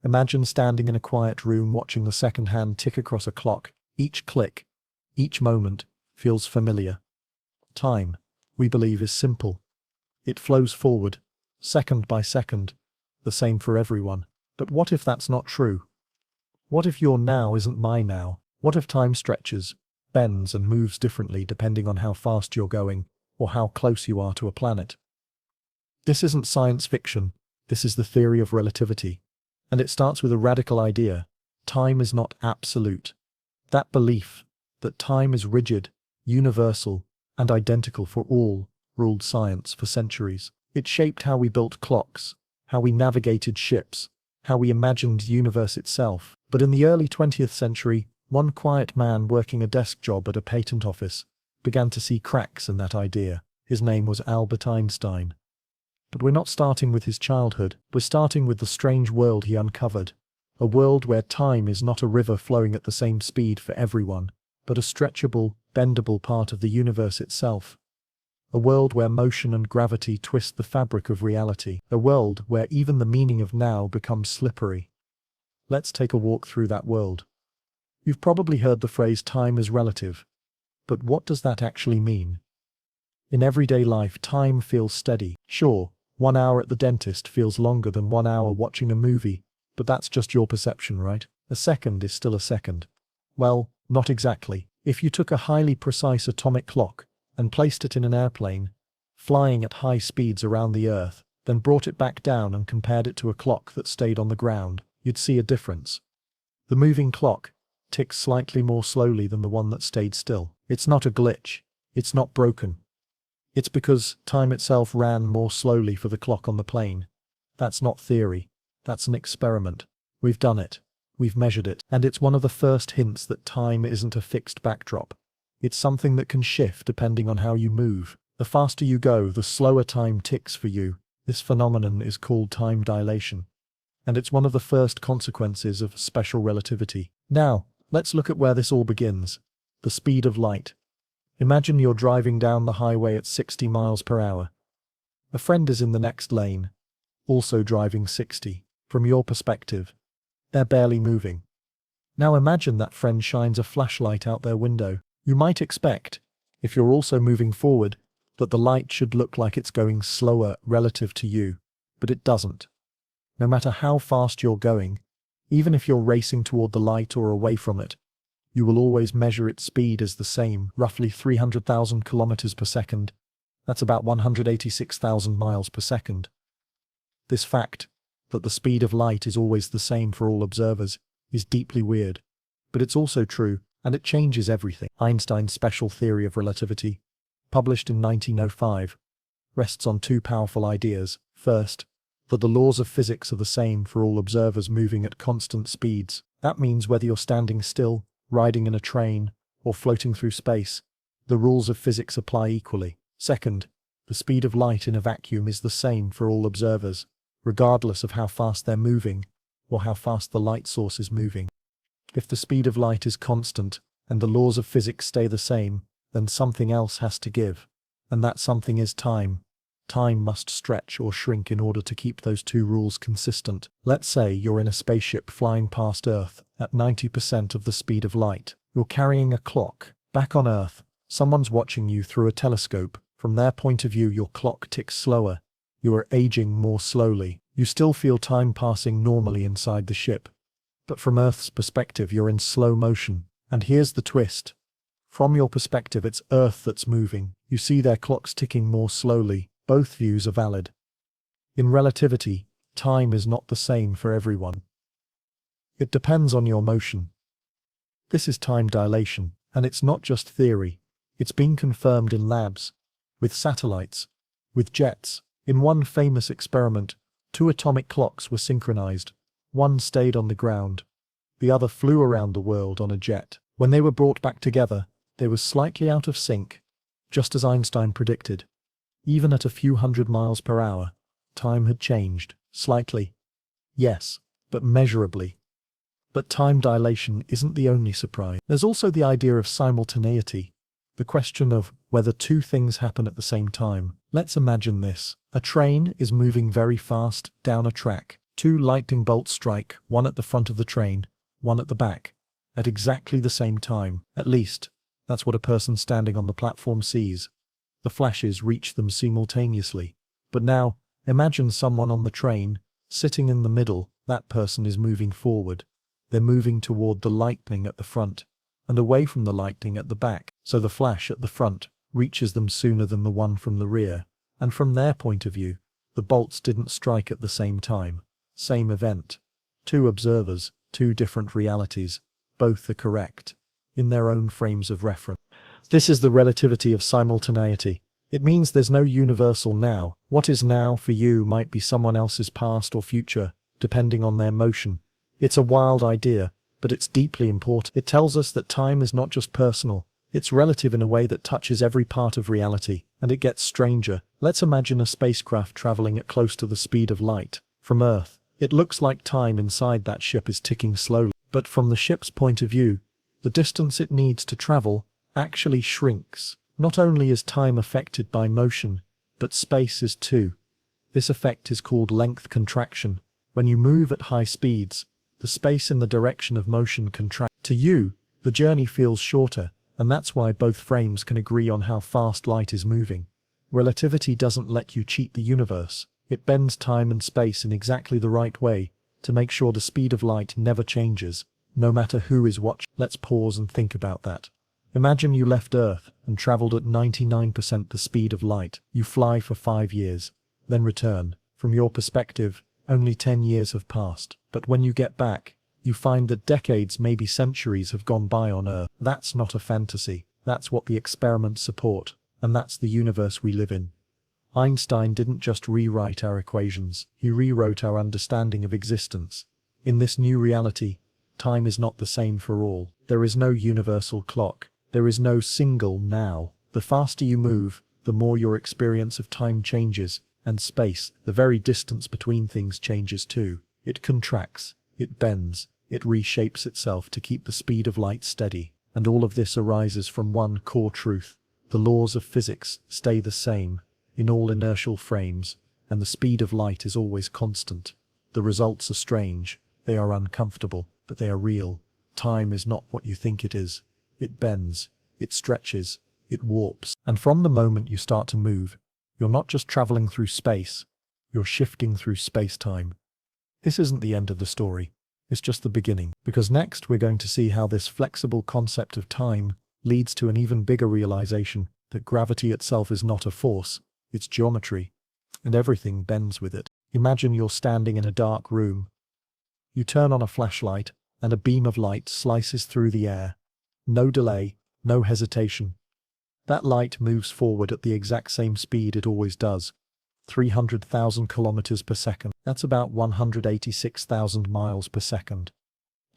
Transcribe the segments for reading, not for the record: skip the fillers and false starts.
Imagine standing in a quiet room watching the second hand tick across a clock. Each click, each moment, feels familiar. Time, we believe, is simple. It flows forward, second by second, the same for everyone. But what if that's not true? What if your now isn't my now? What if time stretches, bends and moves differently depending on how fast you're going, or how close you are to a planet? This isn't science fiction, this is the theory of relativity. And it starts with a radical idea: time is not absolute. That belief, that time is rigid, universal, and identical for all, ruled science for centuries. It shaped how we built clocks, how we navigated ships, how we imagined the universe itself. But in the early 20th century, one quiet man working a desk job at a patent office began to see cracks in that idea. His name was Albert Einstein. But we're not starting with his childhood, we're starting with the strange world he uncovered. A world where time is not a river flowing at the same speed for everyone, but a stretchable, bendable part of the universe itself. A world where motion and gravity twist the fabric of reality. A world where even the meaning of now becomes slippery. Let's take a walk through that world. You've probably heard the phrase time is relative. But what does that actually mean? In everyday life, time feels steady. Sure, 1 hour at the dentist feels longer than 1 hour watching a movie, but that's just your perception, right? A second is still a second. Well, not exactly. If you took a highly precise atomic clock and placed it in an airplane, flying at high speeds around the Earth, then brought it back down and compared it to a clock that stayed on the ground, you'd see a difference. The moving clock ticks slightly more slowly than the one that stayed still. It's not a glitch. It's not broken. It's because time itself ran more slowly for the clock on the plane. That's not theory. That's an experiment. We've done it. We've measured it. And it's one of the first hints that time isn't a fixed backdrop. It's something that can shift depending on how you move. The faster you go, the slower time ticks for you. This phenomenon is called time dilation. And it's one of the first consequences of special relativity. Now, let's look at where this all begins. The speed of light. Imagine you're driving down the highway at 60 miles per hour. A friend is in the next lane, also driving 60. From your perspective, they're barely moving. Now imagine that friend shines a flashlight out their window. You might expect, if you're also moving forward, that the light should look like it's going slower relative to you, but it doesn't. No matter how fast you're going, even if you're racing toward the light or away from it, you will always measure its speed as the same, roughly 300,000 kilometers per second. That's about 186,000 miles per second. This fact, that the speed of light is always the same for all observers, is deeply weird. But it's also true, and it changes everything. Einstein's special theory of relativity, published in 1905, rests on two powerful ideas. First, that the laws of physics are the same for all observers moving at constant speeds. That means whether you're standing still, riding in a train, or floating through space, the rules of physics apply equally. Second, the speed of light in a vacuum is the same for all observers, regardless of how fast they're moving, or how fast the light source is moving. If the speed of light is constant, and the laws of physics stay the same, then something else has to give. And that something is time. Time must stretch or shrink in order to keep those two rules consistent. Let's say you're in a spaceship flying past Earth at 90% of the speed of light. You're carrying a clock. Back on Earth, someone's watching you through a telescope. From their point of view, your clock ticks slower. You are aging more slowly. You still feel time passing normally inside the ship. But from Earth's perspective, you're in slow motion. And here's the twist. From your perspective, it's Earth that's moving. You see their clocks ticking more slowly. Both views are valid. In relativity, time is not the same for everyone. It depends on your motion. This is time dilation, and it's not just theory. It's been confirmed in labs, with satellites, with jets. In one famous experiment, 2 atomic clocks were synchronized. One stayed on the ground. The other flew around the world on a jet. When they were brought back together, they were slightly out of sync, just as Einstein predicted. Even at a few hundred miles per hour, time had changed, slightly. Yes, but measurably. But time dilation isn't the only surprise. There's also the idea of simultaneity, the question of whether two things happen at the same time. Let's imagine this. A train is moving very fast down a track. Two lightning bolts strike, one at the front of the train, one at the back, at exactly the same time. At least, that's what a person standing on the platform sees. The flashes reach them simultaneously. But now, imagine someone on the train, sitting in the middle. That person is moving forward. They're moving toward the lightning at the front, and away from the lightning at the back. So the flash at the front reaches them sooner than the one from the rear. And from their point of view, the bolts didn't strike at the same time. Same event. Two observers, two different realities. Both are correct, in their own frames of reference. This is the relativity of simultaneity. It means there's no universal now. What is now for you might be someone else's past or future, depending on their motion. It's a wild idea, but it's deeply important. It tells us that time is not just personal. It's relative in a way that touches every part of reality, and it gets stranger. Let's imagine a spacecraft traveling at close to the speed of light. From Earth, it looks like time inside that ship is ticking slowly. But from the ship's point of view, the distance it needs to travel actually shrinks. Not only is time affected by motion, but space is too. This effect is called length contraction. When you move at high speeds, the space in the direction of motion contracts. To you, the journey feels shorter, and that's why both frames can agree on how fast light is moving. Relativity doesn't let you cheat the universe. It bends time and space in exactly the right way to make sure the speed of light never changes, no matter who is watching. Let's pause and think about that. Imagine you left Earth and traveled at 99% the speed of light. You fly for 5 years, then return. From your perspective, only 10 years have passed. But when you get back, you find that decades, maybe centuries, have gone by on Earth. That's not a fantasy. That's what the experiments support, and that's the universe we live in. Einstein didn't just rewrite our equations, he rewrote our understanding of existence. In this new reality, time is not the same for all. There is no universal clock. There is no single now. The faster you move, the more your experience of time changes, and space, the very distance between things, changes too. It contracts, it bends, it reshapes itself to keep the speed of light steady. And all of this arises from one core truth. The laws of physics stay the same in all inertial frames, and the speed of light is always constant. The results are strange, they are uncomfortable, but they are real. Time is not what you think it is. It bends, it stretches, it warps. And from the moment you start to move, you're not just traveling through space, you're shifting through space-time. This isn't the end of the story, it's just the beginning. Because next we're going to see how this flexible concept of time leads to an even bigger realization that gravity itself is not a force, it's geometry, and everything bends with it. Imagine you're standing in a dark room. You turn on a flashlight, and a beam of light slices through the air. No delay, no hesitation. That light moves forward at the exact same speed it always does, 300,000 kilometers per second. That's about 186,000 miles per second.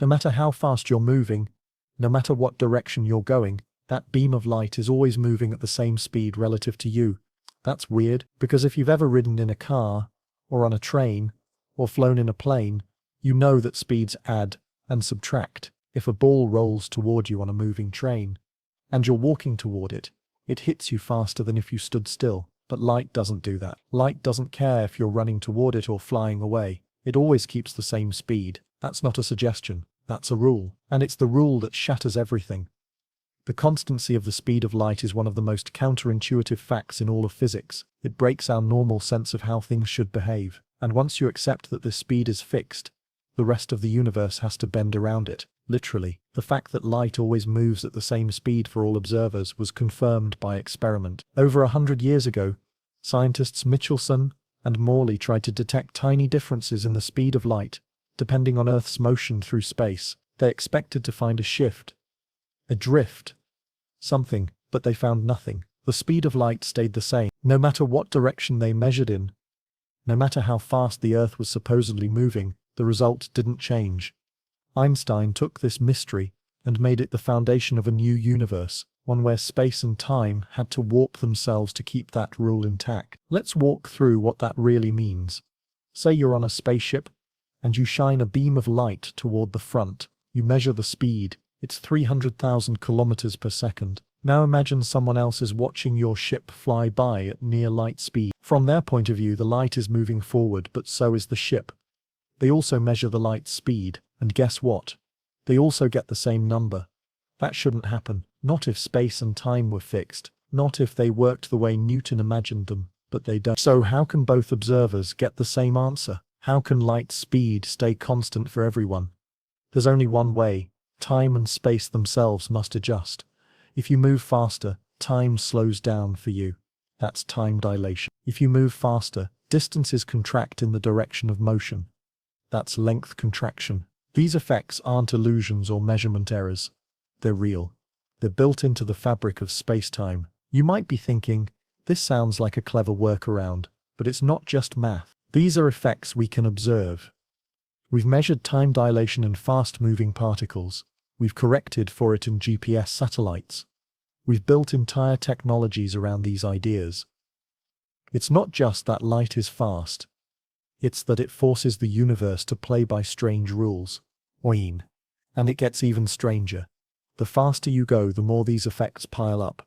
No matter how fast you're moving, no matter what direction you're going, that beam of light is always moving at the same speed relative to you. That's weird, because if you've ever ridden in a car, or on a train, or flown in a plane, you know that speeds add and subtract. If a ball rolls toward you on a moving train, and you're walking toward it, it hits you faster than if you stood still. But light doesn't do that. Light doesn't care if you're running toward it or flying away. It always keeps the same speed. That's not a suggestion, that's a rule. And it's the rule that shatters everything. The constancy of the speed of light is one of the most counterintuitive facts in all of physics. It breaks our normal sense of how things should behave. And once you accept that this speed is fixed, the rest of the universe has to bend around it. Literally, the fact that light always moves at the same speed for all observers was confirmed by experiment. Over 100 years ago, scientists Michelson and Morley tried to detect tiny differences in the speed of light, depending on Earth's motion through space. They expected to find a shift, a drift, something, but they found nothing. The speed of light stayed the same, no matter what direction they measured in. No matter how fast the Earth was supposedly moving, the result didn't change. Einstein took this mystery and made it the foundation of a new universe, one where space and time had to warp themselves to keep that rule intact. Let's walk through what that really means. Say you're on a spaceship, and you shine a beam of light toward the front. You measure the speed. It's 300,000 kilometers per second. Now imagine someone else is watching your ship fly by at near light speed. From their point of view, the light is moving forward, but so is the ship. They also measure the light's speed, and guess what? They also get the same number. That shouldn't happen, not if space and time were fixed, not if they worked the way Newton imagined them, but they don't. So how can both observers get the same answer? How can light speed stay constant for everyone? There's only one way. Time and space themselves must adjust. If you move faster, time slows down for you. That's time dilation. If you move faster, distances contract in the direction of motion. That's length contraction. These effects aren't illusions or measurement errors. They're real. They're built into the fabric of space-time. You might be thinking, this sounds like a clever workaround, but it's not just math. These are effects we can observe. We've measured time dilation in fast-moving particles. We've corrected for it in GPS satellites. We've built entire technologies around these ideas. It's not just that light is fast. It's that it forces the universe to play by strange rules. And it gets even stranger. The faster you go, the more these effects pile up.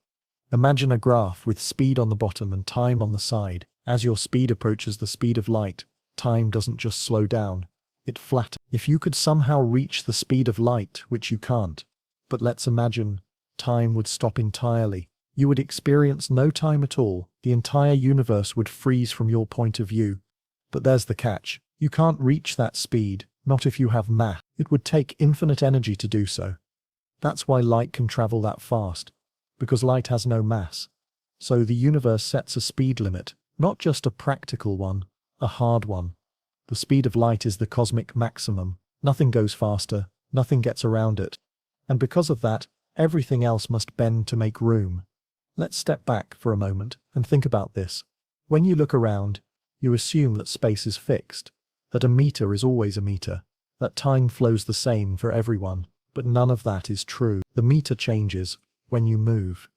Imagine a graph with speed on the bottom and time on the side. As your speed approaches the speed of light, time doesn't just slow down, it flattens. If you could somehow reach the speed of light, which you can't, but let's imagine, time would stop entirely. You would experience no time at all. The entire universe would freeze from your point of view. But there's the catch. You can't reach that speed, not if you have mass. It would take infinite energy to do so. That's why light can travel that fast, because light has no mass. So the universe sets a speed limit, not just a practical one, a hard one. The speed of light is the cosmic maximum. Nothing goes faster, nothing gets around it. And because of that, everything else must bend to make room. Let's step back for a moment and think about this. When you look around, you assume that space is fixed, that a meter is always a meter, that time flows the same for everyone, but none of that is true. The meter changes when you move.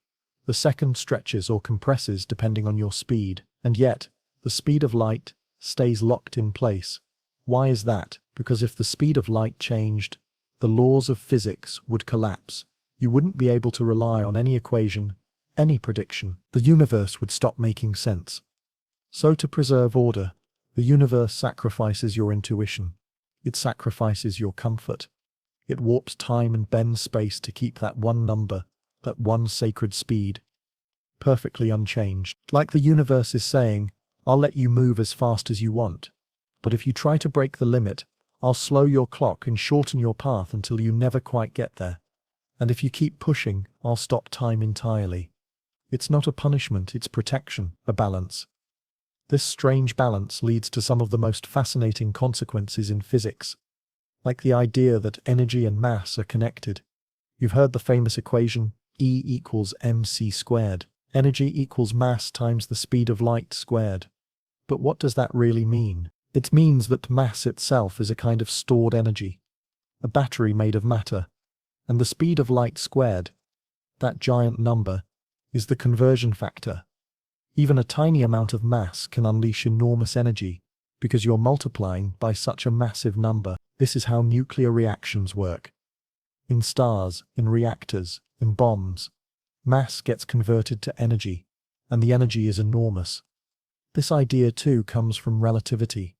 The second stretches or compresses depending on your speed, and yet, the speed of light stays locked in place. Why is that? Because if the speed of light changed, the laws of physics would collapse. You wouldn't be able to rely on any equation, any prediction. The universe would stop making sense. So to preserve order, the universe sacrifices your intuition. It sacrifices your comfort. It warps time and bends space to keep that one number, that one sacred speed, perfectly unchanged. Like the universe is saying, I'll let you move as fast as you want. But if you try to break the limit, I'll slow your clock and shorten your path until you never quite get there. And if you keep pushing, I'll stop time entirely. It's not a punishment, it's protection, a balance. This strange balance leads to some of the most fascinating consequences in physics, like the idea that energy and mass are connected. You've heard the famous equation, E equals mc squared. Energy equals mass times the speed of light squared. But what does that really mean? It means that mass itself is a kind of stored energy, a battery made of matter, and the speed of light squared, that giant number, is the conversion factor. Even a tiny amount of mass can unleash enormous energy, because you're multiplying by such a massive number. This is how nuclear reactions work. In stars, in reactors, in bombs, mass gets converted to energy, and the energy is enormous. This idea too comes from relativity,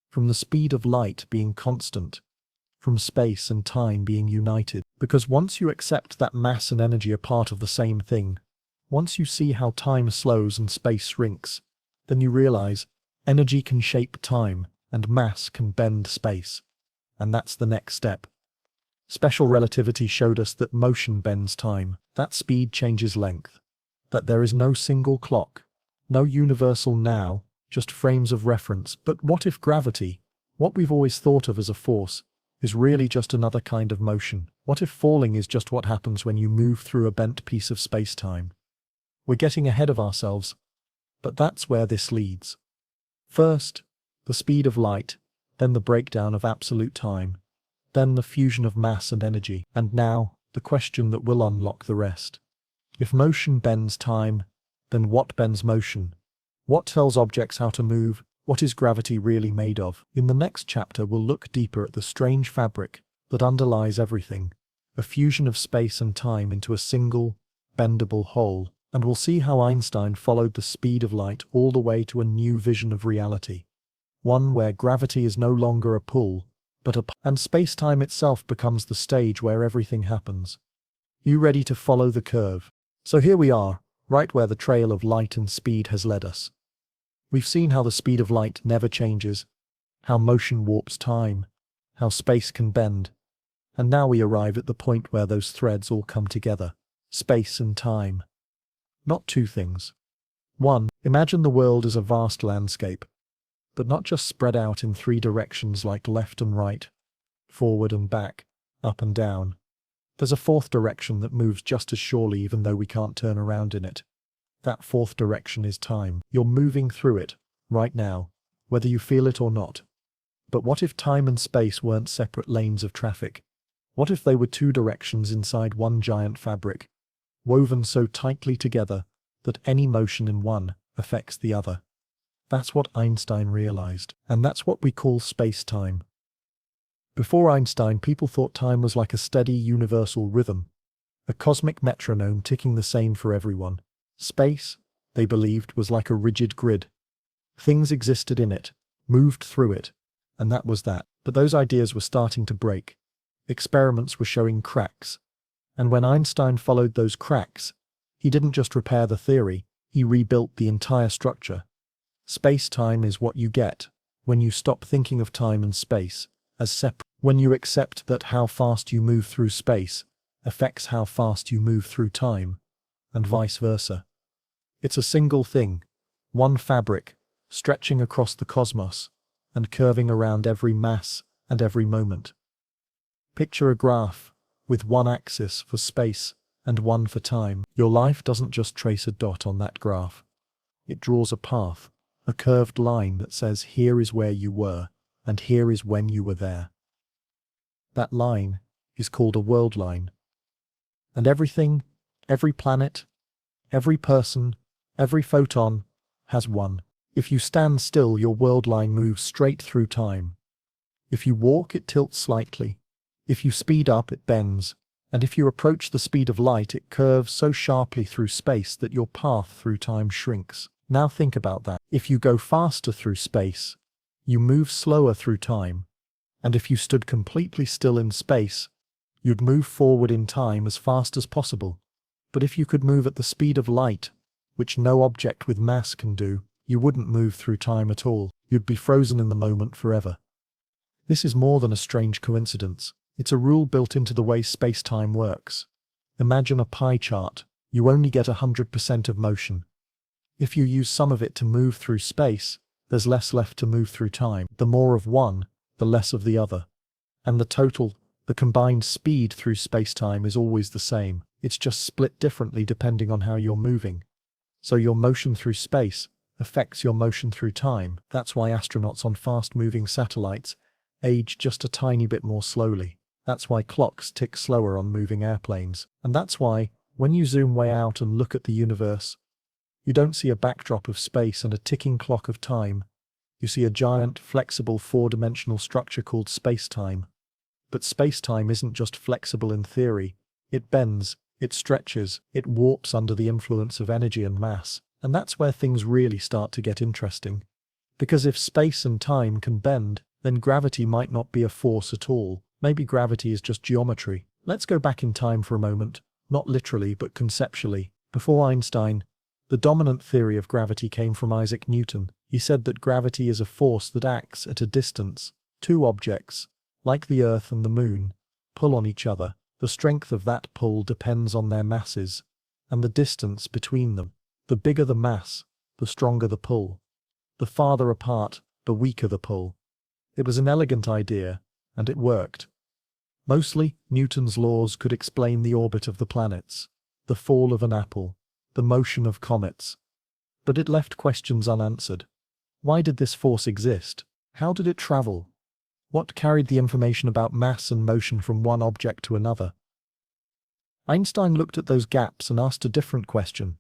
from the speed of light being constant, from space and time being united. Because once you accept that mass and energy are part of the same thing, once you see how time slows and space shrinks, then you realize energy can shape time and mass can bend space. And that's the next step. Special relativity showed us that motion bends time, that speed changes length, that there is no single clock, no universal now, just frames of reference. But what if gravity, what we've always thought of as a force, is really just another kind of motion? What if falling is just what happens when you move through a bent piece of space-time? We're getting ahead of ourselves, but that's where this leads. First, the speed of light, then the breakdown of absolute time, then the fusion of mass and energy, and now, the question that will unlock the rest. If motion bends time, then what bends motion? What tells objects how to move? What is gravity really made of? In the next chapter we'll look deeper at the strange fabric that underlies everything, a fusion of space and time into a single, bendable whole, and we'll see how Einstein followed the speed of light all the way to a new vision of reality. one where gravity is no longer a pull, but and space-time itself becomes the stage where everything happens. You ready to follow the curve? So here we are, right where the trail of light and speed has led us. We've seen how the speed of light never changes, how motion warps time, how space can bend, and now we arrive at the point where those threads all come together. Space and time. Not two things. One, imagine the world as a vast landscape, but not just spread out in three directions like left and right, forward and back, up and down. There's a fourth direction that moves just as surely even though we can't turn around in it. That fourth direction is time. You're moving through it, right now, whether you feel it or not. But what if time and space weren't separate lanes of traffic? What if they were two directions inside one giant fabric, woven so tightly together that any motion in one affects the other? That's what Einstein realized, and that's what we call space-time. Before Einstein, people thought time was like a steady universal rhythm, a cosmic metronome ticking the same for everyone. Space, they believed, was like a rigid grid. Things existed in it, moved through it, and that was that. But those ideas were starting to break. Experiments were showing cracks. And when Einstein followed those cracks, he didn't just repair the theory, he rebuilt the entire structure. Space-time is what you get when you stop thinking of time and space as separate. When you accept that how fast you move through space affects how fast you move through time, and vice versa. It's a single thing, one fabric, stretching across the cosmos and curving around every mass and every moment. Picture a graph with one axis for space and one for time. Your life doesn't just trace a dot on that graph. It draws a path, a curved line that says here is where you were and here is when you were there. That line is called a world line. And everything, every planet, every person, every photon has one. If you stand still, your world line moves straight through time. If you walk, it tilts slightly. If you speed up, it bends. And if you approach the speed of light, it curves so sharply through space that your path through time shrinks. Now think about that. If you go faster through space, you move slower through time. And if you stood completely still in space, you'd move forward in time as fast as possible. But if you could move at the speed of light, which no object with mass can do, you wouldn't move through time at all. You'd be frozen in the moment forever. This is more than a strange coincidence. It's a rule built into the way space-time works. Imagine a pie chart. You only get 100% of motion. If you use some of it to move through space, there's less left to move through time. The more of one, the less of the other. And the total, the combined speed through space-time is always the same. It's just split differently depending on how you're moving. So your motion through space affects your motion through time. That's why astronauts on fast-moving satellites age just a tiny bit more slowly. That's why clocks tick slower on moving airplanes. And that's why, when you zoom way out and look at the universe, you don't see a backdrop of space and a ticking clock of time. You see a giant, flexible, four-dimensional structure called space-time. But space-time isn't just flexible in theory. It bends, it stretches, it warps under the influence of energy and mass. And that's where things really start to get interesting. Because if space and time can bend, then gravity might not be a force at all. Maybe gravity is just geometry. Let's go back in time for a moment, not literally but conceptually. Before Einstein, the dominant theory of gravity came from Isaac Newton. He said that gravity is a force that acts at a distance. Two objects, like the Earth and the Moon, pull on each other. The strength of that pull depends on their masses and the distance between them. The bigger the mass, the stronger the pull. The farther apart, the weaker the pull. It was an elegant idea, and it worked. Mostly, Newton's laws could explain the orbit of the planets, the fall of an apple, the motion of comets. But it left questions unanswered. Why did this force exist? How did it travel? What carried the information about mass and motion from one object to another? Einstein looked at those gaps and asked a different question.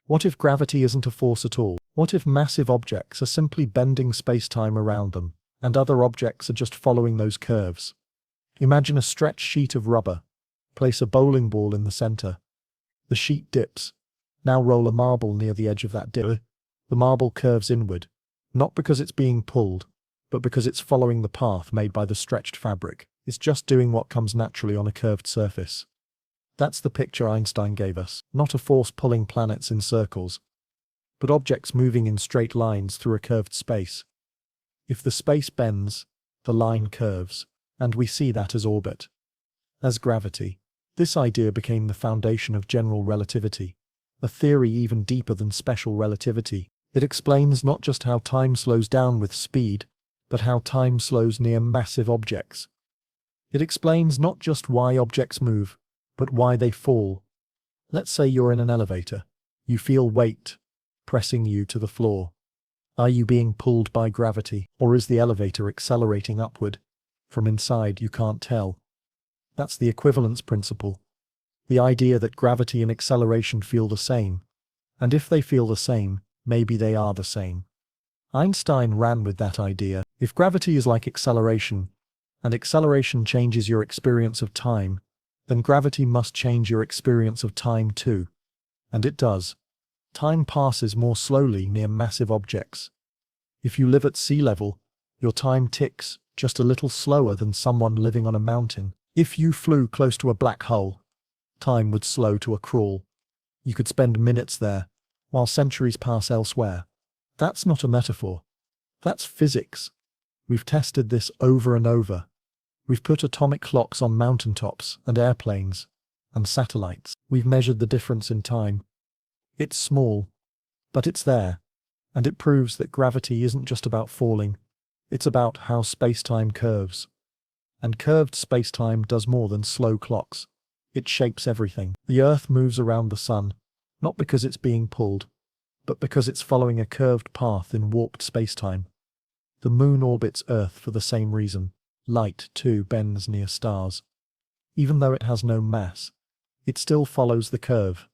What if gravity isn't a force at all? What if massive objects are simply bending space-time around them, and other objects are just following those curves? Imagine a stretched sheet of rubber. Place a bowling ball in the center. The sheet dips. Now roll a marble near the edge of that dip. The marble curves inward, not because it's being pulled, but because it's following the path made by the stretched fabric. It's just doing what comes naturally on a curved surface. That's the picture Einstein gave us, not a force pulling planets in circles, but objects moving in straight lines through a curved space. If the space bends, the line curves, and we see that as orbit, as gravity. This idea became the foundation of general relativity, a theory even deeper than special relativity. It explains not just how time slows down with speed, but how time slows near massive objects. It explains not just why objects move, but why they fall. Let's say you're in an elevator. You feel weight pressing you to the floor. Are you being pulled by gravity, or is the elevator accelerating upward? From inside, you can't tell. That's the equivalence principle. The idea that gravity and acceleration feel the same. And if they feel the same, maybe they are the same. Einstein ran with that idea. If gravity is like acceleration, and acceleration changes your experience of time, then gravity must change your experience of time too. And it does. Time passes more slowly near massive objects. If you live at sea level, your time ticks just a little slower than someone living on a mountain. If you flew close to a black hole, time would slow to a crawl. You could spend minutes there, while centuries pass elsewhere. That's not a metaphor. That's physics. We've tested this over and over. We've put atomic clocks on mountaintops and airplanes and satellites. We've measured the difference in time. It's small, but it's there, and it proves that gravity isn't just about falling, it's about how space-time curves. And curved space-time does more than slow clocks. It shapes everything. The Earth moves around the Sun, not because it's being pulled, but because it's following a curved path in warped space-time. The Moon orbits Earth for the same reason. Light, too, bends near stars. Even though it has no mass, it still follows the curve.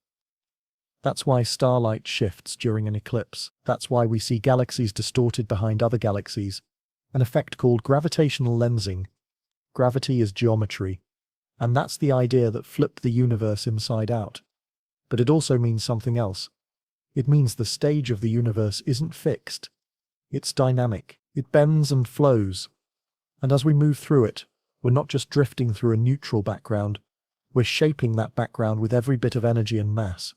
That's why starlight shifts during an eclipse. That's why we see galaxies distorted behind other galaxies, an effect called gravitational lensing. Gravity is geometry, and that's the idea that flipped the universe inside out. But it also means something else. It means the stage of the universe isn't fixed. It's dynamic. It bends and flows. And as we move through it, we're not just drifting through a neutral background, we're shaping that background with every bit of energy and mass.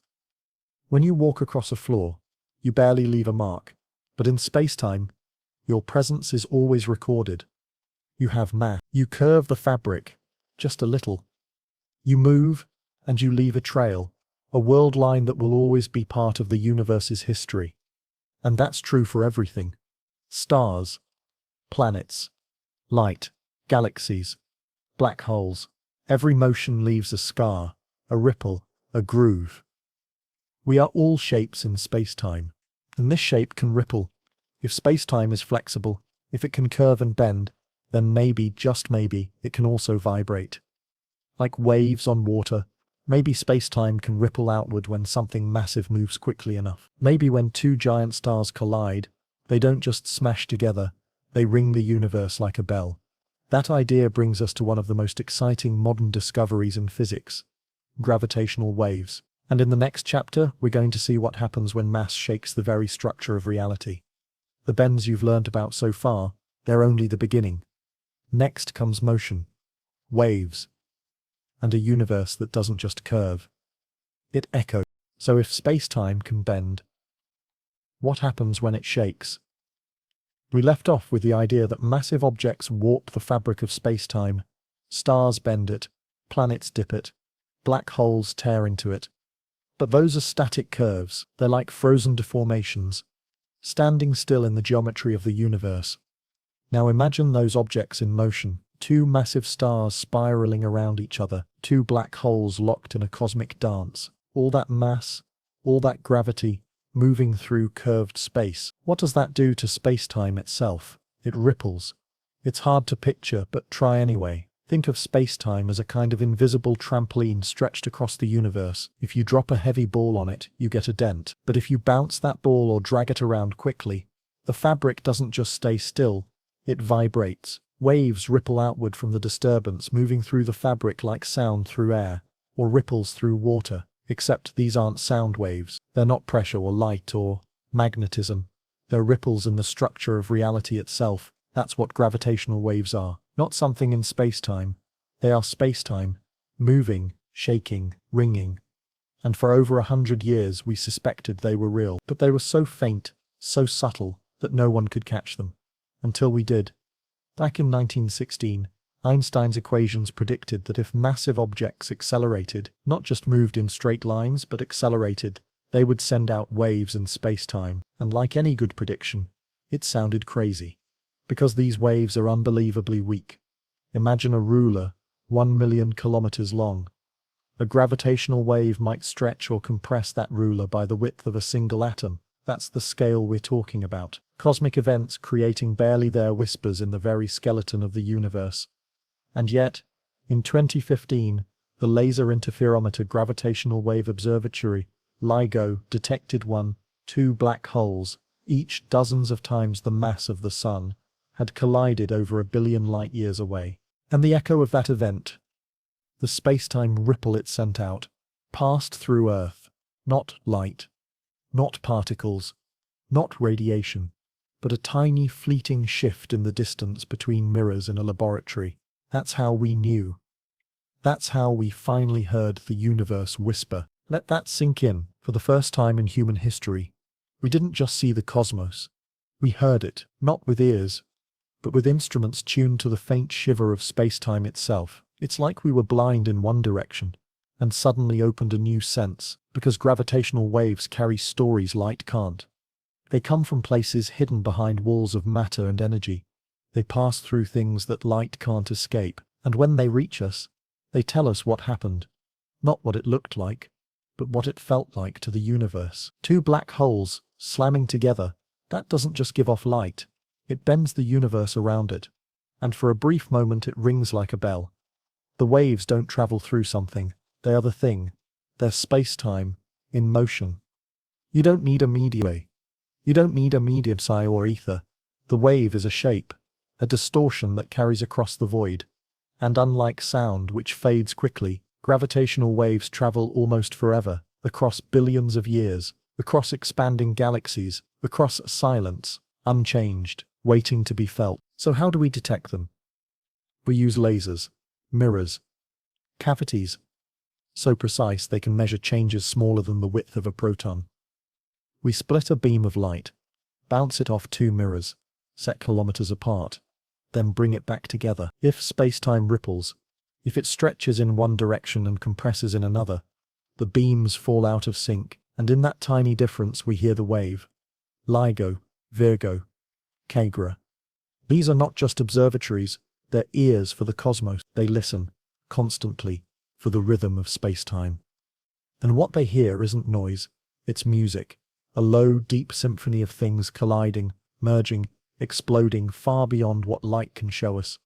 When you walk across a floor, you barely leave a mark, but in space-time, your presence is always recorded. You have mass. You curve the fabric, just a little. You move, and you leave a trail, a world line that will always be part of the universe's history. And that's true for everything. Stars, planets, light, galaxies, black holes. Every motion leaves a scar, a ripple, a groove. We are all shapes in space-time, and this shape can ripple. If space-time is flexible, if it can curve and bend, then maybe, just maybe, it can also vibrate. Like waves on water, maybe space-time can ripple outward when something massive moves quickly enough. Maybe when two giant stars collide, they don't just smash together, they ring the universe like a bell. That idea brings us to one of the most exciting modern discoveries in physics: gravitational waves. And in the next chapter, we're going to see what happens when mass shakes the very structure of reality. The bends you've learned about so far, they're only the beginning. Next comes motion, waves, and a universe that doesn't just curve. It echoes. So if space-time can bend, what happens when it shakes? We left off with the idea that massive objects warp the fabric of space-time. Stars bend it, planets dip it, black holes tear into it. But those are static curves. They're like frozen deformations, standing still in the geometry of the universe. Now imagine those objects in motion, two massive stars spiraling around each other, two black holes locked in a cosmic dance. All that mass, all that gravity, moving through curved space. What does that do to space-time itself? It ripples. It's hard to picture, but try anyway. Think of space-time as a kind of invisible trampoline stretched across the universe. If you drop a heavy ball on it, you get a dent. But if you bounce that ball or drag it around quickly, the fabric doesn't just stay still, it vibrates. Waves ripple outward from the disturbance, moving through the fabric like sound through air, or ripples through water. Except these aren't sound waves. They're not pressure or light or magnetism. They're ripples in the structure of reality itself. That's what gravitational waves are. Not something in space-time. They are space-time, moving, shaking, ringing. And for over 100 years we suspected they were real. But they were so faint, so subtle, that no one could catch them. Until we did. Back in 1916, Einstein's equations predicted that if massive objects accelerated, not just moved in straight lines but accelerated, they would send out waves in space-time. And like any good prediction, it sounded crazy. Because these waves are unbelievably weak. Imagine a ruler, 1 million kilometers long. A gravitational wave might stretch or compress that ruler by the width of a single atom. That's the scale we're talking about. Cosmic events creating barely their whispers in the very skeleton of the universe. And yet, in 2015, the Laser Interferometer Gravitational Wave Observatory, LIGO, detected two black holes, each dozens of times the mass of the Sun, had collided over 1 billion light-years away. And the echo of that event, the space-time ripple it sent out, passed through Earth. Not light, not particles, not radiation, but a tiny fleeting shift in the distance between mirrors in a laboratory. That's how we knew. That's how we finally heard the universe whisper. Let that sink in. For the first time in human history, we didn't just see the cosmos. We heard it, not with ears, but with instruments tuned to the faint shiver of space-time itself. It's like we were blind in one direction, and suddenly opened a new sense, because gravitational waves carry stories light can't. They come from places hidden behind walls of matter and energy. They pass through things that light can't escape, and when they reach us, they tell us what happened. Not what it looked like, but what it felt like to the universe. Two black holes, slamming together, that doesn't just give off light. It bends the universe around it, and for a brief moment it rings like a bell. The waves don't travel through something, they are the thing. They're space-time, in motion. You don't need a medium. You don't need a medium psi or ether. The wave is a shape, a distortion that carries across the void. And unlike sound, which fades quickly, gravitational waves travel almost forever, across billions of years, across expanding galaxies, across silence, unchanged, waiting to be felt. So how do we detect them? We use lasers, mirrors, cavities, so precise they can measure changes smaller than the width of a proton. We split a beam of light, bounce it off two mirrors, set kilometers apart, then bring it back together. If space-time ripples, if it stretches in one direction and compresses in another, the beams fall out of sync, and in that tiny difference we hear the wave. LIGO, Virgo, Kagra. These are not just observatories, they're ears for the cosmos. They listen, constantly, for the rhythm of space-time. And what they hear isn't noise, it's music. A low, deep symphony of things colliding, merging, exploding far beyond what light can show us.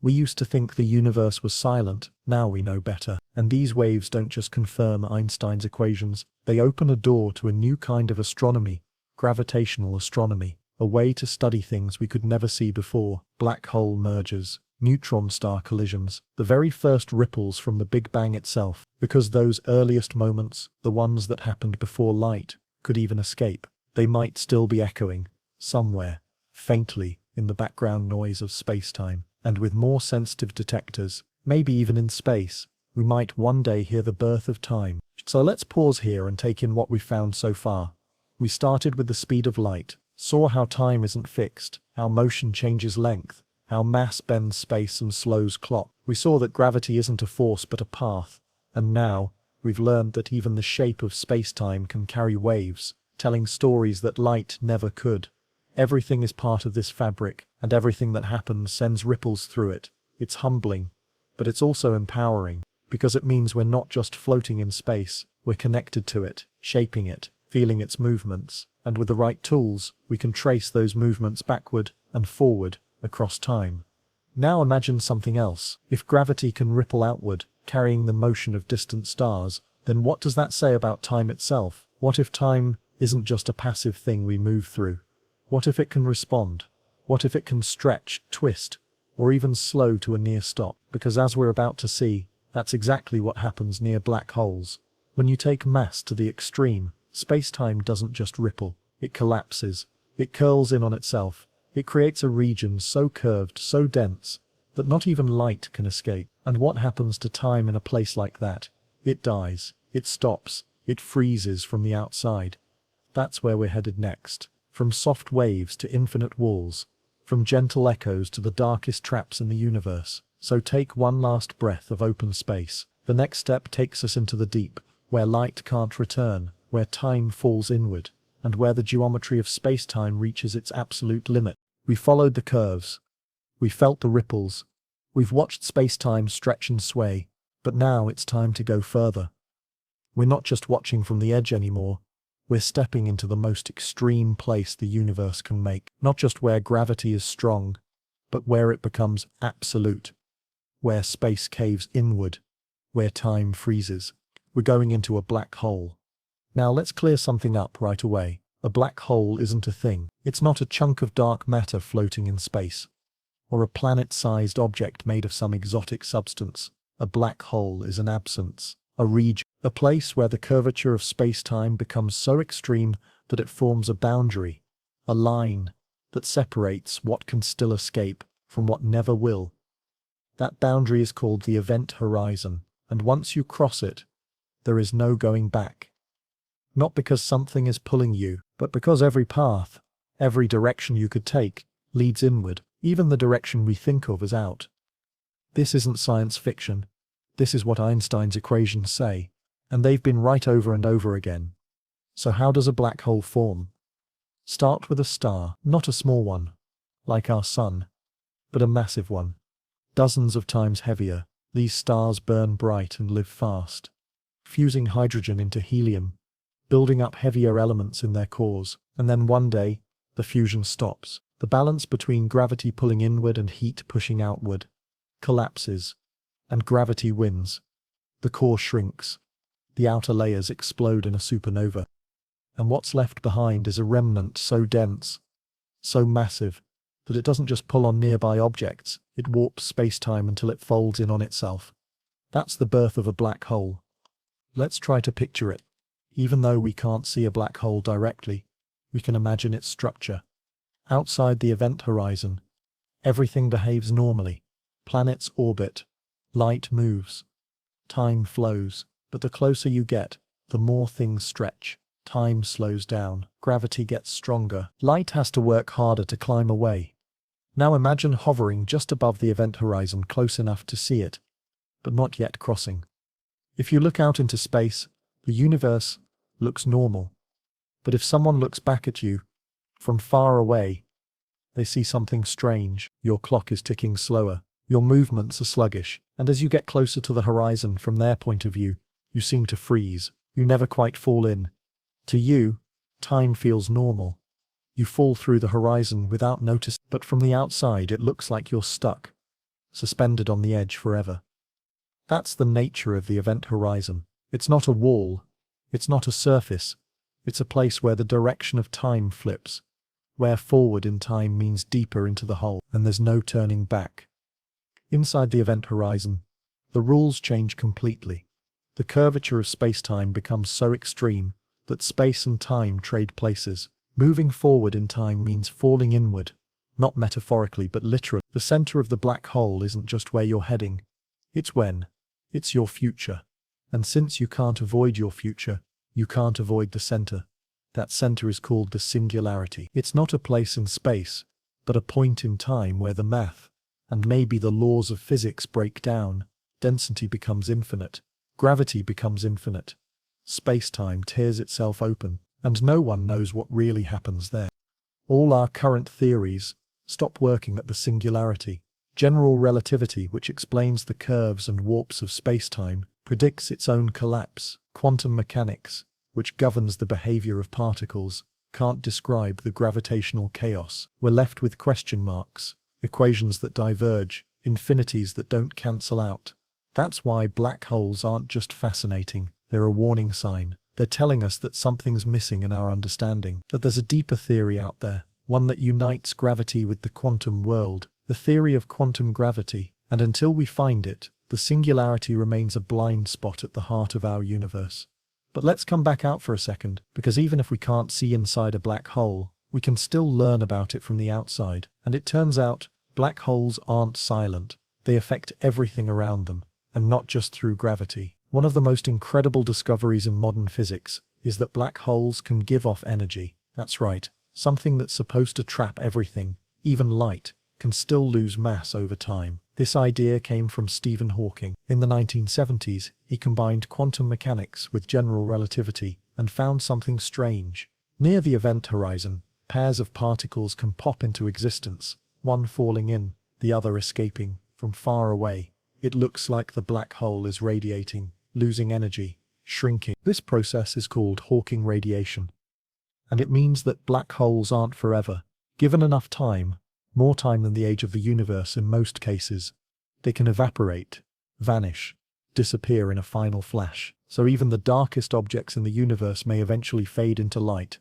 We used to think the universe was silent, now we know better. And these waves don't just confirm Einstein's equations, they open a door to a new kind of astronomy, gravitational astronomy, a way to study things we could never see before, black hole mergers, neutron star collisions, the very first ripples from the Big Bang itself, because those earliest moments, the ones that happened before light, could even escape. They might still be echoing, somewhere, faintly, in the background noise of space-time. And with more sensitive detectors, maybe even in space, we might one day hear the birth of time. So let's pause here and take in what we've found so far. We started with the speed of light, saw how time isn't fixed, how motion changes length, how mass bends space and slows clock. We saw that gravity isn't a force but a path, and now, we've learned that even the shape of space-time can carry waves, telling stories that light never could. Everything is part of this fabric, and everything that happens sends ripples through it. It's humbling, but it's also empowering, because it means we're not just floating in space, we're connected to it, shaping it, feeling its movements, and with the right tools, we can trace those movements backward and forward, across time. Now imagine something else. If gravity can ripple outward, carrying the motion of distant stars, then what does that say about time itself? What if time isn't just a passive thing we move through? What if it can respond? What if it can stretch, twist, or even slow to a near stop? Because as we're about to see, that's exactly what happens near black holes. When you take mass to the extreme, space-time doesn't just ripple, it collapses. It curls in on itself, It creates a region so curved, so dense, that not even light can escape. And what happens to time in a place like that? It dies, it stops, it freezes from the outside. That's where we're headed next. From soft waves to infinite walls, from gentle echoes to the darkest traps in the universe. So take one last breath of open space. The next step takes us into the deep, where light can't return, where time falls inward, and where the geometry of space-time reaches its absolute limit. We followed the curves. We felt the ripples. We've watched space-time stretch and sway, but now it's time to go further. We're not just watching from the edge anymore. We're stepping into the most extreme place the universe can make. Not just where gravity is strong, but where it becomes absolute. Where space caves inward. Where time freezes. We're going into a black hole. Now let's clear something up right away. A black hole isn't a thing. It's not a chunk of dark matter floating in space, or a planet-sized object made of some exotic substance. A black hole is an absence, a region, a place where the curvature of space-time becomes so extreme that it forms a boundary, a line that separates what can still escape from what never will. That boundary is called the event horizon, and once you cross it, there is no going back. Not because something is pulling you, but because every path, every direction you could take, leads inward, even the direction we think of as out. This isn't science fiction. This is what Einstein's equations say, and they've been right over and over again. So how does a black hole form? Start with a star, not a small one, like our sun, but a massive one. Dozens of times heavier. These stars burn bright and live fast, fusing hydrogen into helium, building up heavier elements in their cores, and then one day, the fusion stops. The balance between gravity pulling inward and heat pushing outward collapses, and gravity wins. The core shrinks. The outer layers explode in a supernova. And what's left behind is a remnant so dense, so massive, that it doesn't just pull on nearby objects, it warps space-time until it folds in on itself. That's the birth of a black hole. Let's try to picture it. Even though we can't see a black hole directly, we can imagine its structure. Outside the event horizon, everything behaves normally. Planets orbit, light moves, time flows, but the closer you get, the more things stretch. Time slows down, gravity gets stronger, light has to work harder to climb away. Now imagine hovering just above the event horizon, close enough to see it, but not yet crossing. If you look out into space, the universe looks normal. But if someone looks back at you, from far away, they see something strange. Your clock is ticking slower, your movements are sluggish, and as you get closer to the horizon from their point of view, you seem to freeze. You never quite fall in. To you, time feels normal. You fall through the horizon without notice, but from the outside it looks like you're stuck, suspended on the edge forever. That's the nature of the event horizon. It's not a wall, it's not a surface, it's a place where the direction of time flips, where forward in time means deeper into the hole, and there's no turning back. Inside the event horizon, the rules change completely. The curvature of space-time becomes so extreme that space and time trade places. Moving forward in time means falling inward, not metaphorically but literally. The center of the black hole isn't just where you're heading, it's your future. And since you can't avoid your future, you can't avoid the center. That center is called the singularity. It's not a place in space, but a point in time where the math, and maybe the laws of physics break down. Density becomes infinite. Gravity becomes infinite. Space-time tears itself open, and no one knows what really happens there. All our current theories stop working at the singularity. General relativity, which explains the curves and warps of space-time, predicts its own collapse. Quantum mechanics, which governs the behavior of particles, can't describe the gravitational chaos. We're left with question marks, equations that diverge, infinities that don't cancel out. That's why black holes aren't just fascinating, they're a warning sign. They're telling us that something's missing in our understanding, that there's a deeper theory out there, one that unites gravity with the quantum world, the theory of quantum gravity, and until we find it, the singularity remains a blind spot at the heart of our universe. But let's come back out for a second, because even if we can't see inside a black hole, We can still learn about it from the outside, and it turns out black holes aren't silent. They affect everything around them, and not just through gravity. One of the most incredible discoveries in modern physics is that black holes can give off energy. That's right, something that's supposed to trap everything, even light, can still lose mass over time. This idea came from Stephen Hawking. In the 1970s, he combined quantum mechanics with general relativity and found something strange. Near the event horizon, pairs of particles can pop into existence, one falling in, the other escaping from far away. It looks like the black hole is radiating, losing energy, shrinking. This process is called Hawking radiation. And it means that black holes aren't forever. Given enough time, more time than the age of the universe in most cases, they can evaporate, vanish, disappear in a final flash. So even the darkest objects in the universe may eventually fade into light.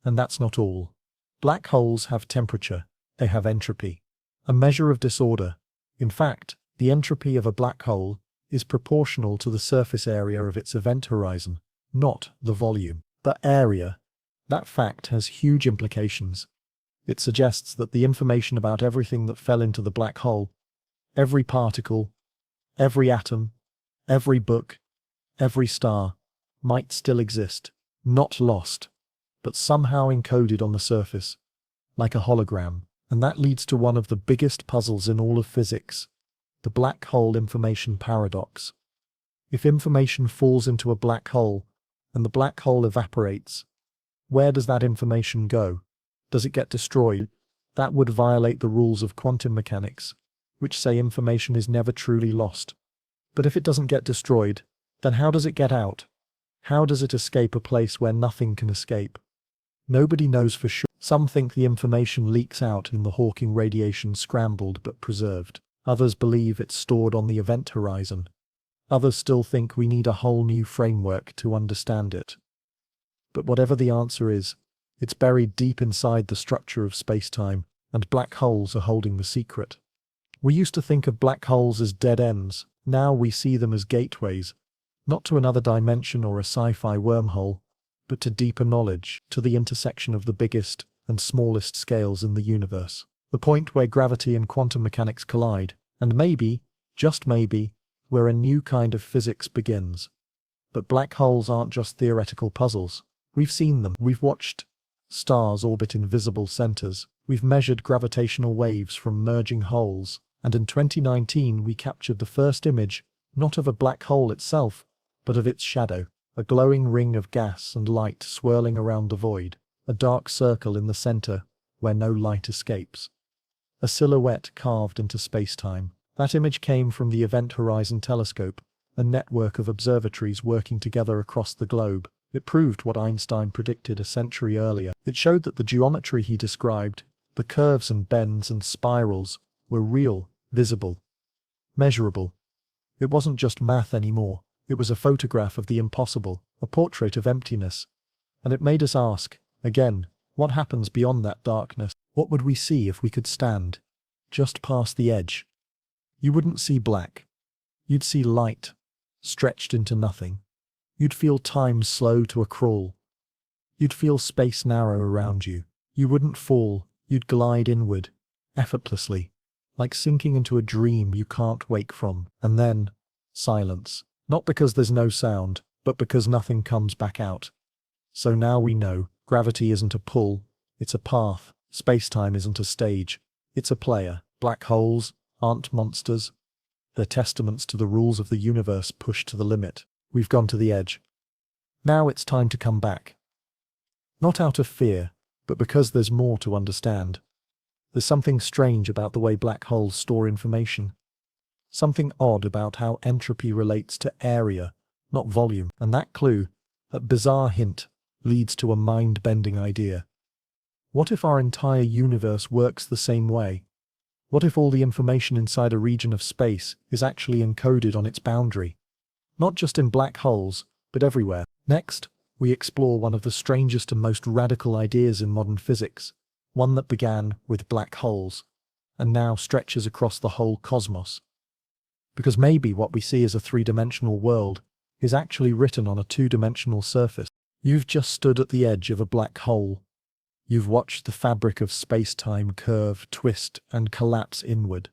And that's not all. Black holes have temperature. They have entropy, a measure of disorder. In fact, the entropy of a black hole is proportional to the surface area of its event horizon, not the volume. The area. That fact has huge implications. It suggests that the information about everything that fell into the black hole, every particle, every atom, every book, every star, might still exist, not lost, but somehow encoded on the surface, like a hologram. And that leads to one of the biggest puzzles in all of physics, the black hole information paradox. If information falls into a black hole, and the black hole evaporates, where does that information go? Does it get destroyed? That would violate the rules of quantum mechanics, which say information is never truly lost. But if it doesn't get destroyed, then how does it get out? How does it escape a place where nothing can escape? Nobody knows for sure. Some think the information leaks out in the Hawking radiation scrambled but preserved. Others believe it's stored on the event horizon. Others still think we need a whole new framework to understand it. But whatever the answer is, it's buried deep inside the structure of space-time, and black holes are holding the secret. We used to think of black holes as dead ends. Now we see them as gateways, not to another dimension or a sci-fi wormhole, but to deeper knowledge, to the intersection of the biggest and smallest scales in the universe. The point where gravity and quantum mechanics collide, and maybe, just maybe, where a new kind of physics begins. But black holes aren't just theoretical puzzles. We've seen them. We've watched stars orbit invisible centers. We've measured gravitational waves from merging holes. And in 2019 we captured the first image, not of a black hole itself, but of its shadow, a glowing ring of gas and light swirling around the void, a dark circle in the center where no light escapes. A silhouette carved into space-time. That image came from the Event Horizon Telescope, a network of observatories working together across the globe. It proved what Einstein predicted a century earlier. It showed that the geometry he described, the curves and bends and spirals, were real, visible, measurable. It wasn't just math anymore. It was a photograph of the impossible, a portrait of emptiness. And it made us ask, again, what happens beyond that darkness? What would we see if we could stand just past the edge? You wouldn't see black. You'd see light, stretched into nothing. You'd feel time slow to a crawl. You'd feel space narrow around you. You wouldn't fall. You'd glide inward, effortlessly, like sinking into a dream you can't wake from. And then, silence. Not because there's no sound, but because nothing comes back out. So now we know, gravity isn't a pull, it's a path. Space-time isn't a stage, it's a player. Black holes aren't monsters. They're testaments to the rules of the universe pushed to the limit. We've gone to the edge. Now it's time to come back. Not out of fear, but because there's more to understand. There's something strange about the way black holes store information. Something odd about how entropy relates to area, not volume. And that clue, that bizarre hint, leads to a mind-bending idea. What if our entire universe works the same way? What if all the information inside a region of space is actually encoded on its boundary? Not just in black holes, but everywhere. Next, we explore one of the strangest and most radical ideas in modern physics, one that began with black holes, and now stretches across the whole cosmos. Because maybe what we see as a three-dimensional world is actually written on a two-dimensional surface. You've just stood at the edge of a black hole. You've watched the fabric of space-time curve, twist, and collapse inward.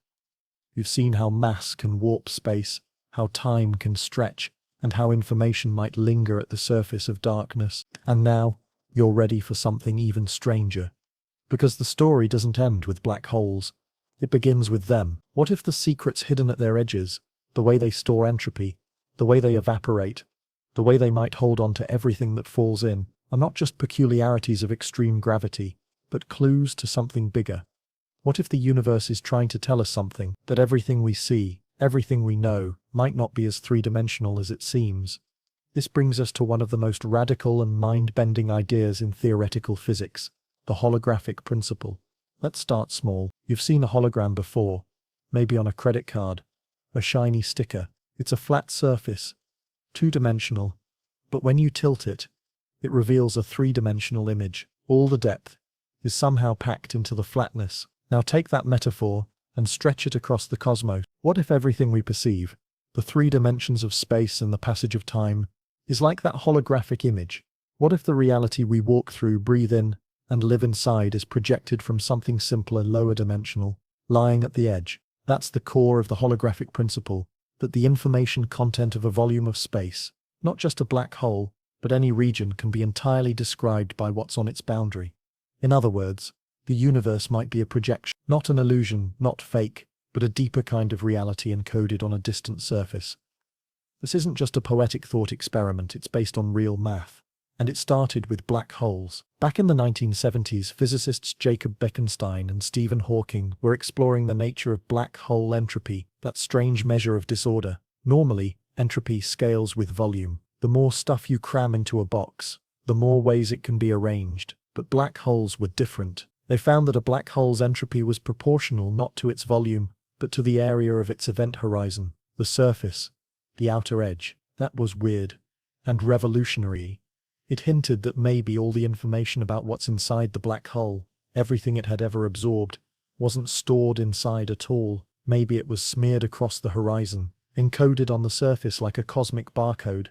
You've seen how mass can warp space, how time can stretch, and how information might linger at the surface of darkness. And now, you're ready for something even stranger. Because the story doesn't end with black holes. It begins with them. What if the secrets hidden at their edges, the way they store entropy, the way they evaporate, the way they might hold on to everything that falls in, are not just peculiarities of extreme gravity, but clues to something bigger? What if the universe is trying to tell us something, that everything we see, everything we know, might not be as three-dimensional as it seems? This brings us to one of the most radical and mind-bending ideas in theoretical physics, the holographic principle. Let's start small. You've seen a hologram before, maybe on a credit card, a shiny sticker. It's a flat surface, two-dimensional, but when you tilt it, it reveals a three-dimensional image. All the depth is somehow packed into the flatness. Now take that metaphor and stretch it across the cosmos. What if everything we perceive, the three dimensions of space and the passage of time, is like that holographic image? What if the reality we walk through, breathe in, and live inside is projected from something simpler, lower dimensional, lying at the edge? That's the core of the holographic principle, that the information content of a volume of space, not just a black hole, but any region, can be entirely described by what's on its boundary. In other words, the universe might be a projection, not an illusion, not fake, but a deeper kind of reality encoded on a distant surface. This isn't just a poetic thought experiment, it's based on real math. And it started with black holes. Back in the 1970s, physicists Jacob Bekenstein and Stephen Hawking were exploring the nature of black hole entropy, that strange measure of disorder. Normally, entropy scales with volume. The more stuff you cram into a box, the more ways it can be arranged. But black holes were different. They found that a black hole's entropy was proportional not to its volume, but to the area of its event horizon, the surface, the outer edge. That was weird and revolutionary. It hinted that maybe all the information about what's inside the black hole, everything it had ever absorbed, wasn't stored inside at all. Maybe it was smeared across the horizon, encoded on the surface like a cosmic barcode.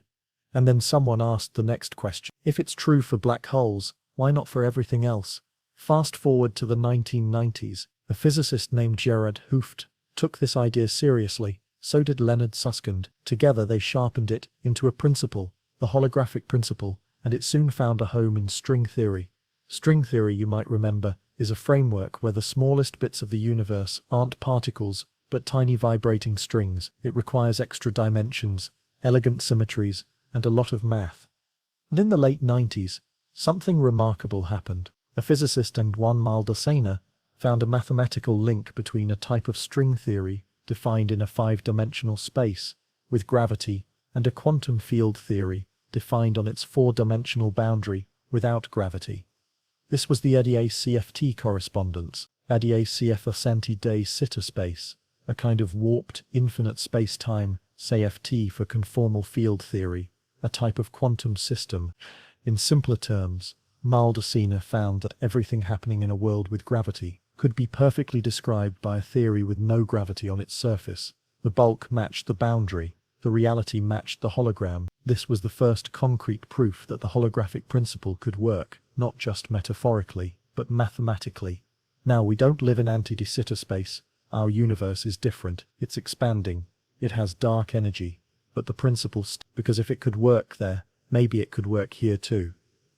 And then someone asked the next question. If it's true for black holes, why not for everything else? Fast forward to the 1990s, a physicist named Gerard Hooft took this idea seriously. So did Leonard Susskind. Together they sharpened it into a principle, the holographic principle, and it soon found a home in string theory. String theory, you might remember, is a framework where the smallest bits of the universe aren't particles, but tiny vibrating strings. It requires extra dimensions, elegant symmetries, and a lot of math. And in the late 90s, something remarkable happened. A physicist named Juan Maldacena found a mathematical link between a type of string theory defined in a five-dimensional space with gravity and a quantum field theory defined on its four-dimensional boundary without gravity. This was the ADA-CFT correspondence, ADA-CF Day Sitter space, a kind of warped, infinite space-time, CFT for conformal field theory, a type of quantum system. In simpler terms, Maldacena found that everything happening in a world with gravity could be perfectly described by a theory with no gravity on its surface. The bulk matched the boundary, the reality matched the hologram. This was the first concrete proof that the holographic principle could work, not just metaphorically, but mathematically. Now, we don't live in anti-de Sitter space. Our universe is different. It's expanding. It has dark energy. But the principle, because if it could work there, maybe it could work here too.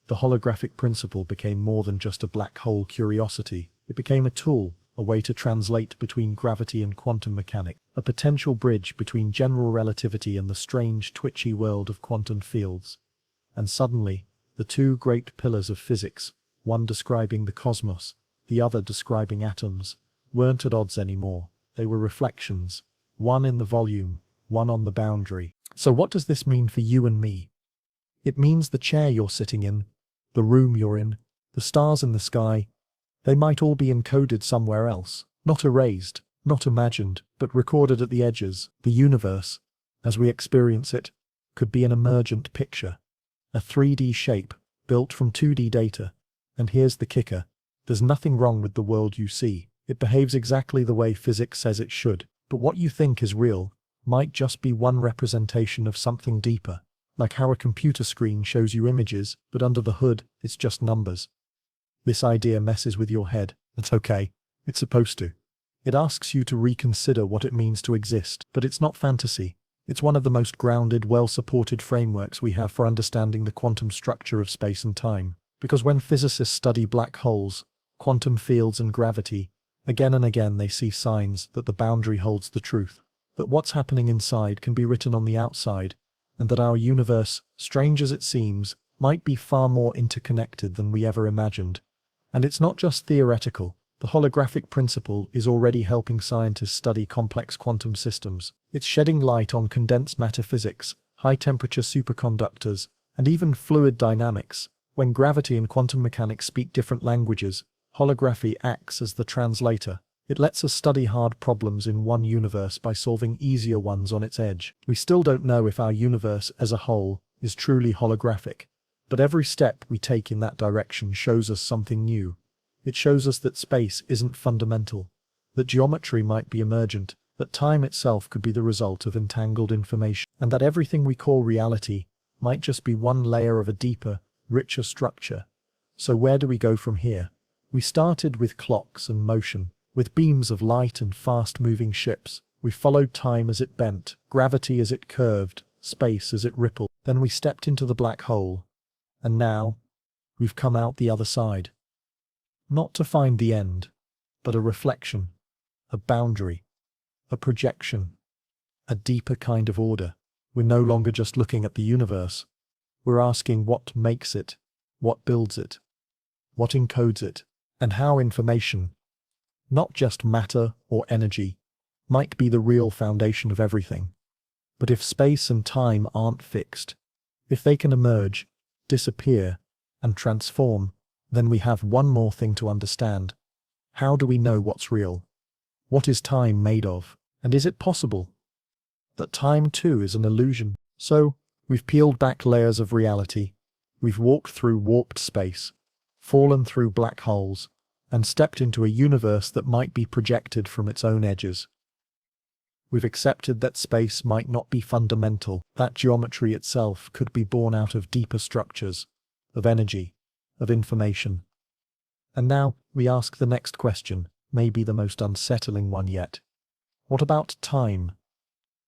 The holographic principle became more than just a black hole curiosity. It became a tool, a way to translate between gravity and quantum mechanics, a potential bridge between general relativity and the strange, twitchy world of quantum fields. And suddenly, the two great pillars of physics, one describing the cosmos, the other describing atoms, weren't at odds anymore. They were reflections, one in the volume, one on the boundary. So what does this mean for you and me? It means the chair you're sitting in, the room you're in, the stars in the sky, they might all be encoded somewhere else, not erased, not imagined, but recorded at the edges. The universe, as we experience it, could be an emergent picture, a 3D shape built from 2D data. And here's the kicker. There's nothing wrong with the world you see. It behaves exactly the way physics says it should. But what you think is real might just be one representation of something deeper. Like how a computer screen shows you images, but under the hood, it's just numbers. This idea messes with your head. It's okay. It's supposed to. It asks you to reconsider what it means to exist, but it's not fantasy. It's one of the most grounded, well-supported frameworks we have for understanding the quantum structure of space and time. Because when physicists study black holes, quantum fields and gravity, again and again they see signs that the boundary holds the truth, that what's happening inside can be written on the outside, and that our universe, strange as it seems, might be far more interconnected than we ever imagined. And it's not just theoretical. The holographic principle is already helping scientists study complex quantum systems. It's shedding light on condensed matter physics, high-temperature superconductors, and even fluid dynamics. When gravity and quantum mechanics speak different languages, holography acts as the translator. It lets us study hard problems in one universe by solving easier ones on its edge. We still don't know if our universe as a whole is truly holographic, but every step we take in that direction shows us something new. It shows us that space isn't fundamental, that geometry might be emergent, that time itself could be the result of entangled information, and that everything we call reality might just be one layer of a deeper, richer structure. So where do we go from here? We started with clocks and motion, with beams of light and fast-moving ships. We followed time as it bent, gravity as it curved, space as it rippled. Then we stepped into the black hole. And now, we've come out the other side. Not to find the end, but a reflection, a boundary, a projection, a deeper kind of order. We're no longer just looking at the universe. We're asking what makes it, what builds it, what encodes it, and how information, not just matter or energy, might be the real foundation of everything. But if space and time aren't fixed, if they can emerge, disappear, and transform, then we have one more thing to understand. How do we know what's real? What is time made of? And is it possible that time too is an illusion? So, we've peeled back layers of reality. We've walked through warped space, fallen through black holes, and stepped into a universe that might be projected from its own edges. We've accepted that space might not be fundamental, that geometry itself could be born out of deeper structures, of energy, of information. And now, we ask the next question, maybe the most unsettling one yet. What about time?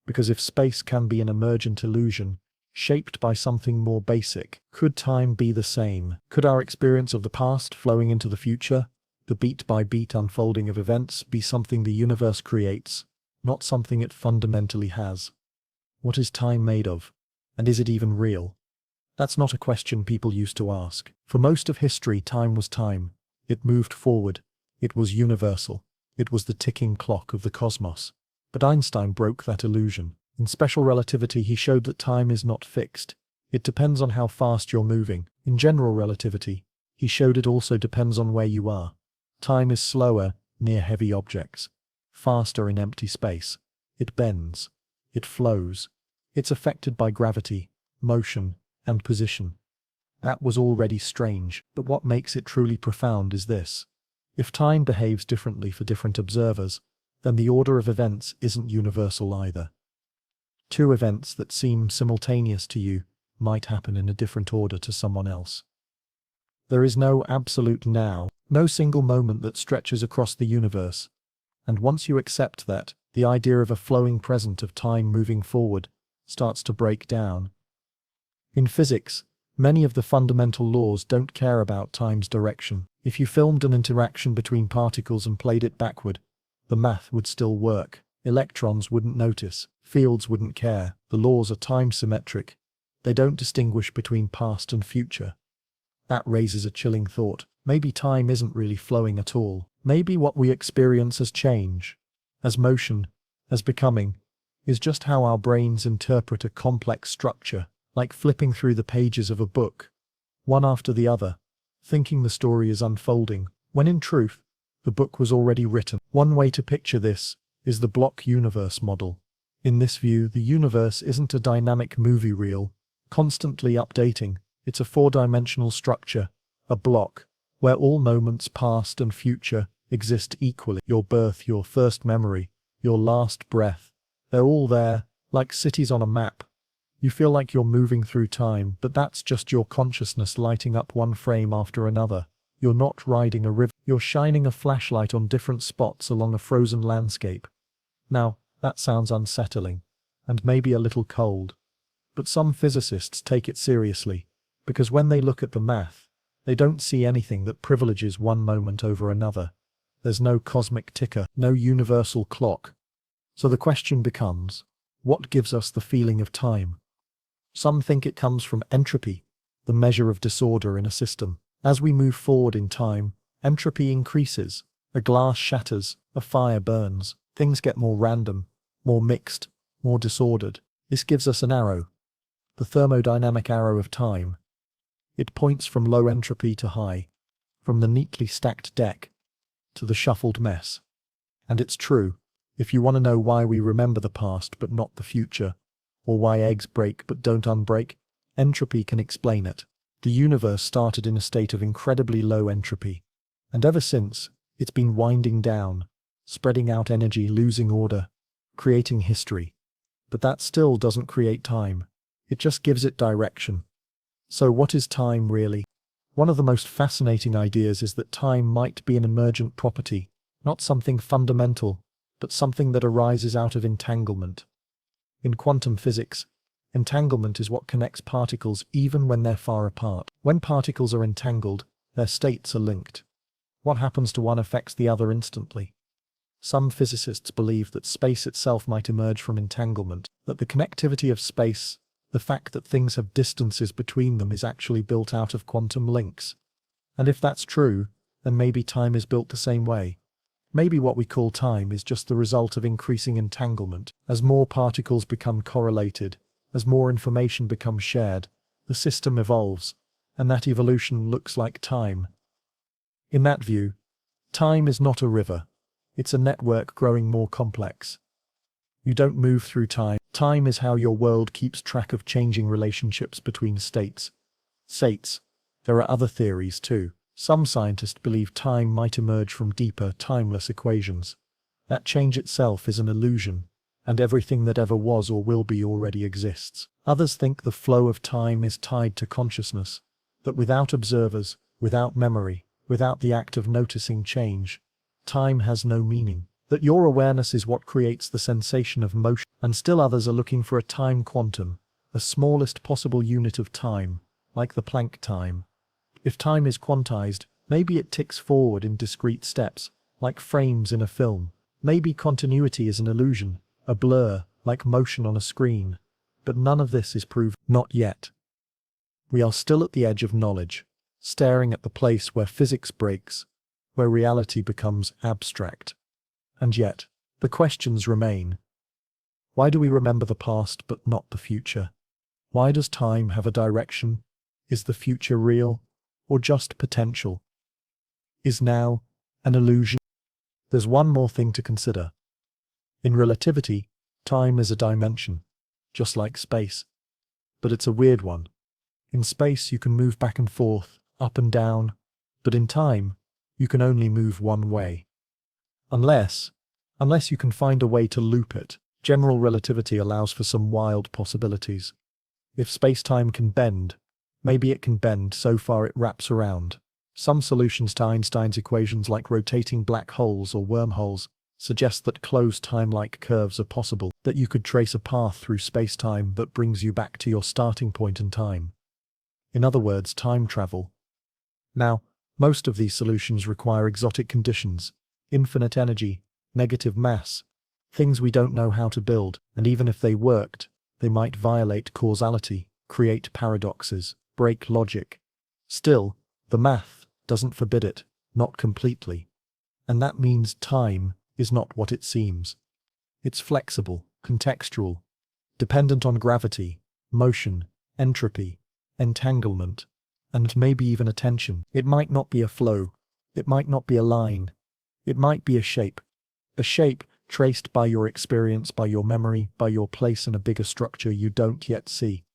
Because if space can be an emergent illusion, shaped by something more basic, could time be the same? Could our experience of the past flowing into the future, the beat-by-beat unfolding of events, be something the universe creates, not something it fundamentally has? What is time made of? And is it even real? That's not a question people used to ask. For most of history, time was time. It moved forward. It was universal. It was the ticking clock of the cosmos. But Einstein broke that illusion. In special relativity, he showed that time is not fixed. It depends on how fast you're moving. In general relativity, he showed it also depends on where you are. Time is slower near heavy objects, faster in empty space. It bends. It flows. It's affected by gravity, motion, and position. That was already strange, but what makes it truly profound is this. If time behaves differently for different observers, then the order of events isn't universal either. Two events that seem simultaneous to you might happen in a different order to someone else. There is no absolute now, no single moment that stretches across the universe. And once you accept that, the idea of a flowing present of time moving forward starts to break down. In physics, many of the fundamental laws don't care about time's direction. If you filmed an interaction between particles and played it backward, the math would still work. Electrons wouldn't notice. Fields wouldn't care. The laws are time-symmetric. They don't distinguish between past and future. That raises a chilling thought. Maybe time isn't really flowing at all. Maybe what we experience as change, as motion, as becoming, is just how our brains interpret a complex structure, like flipping through the pages of a book, one after the other, thinking the story is unfolding, when in truth, the book was already written. One way to picture this is the block universe model. In this view, the universe isn't a dynamic movie reel, constantly updating. It's a four-dimensional structure, a block, where all moments past and future exist equally. Your birth, your first memory, your last breath, they're all there, like cities on a map. You feel like you're moving through time, but that's just your consciousness lighting up one frame after another. You're not riding a river. You're shining a flashlight on different spots along a frozen landscape. Now, that sounds unsettling, and maybe a little cold. But some physicists take it seriously, because when they look at the math, they don't see anything that privileges one moment over another. There's no cosmic ticker, no universal clock. So the question becomes, what gives us the feeling of time? Some think it comes from entropy, the measure of disorder in a system. As we move forward in time, entropy increases. A glass shatters, a fire burns, things get more random, more mixed, more disordered. This gives us an arrow, the thermodynamic arrow of time. It points from low entropy to high, from the neatly stacked deck to the shuffled mess. And it's true, if you want to know why we remember the past but not the future, or why eggs break but don't unbreak, entropy can explain it. The universe started in a state of incredibly low entropy, and ever since, it's been winding down, spreading out energy, losing order, creating history. But that still doesn't create time. It just gives it direction. So what is time really? One of the most fascinating ideas is that time might be an emergent property, not something fundamental, but something that arises out of entanglement. In quantum physics, entanglement is what connects particles even when they're far apart. When particles are entangled, their states are linked. What happens to one affects the other instantly. Some physicists believe that space itself might emerge from entanglement, that the connectivity of space, the fact that things have distances between them, is actually built out of quantum links. And if that's true, then maybe time is built the same way. Maybe what we call time is just the result of increasing entanglement. As more particles become correlated, as more information becomes shared, the system evolves, and that evolution looks like time. In that view, time is not a river. It's a network growing more complex. You don't move through time. Time is how your world keeps track of changing relationships between states. There are other theories too. Some scientists believe time might emerge from deeper, timeless equations. That change itself is an illusion, and everything that ever was or will be already exists. Others think the flow of time is tied to consciousness, that without observers, without memory, without the act of noticing change, time has no meaning. That your awareness is what creates the sensation of motion. And still others are looking for a time quantum, a smallest possible unit of time, like the Planck time. If time is quantized, maybe it ticks forward in discrete steps, like frames in a film. Maybe continuity is an illusion, a blur, like motion on a screen. But none of this is proven. Not yet. We are still at the edge of knowledge, staring at the place where physics breaks, where reality becomes abstract. And yet, the questions remain. Why do we remember the past but not the future? Why does time have a direction? Is the future real, or just potential? Is now an illusion? There's one more thing to consider. In relativity, time is a dimension, just like space. But it's a weird one. In space you can move back and forth, up and down, but in time, you can only move one way. Unless you can find a way to loop it. General relativity allows for some wild possibilities. If space-time can bend, maybe it can bend so far it wraps around. Some solutions to Einstein's equations, like rotating black holes or wormholes, suggest that closed time-like curves are possible, that you could trace a path through space-time that brings you back to your starting point in time. In other words, time travel. Now, most of these solutions require exotic conditions, infinite energy, negative mass, things we don't know how to build, and even if they worked, they might violate causality, create paradoxes, break logic. Still, the math doesn't forbid it, not completely. And that means time is not what it seems. It's flexible, contextual, dependent on gravity, motion, entropy, entanglement, and maybe even attention. It might not be a flow, it might not be a line, it might be a shape traced by your experience, by your memory, by your place in a bigger structure you don't yet see.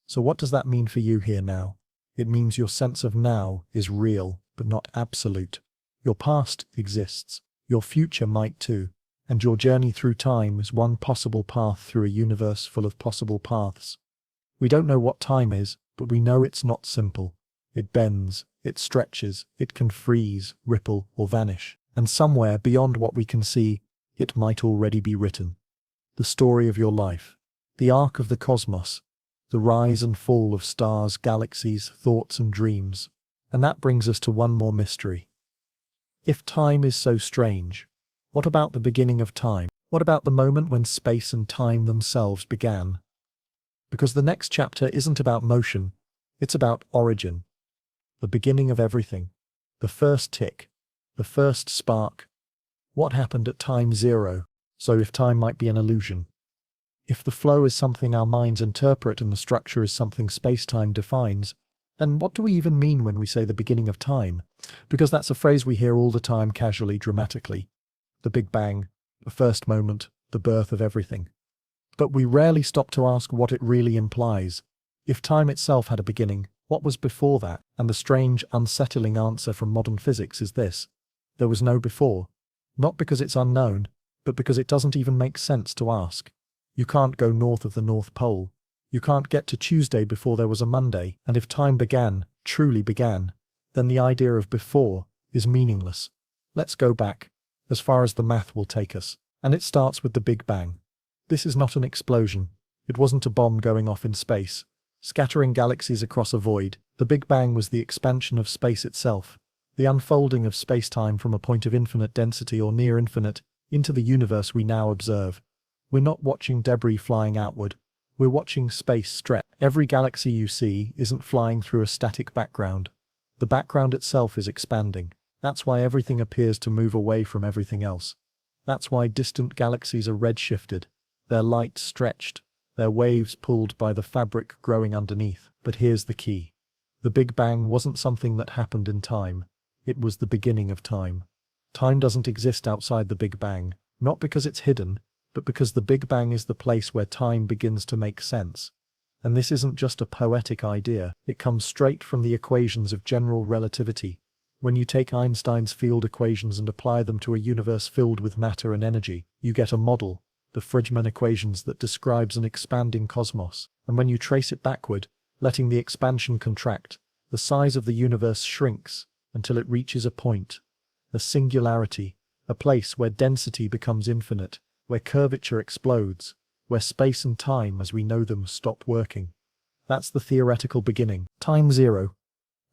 So what does that mean for you here now? It means your sense of now is real, but not absolute. Your past exists, your future might too, and your journey through time is one possible path through a universe full of possible paths. We don't know what time is, but we know it's not simple. It bends, It stretches, it can freeze, ripple, or vanish. And somewhere beyond what we can see, it might already be written. The story of your life. The arc of the cosmos. The rise and fall of stars, galaxies, thoughts and dreams. And that brings us to one more mystery. If time is so strange, what about the beginning of time? What about the moment when space and time themselves began? Because the next chapter isn't about motion, it's about origin. The beginning of everything. The first tick. The first spark. What happened at time zero? So if time might be an illusion. If the flow is something our minds interpret and the structure is something space-time defines, then what do we even mean when we say the beginning of time? Because that's a phrase we hear all the time casually, dramatically. The Big Bang, the first moment, the birth of everything. But we rarely stop to ask what it really implies. If time itself had a beginning, what was before that? And the strange, unsettling answer from modern physics is this. There was no before. Not because it's unknown, but because it doesn't even make sense to ask. You can't go north of the North Pole. You can't get to Tuesday before there was a Monday, and if time began, truly began, then the idea of before is meaningless. Let's go back, as far as the math will take us, and it starts with the Big Bang. This is not an explosion. It wasn't a bomb going off in space, scattering galaxies across a void. The Big Bang was the expansion of space itself, the unfolding of space-time from a point of infinite density or near infinite into the universe we now observe. We're not watching debris flying outward. We're watching space stretch. Every galaxy you see isn't flying through a static background. The background itself is expanding. That's why everything appears to move away from everything else. That's why distant galaxies are redshifted, their light stretched, their waves pulled by the fabric growing underneath. But here's the key. The Big Bang wasn't something that happened in time. It was the beginning of time. Time doesn't exist outside the Big Bang, not because it's hidden, but because the Big Bang is the place where time begins to make sense. And this isn't just a poetic idea, it comes straight from the equations of general relativity. When you take Einstein's field equations and apply them to a universe filled with matter and energy, you get a model, the Friedmann equations, that describes an expanding cosmos. And when you trace it backward, letting the expansion contract, the size of the universe shrinks until it reaches a point, a singularity, a place where density becomes infinite, where curvature explodes, where space and time as we know them stop working. That's the theoretical beginning. Time zero.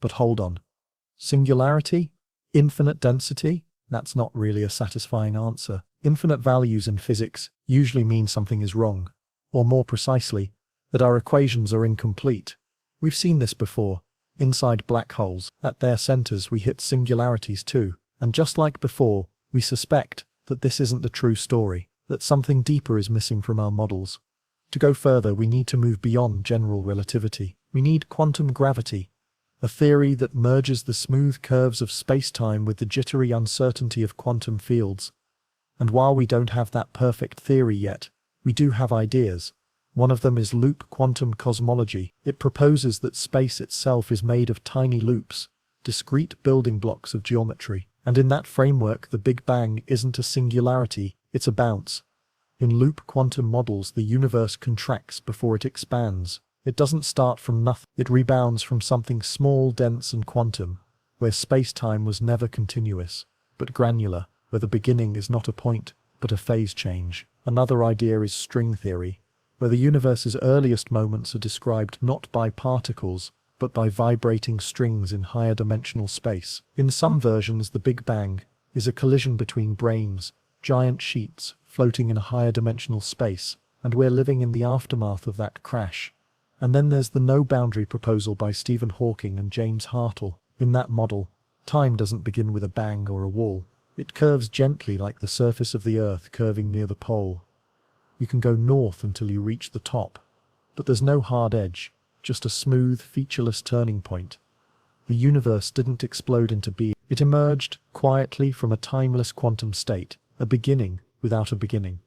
But hold on. Singularity? Infinite density? That's not really a satisfying answer. Infinite values in physics usually mean something is wrong, or more precisely, that our equations are incomplete. We've seen this before. Inside black holes, at their centers we hit singularities too. And just like before, we suspect that this isn't the true story, that something deeper is missing from our models. To go further, we need to move beyond general relativity. We need quantum gravity, a theory that merges the smooth curves of space-time with the jittery uncertainty of quantum fields. And while we don't have that perfect theory yet, we do have ideas. One of them is loop quantum cosmology. It proposes that space itself is made of tiny loops, discrete building blocks of geometry. And in that framework, the Big Bang isn't a singularity, it's a bounce. In loop quantum models, the universe contracts before it expands. It doesn't start from nothing. It rebounds from something small, dense and quantum, where space-time was never continuous, but granular, where the beginning is not a point, but a phase change. Another idea is string theory, where the universe's earliest moments are described not by particles, but by vibrating strings in higher dimensional space. In some versions, the Big Bang is a collision between brains, giant sheets floating in a higher dimensional space, and we're living in the aftermath of that crash. And then there's the no-boundary proposal by Stephen Hawking and James Hartle. In that model, time doesn't begin with a bang or a wall. It curves gently like the surface of the Earth curving near the pole. You can go north until you reach the top, but there's no hard edge, just a smooth, featureless turning point. The universe didn't explode into being. It emerged quietly from a timeless quantum state, a beginning without a beginning.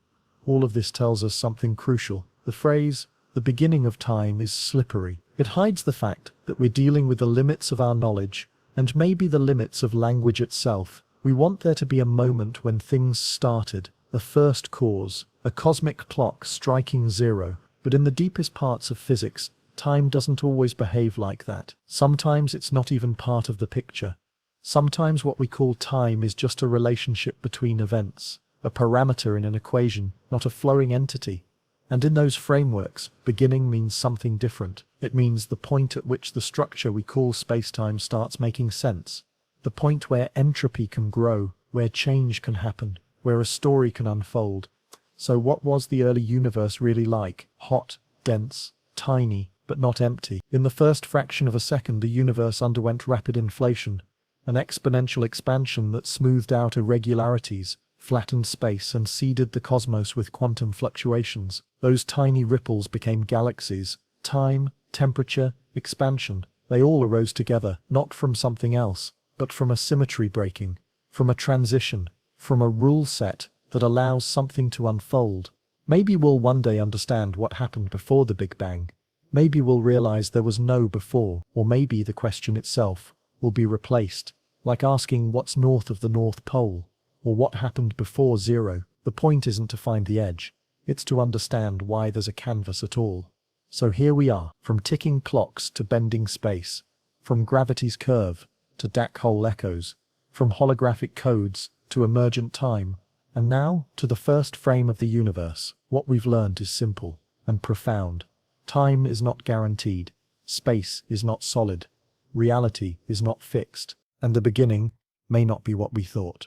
All of this tells us something crucial. The phrase, "the beginning of time," is slippery. It hides the fact that we're dealing with the limits of our knowledge, and maybe the limits of language itself. We want there to be a moment when things started, a first cause, a cosmic clock striking zero. But in the deepest parts of physics, time doesn't always behave like that. Sometimes it's not even part of the picture. Sometimes what we call time is just a relationship between events, a parameter in an equation, not a flowing entity. And in those frameworks, beginning means something different. It means the point at which the structure we call space-time starts making sense. The point where entropy can grow, where change can happen, where a story can unfold. So what was the early universe really like? Hot, dense, tiny, but not empty. In the first fraction of a second, the universe underwent rapid inflation, an exponential expansion that smoothed out irregularities, flattened space, and seeded the cosmos with quantum fluctuations. Those tiny ripples became galaxies. Time, temperature, expansion, they all arose together, not from something else, but from a symmetry breaking, from a transition, from a rule set that allows something to unfold. Maybe we'll one day understand what happened before the Big Bang. Maybe we'll realize there was no before, or maybe the question itself will be replaced, like asking what's north of the North Pole, or what happened before zero. The point isn't to find the edge, it's to understand why there's a canvas at all. So here we are, from ticking clocks to bending space, from gravity's curve to black hole echoes, from holographic codes to emergent time, and now to the first frame of the universe. What we've learned is simple and profound. Time is not guaranteed, space is not solid, reality is not fixed, and the beginning may not be what we thought.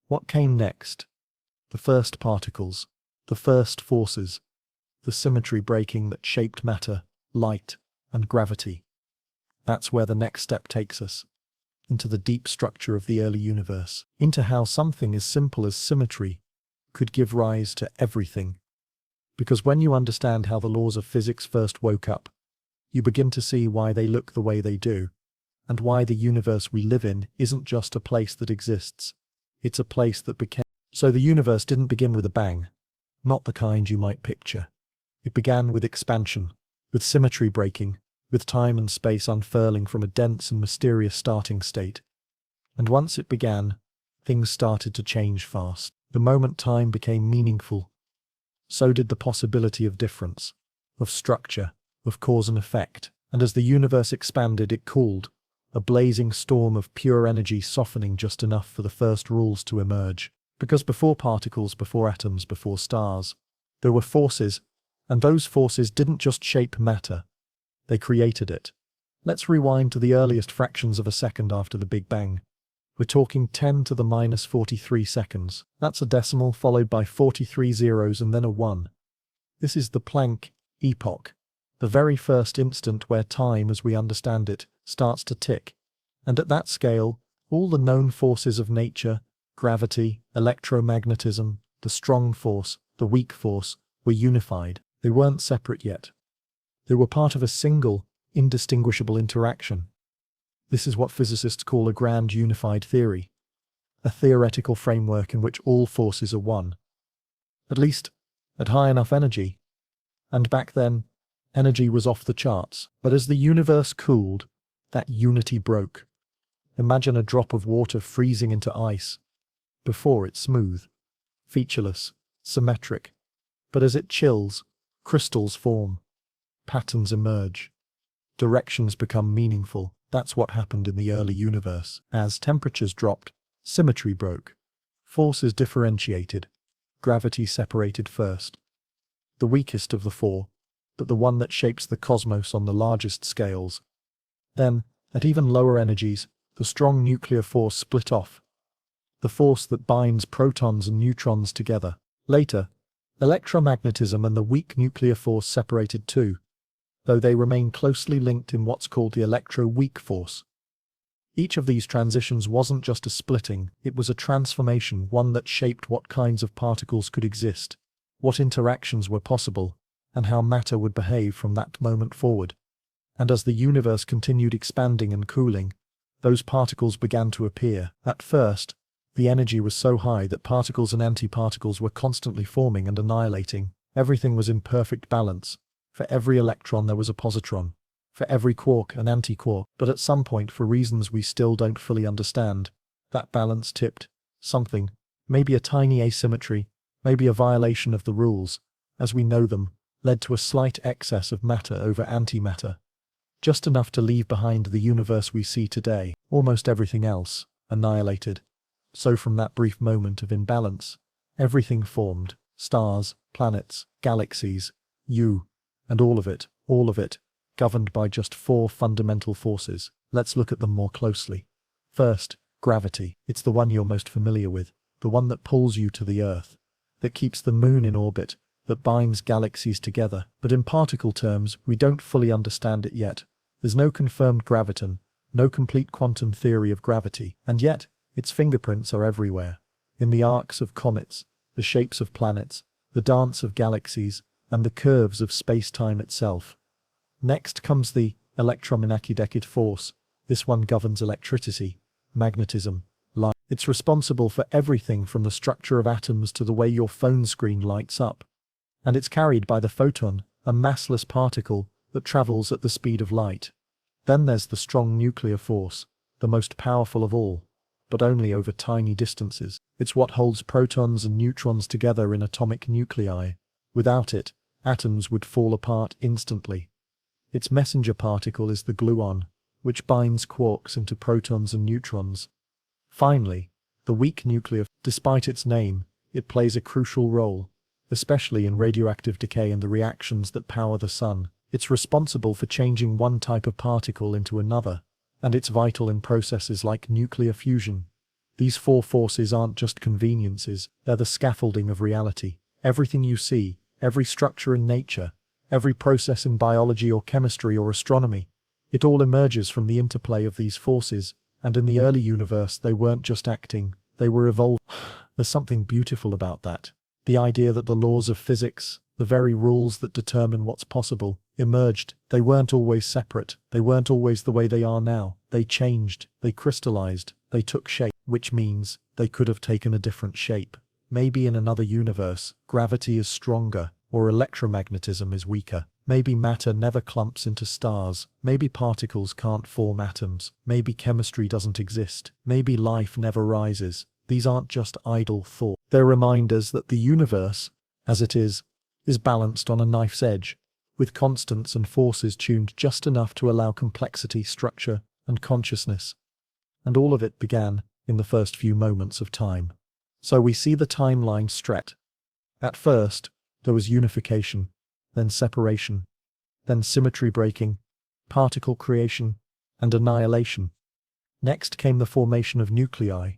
What came next? The first particles, the first forces, the symmetry breaking that shaped matter, light, and gravity. That's where the next step takes us, into the deep structure of the early universe, into how something as simple as symmetry could give rise to everything. Because when you understand how the laws of physics first woke up, you begin to see why they look the way they do, and why the universe we live in isn't just a place that exists, it's a place that became. So the universe didn't begin with a bang, not the kind you might picture. It began with expansion, with symmetry breaking, with time and space unfurling from a dense and mysterious starting state. And once it began, things started to change fast. The moment time became meaningful, so did the possibility of difference, of structure, of cause and effect. And as the universe expanded, it cooled, a blazing storm of pure energy softening just enough for the first rules to emerge. Because before particles, before atoms, before stars, there were forces, and those forces didn't just shape matter, they created it. Let's rewind to the earliest fractions of a second after the Big Bang. We're talking 10 to the minus 43 seconds. That's a decimal followed by 43 zeros and then a 1. This is the Planck epoch, the very first instant where time as we understand it starts to tick. And at that scale, all the known forces of nature, gravity, electromagnetism, the strong force, the weak force, were unified. They weren't separate yet. They were part of a single, indistinguishable interaction. This is what physicists call a grand unified theory, a theoretical framework in which all forces are one, at least at high enough energy. And back then, energy was off the charts. But as the universe cooled, that unity broke. Imagine a drop of water freezing into ice. Before it's smooth, featureless, symmetric. But as it chills, crystals form, patterns emerge, directions become meaningful. That's what happened in the early universe. As temperatures dropped, symmetry broke, forces differentiated, gravity separated first. The weakest of the four, but the one that shapes the cosmos on the largest scales. Then, at even lower energies, the strong nuclear force split off, the force that binds protons and neutrons together. Later, electromagnetism and the weak nuclear force separated too, though they remain closely linked in what's called the electro-weak force. Each of these transitions wasn't just a splitting, it was a transformation, one that shaped what kinds of particles could exist, what interactions were possible, and how matter would behave from that moment forward. And as the universe continued expanding and cooling, those particles began to appear. At first, the energy was so high that particles and antiparticles were constantly forming and annihilating. Everything was in perfect balance. For every electron there was a positron, for every quark an antiquark. But at some point, for reasons we still don't fully understand, that balance tipped. Something, maybe a tiny asymmetry, maybe a violation of the rules, as we know them, led to a slight excess of matter over antimatter, just enough to leave behind the universe we see today, almost everything else, annihilated. So from that brief moment of imbalance, everything formed: stars, planets, galaxies, you, and all of it, governed by just four fundamental forces. Let's look at them more closely. First, gravity. It's the one you're most familiar with, the one that pulls you to the Earth, that keeps the moon in orbit, that binds galaxies together. But in particle terms, we don't fully understand it yet. There's no confirmed graviton, no complete quantum theory of gravity, and yet, its fingerprints are everywhere. In the arcs of comets, the shapes of planets, the dance of galaxies, and the curves of space-time itself. Next comes the electromagnetic force. This one governs electricity, magnetism, light. It's responsible for everything from the structure of atoms to the way your phone screen lights up. And it's carried by the photon, a massless particle that travels at the speed of light. Then there's the strong nuclear force, the most powerful of all, but only over tiny distances. It's what holds protons and neutrons together in atomic nuclei. Without it, atoms would fall apart instantly. Its messenger particle is the gluon, which binds quarks into protons and neutrons. Finally, the weak nuclear. Despite its name, it plays a crucial role, especially in radioactive decay and the reactions that power the sun. It's responsible for changing one type of particle into another, and it's vital in processes like nuclear fusion. These four forces aren't just conveniences, they're the scaffolding of reality. Everything you see, every structure in nature, every process in biology or chemistry or astronomy, it all emerges from the interplay of these forces, and in the early universe they weren't just acting, they were evolving. There's something beautiful about that. The idea that the laws of physics, the very rules that determine what's possible, emerged. They weren't always separate, they weren't always the way they are now. They changed, they crystallized, they took shape, which means they could have taken a different shape. Maybe in another universe, gravity is stronger, or electromagnetism is weaker. Maybe matter never clumps into stars. Maybe particles can't form atoms. Maybe chemistry doesn't exist. Maybe life never rises. These aren't just idle thoughts. They're reminders that the universe, as it is balanced on a knife's edge, with constants and forces tuned just enough to allow complexity, structure, and consciousness. And all of it began in the first few moments of time. So we see the timeline stretch. At first, there was unification, then separation, then symmetry breaking, particle creation, and annihilation. Next came the formation of nuclei.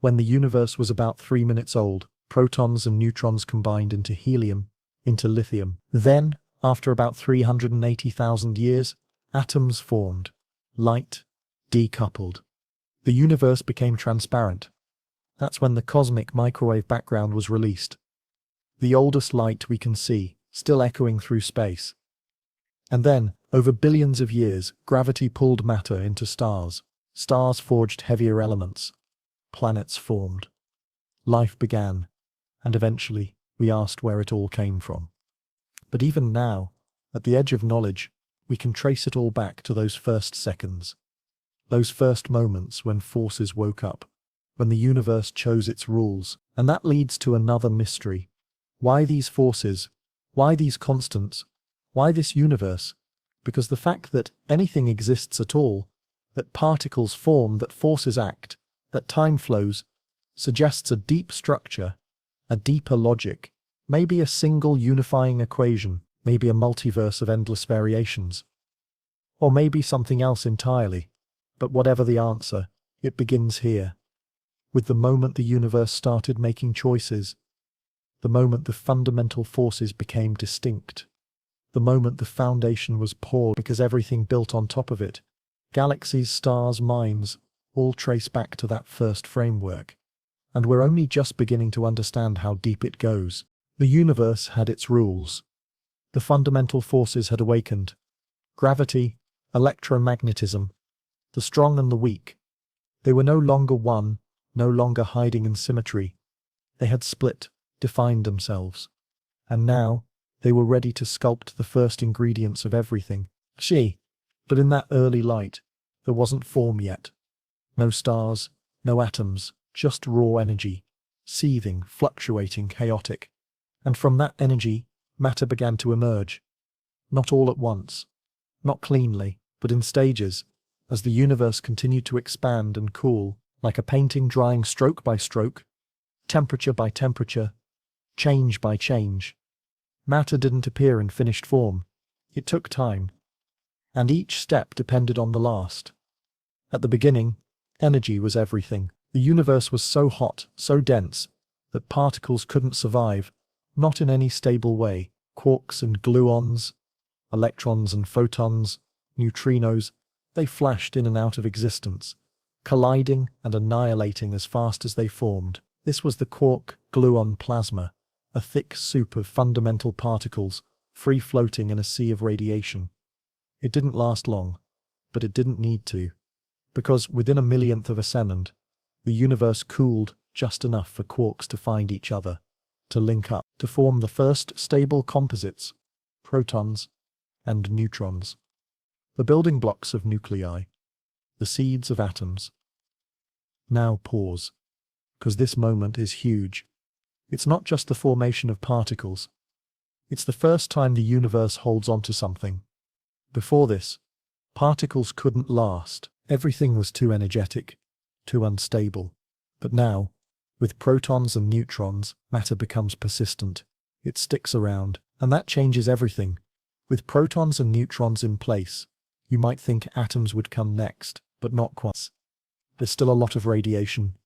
When the universe was about 3 minutes old, protons and neutrons combined into helium, into lithium. Then, after about 380,000 years, atoms formed. Light decoupled. The universe became transparent. That's when the cosmic microwave background was released. The oldest light we can see, still echoing through space. And then, over billions of years, gravity pulled matter into stars. Stars forged heavier elements. Planets formed. Life began. And eventually, we asked where it all came from. But even now, at the edge of knowledge, we can trace it all back to those first seconds. Those first moments when forces woke up, when the universe chose its rules. And that leads to another mystery. Why these forces? Why these constants? Why this universe? Because the fact that anything exists at all, that particles form, that forces act, that time flows, suggests a deep structure, a deeper logic, maybe a single unifying equation, maybe a multiverse of endless variations. Or maybe something else entirely. But whatever the answer, it begins here. With the moment the universe started making choices. The moment the fundamental forces became distinct. The moment the foundation was poured because everything built on top of it. Galaxies, stars, minds, all trace back to that first framework. And we're only just beginning to understand how deep it goes. The universe had its rules. The fundamental forces had awakened. Gravity, electromagnetism, the strong and the weak. They were no longer one, no longer hiding in symmetry. They had split, defined themselves. And now, they were ready to sculpt the first ingredients of everything. But in that early light, there wasn't form yet. No stars, no atoms, just raw energy, seething, fluctuating, chaotic. And from that energy, matter began to emerge. Not all at once, not cleanly, but in stages, as the universe continued to expand and cool, like a painting drying stroke by stroke, temperature by temperature, change by change. Matter didn't appear in finished form. It took time. And each step depended on the last. At the beginning, energy was everything. The universe was so hot, so dense, that particles couldn't survive, not in any stable way. Quarks and gluons, electrons and photons, neutrinos, they flashed in and out of existence, colliding and annihilating as fast as they formed. This was the quark-gluon plasma, a thick soup of fundamental particles, free-floating in a sea of radiation. It didn't last long, but it didn't need to, because within a millionth of a second, the universe cooled just enough for quarks to find each other, to link up, to form the first stable composites, protons and neutrons, the building blocks of nuclei, the seeds of atoms. Now pause, because this moment is huge. It's not just the formation of particles. It's the first time the universe holds on to something. Before this, particles couldn't last. Everything was too energetic, too unstable. But now, with protons and neutrons, matter becomes persistent. It sticks around, and that changes everything. With protons and neutrons in place, you might think atoms would come next, but not quite. There's still a lot of radiation,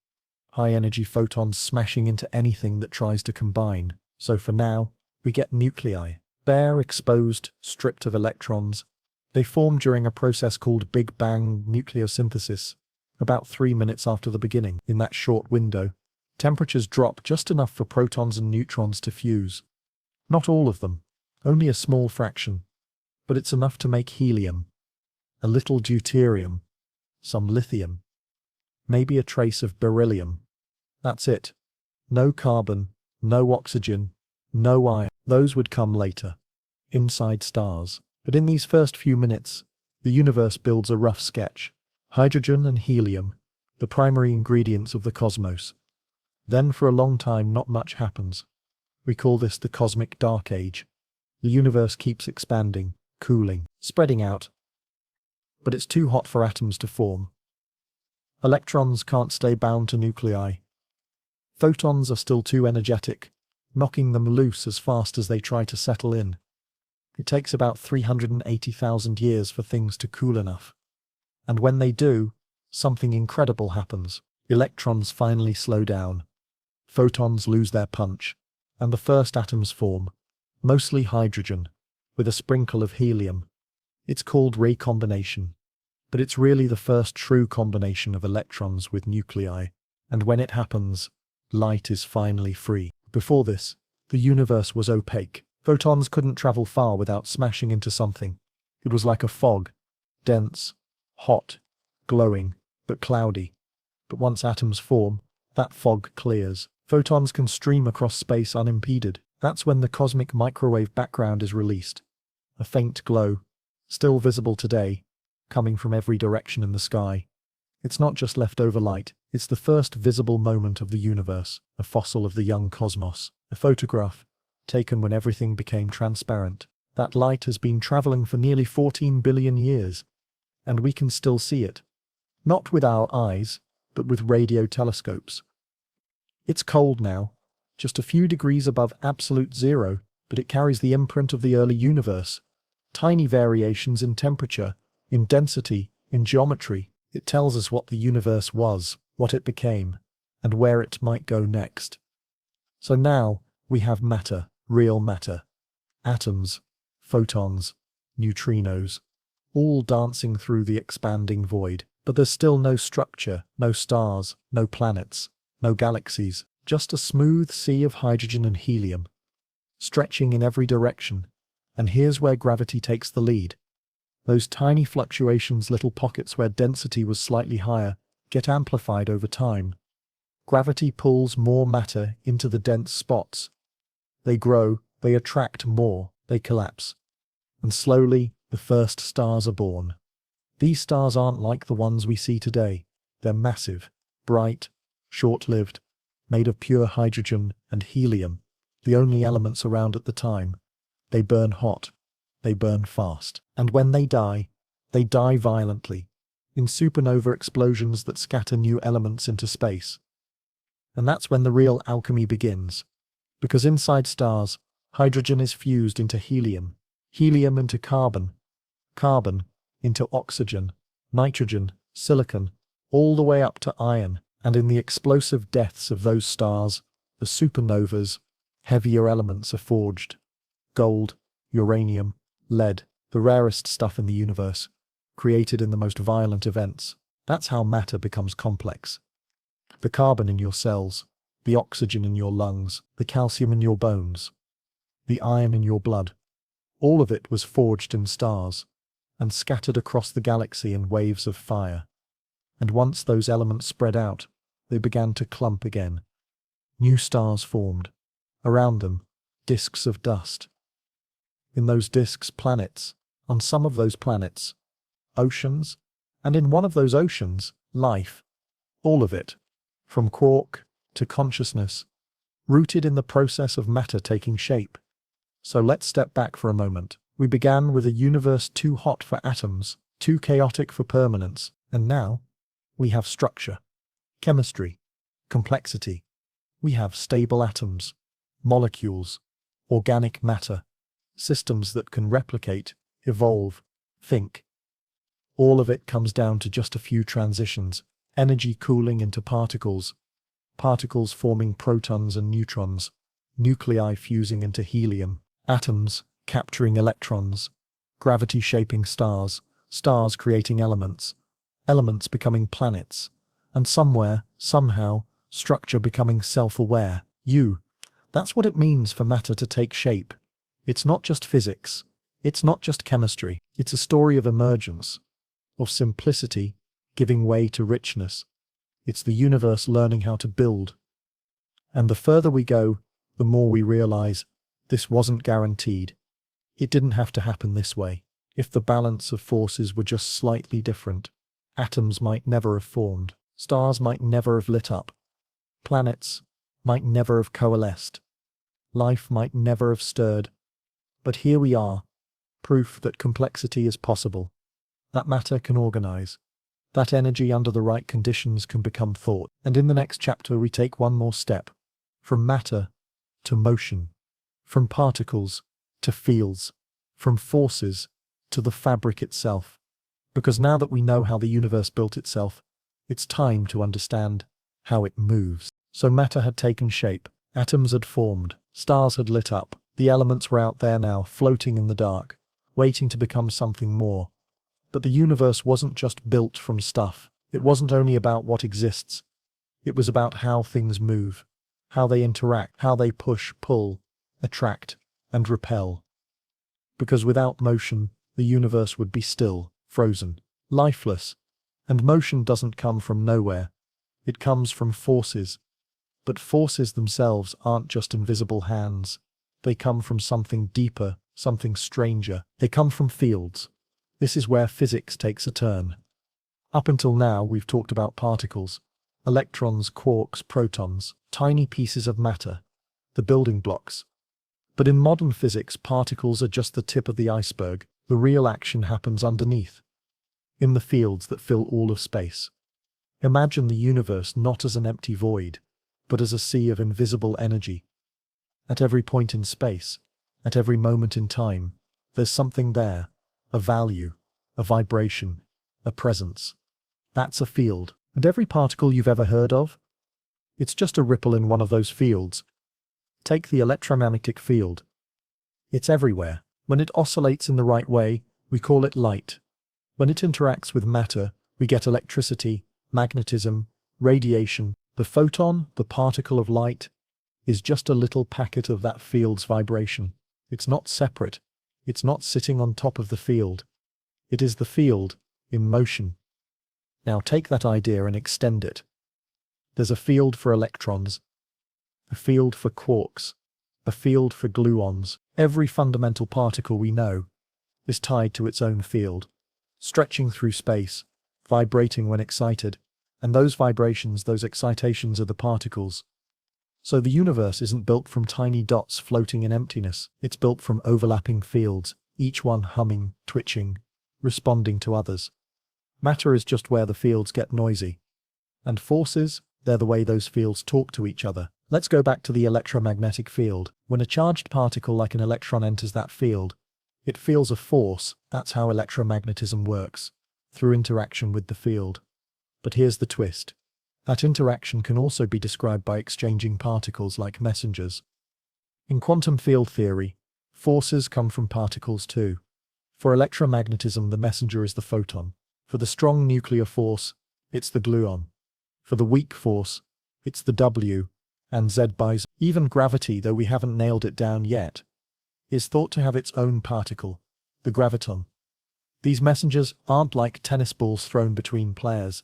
high-energy photons smashing into anything that tries to combine. So for now, we get nuclei, bare, exposed, stripped of electrons. They form during a process called Big Bang nucleosynthesis, about 3 minutes after the beginning. In that short window, temperatures drop just enough for protons and neutrons to fuse. Not all of them, only a small fraction, but it's enough to make helium, a little deuterium, some lithium, maybe a trace of beryllium. That's it. No carbon, no oxygen, no iron. Those would come later, inside stars. But in these first few minutes, the universe builds a rough sketch. Hydrogen and helium, the primary ingredients of the cosmos. Then for a long time not much happens. We call this the cosmic dark age. The universe keeps expanding, cooling, spreading out. But it's too hot for atoms to form. Electrons can't stay bound to nuclei. Photons are still too energetic, knocking them loose as fast as they try to settle in. It takes about 380,000 years for things to cool enough. And when they do, something incredible happens. Electrons finally slow down. Photons lose their punch, and the first atoms form, mostly hydrogen, with a sprinkle of helium. It's called recombination, but it's really the first true combination of electrons with nuclei, and when it happens, light is finally free. Before this, the universe was opaque. Photons couldn't travel far without smashing into something. It was like a fog, dense, hot, glowing, but cloudy. But once atoms form, that fog clears. Photons can stream across space unimpeded. That's when the cosmic microwave background is released. A faint glow, still visible today, coming from every direction in the sky. It's not just leftover light, it's the first visible moment of the universe, a fossil of the young cosmos, a photograph, taken when everything became transparent. That light has been traveling for nearly 14 billion years, and we can still see it. Not with our eyes, but with radio telescopes. It's cold now, just a few degrees above absolute zero, but it carries the imprint of the early universe. Tiny variations in temperature, in density, in geometry. It tells us what the universe was, what it became, and where it might go next. So now, we have matter, real matter. Atoms, photons, neutrinos, all dancing through the expanding void. But there's still no structure, no stars, no planets, no galaxies, just a smooth sea of hydrogen and helium, stretching in every direction. And here's where gravity takes the lead. Those tiny fluctuations, little pockets where density was slightly higher, get amplified over time. Gravity pulls more matter into the dense spots. They grow, they attract more, they collapse. And slowly, the first stars are born. These stars aren't like the ones we see today. They're massive, bright, short-lived, made of pure hydrogen and helium, the only elements around at the time. They burn hot. They burn fast. And when they die violently, in supernova explosions that scatter new elements into space. And that's when the real alchemy begins. Because inside stars, hydrogen is fused into helium, helium into carbon, carbon into oxygen, nitrogen, silicon, all the way up to iron. And in the explosive deaths of those stars, the supernovas, heavier elements are forged. Gold, uranium, lead, the rarest stuff in the universe, created in the most violent events. That's how matter becomes complex. The carbon in your cells, the oxygen in your lungs, the calcium in your bones, the iron in your blood, all of it was forged in stars and scattered across the galaxy in waves of fire. And once those elements spread out, they began to clump again. New stars formed. Around them, disks of dust. In those disks, planets. On some of those planets, oceans. And in one of those oceans, life. All of it. From quark to consciousness. Rooted in the process of matter taking shape. So let's step back for a moment. We began with a universe too hot for atoms, too chaotic for permanence. And now, we have structure, chemistry, complexity. We have stable atoms, molecules, organic matter, systems that can replicate, evolve, think. All of it comes down to just a few transitions, energy cooling into particles, particles forming protons and neutrons, nuclei fusing into helium, atoms capturing electrons, gravity shaping stars, stars creating elements, elements becoming planets, and somewhere, somehow, structure becoming self-aware. That's what it means for matter to take shape. It's not just physics. It's not just chemistry. It's a story of emergence, of simplicity giving way to richness. It's the universe learning how to build. And the further we go, the more we realize this wasn't guaranteed. It didn't have to happen this way. If the balance of forces were just slightly different, atoms might never have formed, stars might never have lit up, planets might never have coalesced, life might never have stirred. But here we are, proof that complexity is possible, that matter can organize, that energy under the right conditions can become thought. And in the next chapter we take one more step, from matter to motion, from particles to fields, from forces to the fabric itself. Because now that we know how the universe built itself, it's time to understand how it moves. So matter had taken shape, atoms had formed, stars had lit up, the elements were out there now, floating in the dark, waiting to become something more. But the universe wasn't just built from stuff. It wasn't only about what exists. It was about how things move, how they interact, how they push, pull, attract, and repel. Because without motion, the universe would be still, frozen, lifeless. And motion doesn't come from nowhere. It comes from forces. But forces themselves aren't just invisible hands. They come from something deeper, something stranger. They come from fields. This is where physics takes a turn. Up until now, we've talked about particles, electrons, quarks, protons, tiny pieces of matter, the building blocks. But in modern physics, particles are just the tip of the iceberg. The real action happens underneath, in the fields that fill all of space. Imagine the universe not as an empty void, but as a sea of invisible energy. At every point in space, at every moment in time, there's something there, a value, a vibration, a presence. That's a field. And every particle you've ever heard of? It's just a ripple in one of those fields. Take the electromagnetic field. It's everywhere. When it oscillates in the right way, we call it light. When it interacts with matter, we get electricity, magnetism, radiation. The photon, the particle of light, is just a little packet of that field's vibration. It's not separate. It's not sitting on top of the field. It is the field, in motion. Now take that idea and extend it. There's a field for electrons, a field for quarks, a field for gluons. Every fundamental particle we know is tied to its own field, stretching through space, vibrating when excited. And those vibrations, those excitations are the particles. So the universe isn't built from tiny dots floating in emptiness. It's built from overlapping fields, each one humming, twitching, responding to others. Matter is just where the fields get noisy. And forces, they're the way those fields talk to each other. Let's go back to the electromagnetic field. When a charged particle like an electron enters that field, it feels a force. That's how electromagnetism works, through interaction with the field. But here's the twist. That interaction can also be described by exchanging particles like messengers. In quantum field theory, forces come from particles too. For electromagnetism, the messenger is the photon. For the strong nuclear force, it's the gluon. For the weak force, it's the W and Z by Z. Even gravity, though we haven't nailed it down yet, is thought to have its own particle, the graviton. These messengers aren't like tennis balls thrown between players.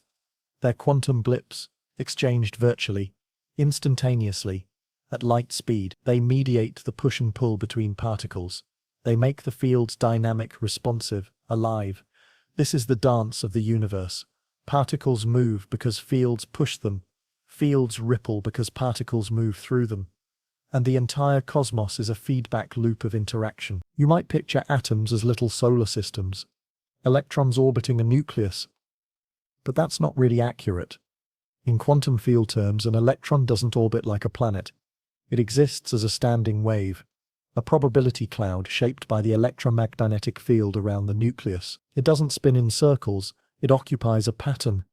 They're quantum blips, exchanged virtually, instantaneously, at light speed. They mediate the push and pull between particles. They make the fields dynamic, responsive, alive. This is the dance of the universe. Particles move because fields push them. Fields ripple because particles move through them. And the entire cosmos is a feedback loop of interaction. You might picture atoms as little solar systems, electrons orbiting a nucleus. But that's not really accurate. In quantum field terms, an electron doesn't orbit like a planet. It exists as a standing wave, a probability cloud shaped by the electromagnetic field around the nucleus. It doesn't spin in circles, it occupies a pattern.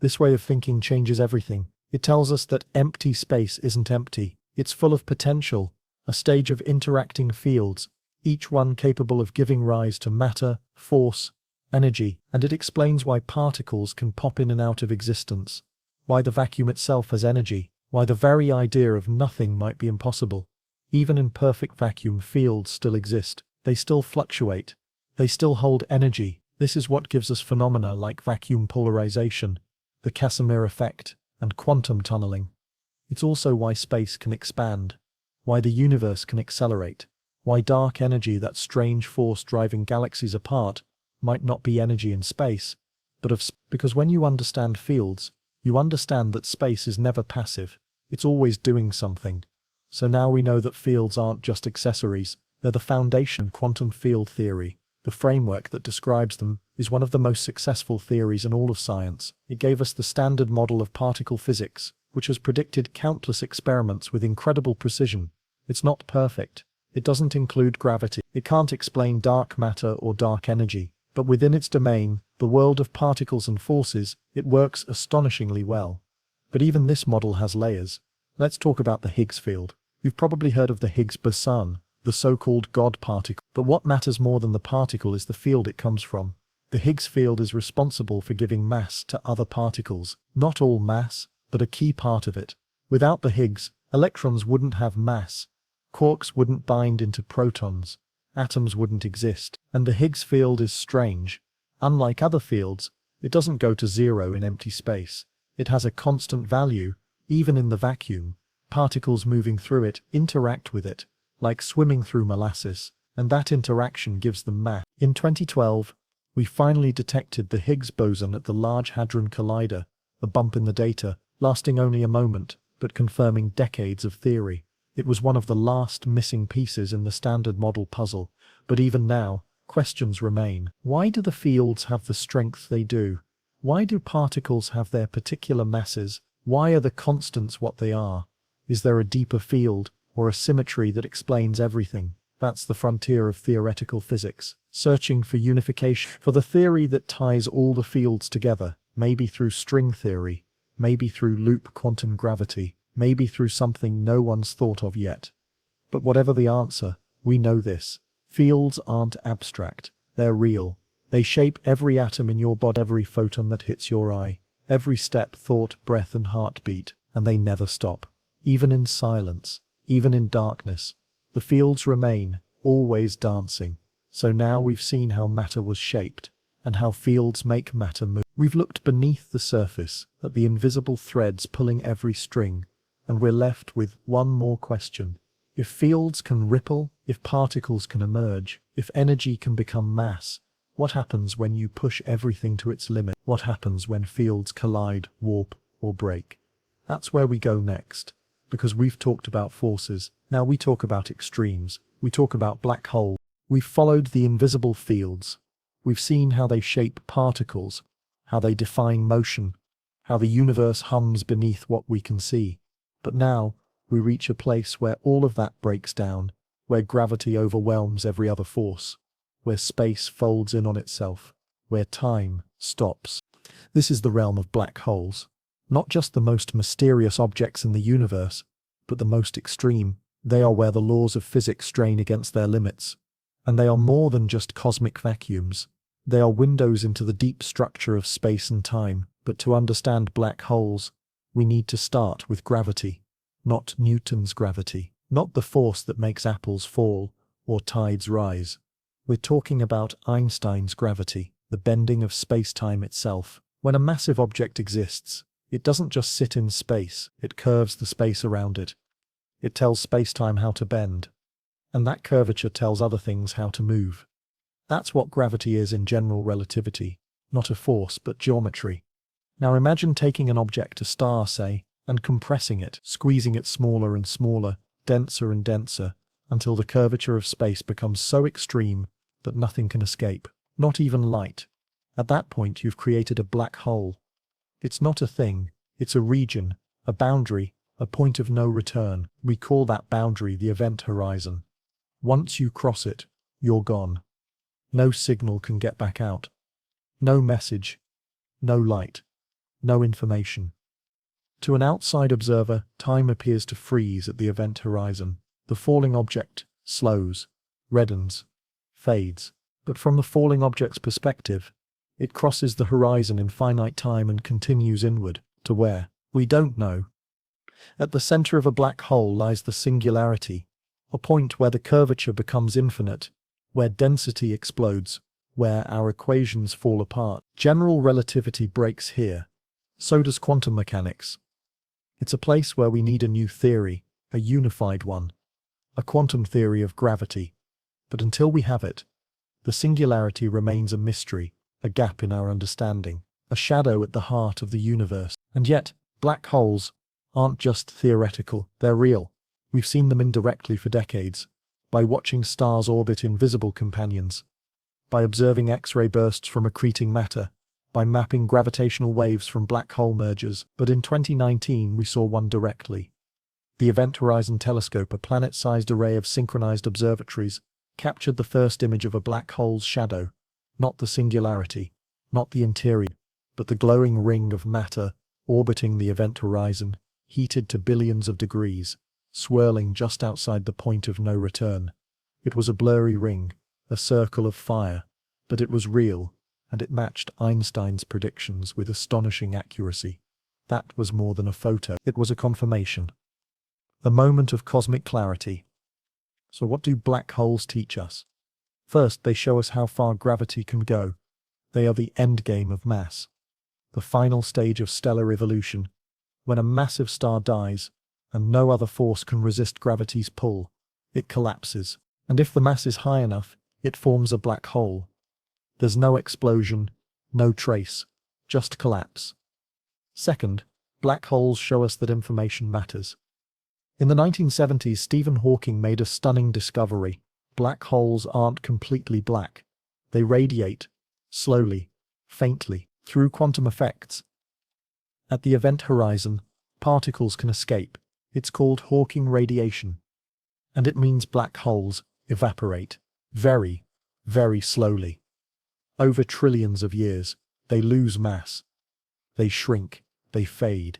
This way of thinking changes everything. It tells us that empty space isn't empty. It's full of potential, a stage of interacting fields, each one capable of giving rise to matter, force, energy. And it explains why particles can pop in and out of existence, why the vacuum itself has energy, why the very idea of nothing might be impossible. Even in perfect vacuum, fields still exist. They still fluctuate. They still hold energy. This is what gives us phenomena like vacuum polarization, the Casimir effect, and quantum tunneling. It's also why space can expand, why the universe can accelerate, why dark energy, that strange force driving galaxies apart, might not be energy in space, but because when you understand fields, you understand that space is never passive. It's always doing something. So now we know that fields aren't just accessories, they're the foundation of quantum field theory. The framework that describes them is one of the most successful theories in all of science. It gave us the standard model of particle physics, which has predicted countless experiments with incredible precision. It's not perfect. It doesn't include gravity. It can't explain dark matter or dark energy. But within its domain, the world of particles and forces, it works astonishingly well. But even this model has layers. Let's talk about the Higgs field. You've probably heard of the Higgs boson, the so-called God particle. But what matters more than the particle is the field it comes from. The Higgs field is responsible for giving mass to other particles. Not all mass, but a key part of it. Without the Higgs, electrons wouldn't have mass. Quarks wouldn't bind into protons. Atoms wouldn't exist. And the Higgs field is strange. Unlike other fields, it doesn't go to zero in empty space. It has a constant value, even in the vacuum. Particles moving through it interact with it, like swimming through molasses, and that interaction gives them mass. In 2012, we finally detected the Higgs boson at the Large Hadron Collider, a bump in the data, lasting only a moment, but confirming decades of theory. It was one of the last missing pieces in the standard model puzzle, but even now, questions remain. Why do the fields have the strength they do? Why do particles have their particular masses? Why are the constants what they are? Is there a deeper field, or a symmetry that explains everything? That's the frontier of theoretical physics, searching for unification, for the theory that ties all the fields together, maybe through string theory, maybe through loop quantum gravity, maybe through something no one's thought of yet. But whatever the answer, we know this. Fields aren't abstract, they're real. They shape every atom in your body, every photon that hits your eye, every step, thought, breath and heartbeat, and they never stop. Even in silence, even in darkness, the fields remain, always dancing. So now we've seen how matter was shaped, and how fields make matter move. We've looked beneath the surface, at the invisible threads pulling every string, and we're left with one more question. If fields can ripple, if particles can emerge, if energy can become mass, what happens when you push everything to its limit? What happens when fields collide, warp, or break? That's where we go next. because we've talked about forces. Now we talk about extremes. We talk about black holes. We've followed the invisible fields. We've seen how they shape particles, how they define motion, how the universe hums beneath what we can see. But now we reach a place where all of that breaks down, where gravity overwhelms every other force, where space folds in on itself, where time stops. This is the realm of black holes. Not just the most mysterious objects in the universe, but the most extreme. They are where the laws of physics strain against their limits. And they are more than just cosmic vacuums. They are windows into the deep structure of space and time. But to understand black holes, we need to start with gravity. Not Newton's gravity. Not the force that makes apples fall or tides rise. We're talking about Einstein's gravity, the bending of space-time itself. When a massive object exists, it doesn't just sit in space, it curves the space around it. It tells space-time how to bend. And that curvature tells other things how to move. That's what gravity is in general relativity, not a force but geometry. Now imagine taking an object, a star say, and compressing it, squeezing it smaller and smaller, denser and denser, until the curvature of space becomes so extreme that nothing can escape, not even light. At that point you've created a black hole. It's not a thing, it's a region, a boundary, a point of no return. We call that boundary the event horizon. Once you cross it, you're gone. No signal can get back out. No message, no light, no information. To an outside observer, time appears to freeze at the event horizon. The falling object slows, reddens, fades. But from the falling object's perspective, it crosses the horizon in finite time and continues inward, to where? We don't know. At the center of a black hole lies the singularity, a point where the curvature becomes infinite, where density explodes, where our equations fall apart. General relativity breaks here. So does quantum mechanics. It's a place where we need a new theory, a unified one, a quantum theory of gravity. But until we have it, the singularity remains a mystery, a gap in our understanding, a shadow at the heart of the universe. And yet, black holes aren't just theoretical, they're real. We've seen them indirectly for decades, by watching stars orbit invisible companions, by observing X-ray bursts from accreting matter, by mapping gravitational waves from black hole mergers. But in 2019 we saw one directly. The Event Horizon Telescope, a planet-sized array of synchronized observatories, captured the first image of a black hole's shadow, not the singularity, not the interior, but the glowing ring of matter orbiting the event horizon, heated to billions of degrees, swirling just outside the point of no return. It was a blurry ring, a circle of fire, but it was real, and it matched Einstein's predictions with astonishing accuracy. That was more than a photo, it was a confirmation. A moment of cosmic clarity. So what do black holes teach us? First, they show us how far gravity can go. They are the endgame of mass, the final stage of stellar evolution. When a massive star dies, and no other force can resist gravity's pull, it collapses. And if the mass is high enough, it forms a black hole. There's no explosion, no trace, just collapse. Second, black holes show us that information matters. In the 1970s, Stephen Hawking made a stunning discovery. Black holes aren't completely black. They radiate, slowly, faintly, through quantum effects. At the event horizon, particles can escape. It's called Hawking radiation. And it means black holes evaporate, very, very slowly. Over trillions of years, they lose mass. They shrink, they fade.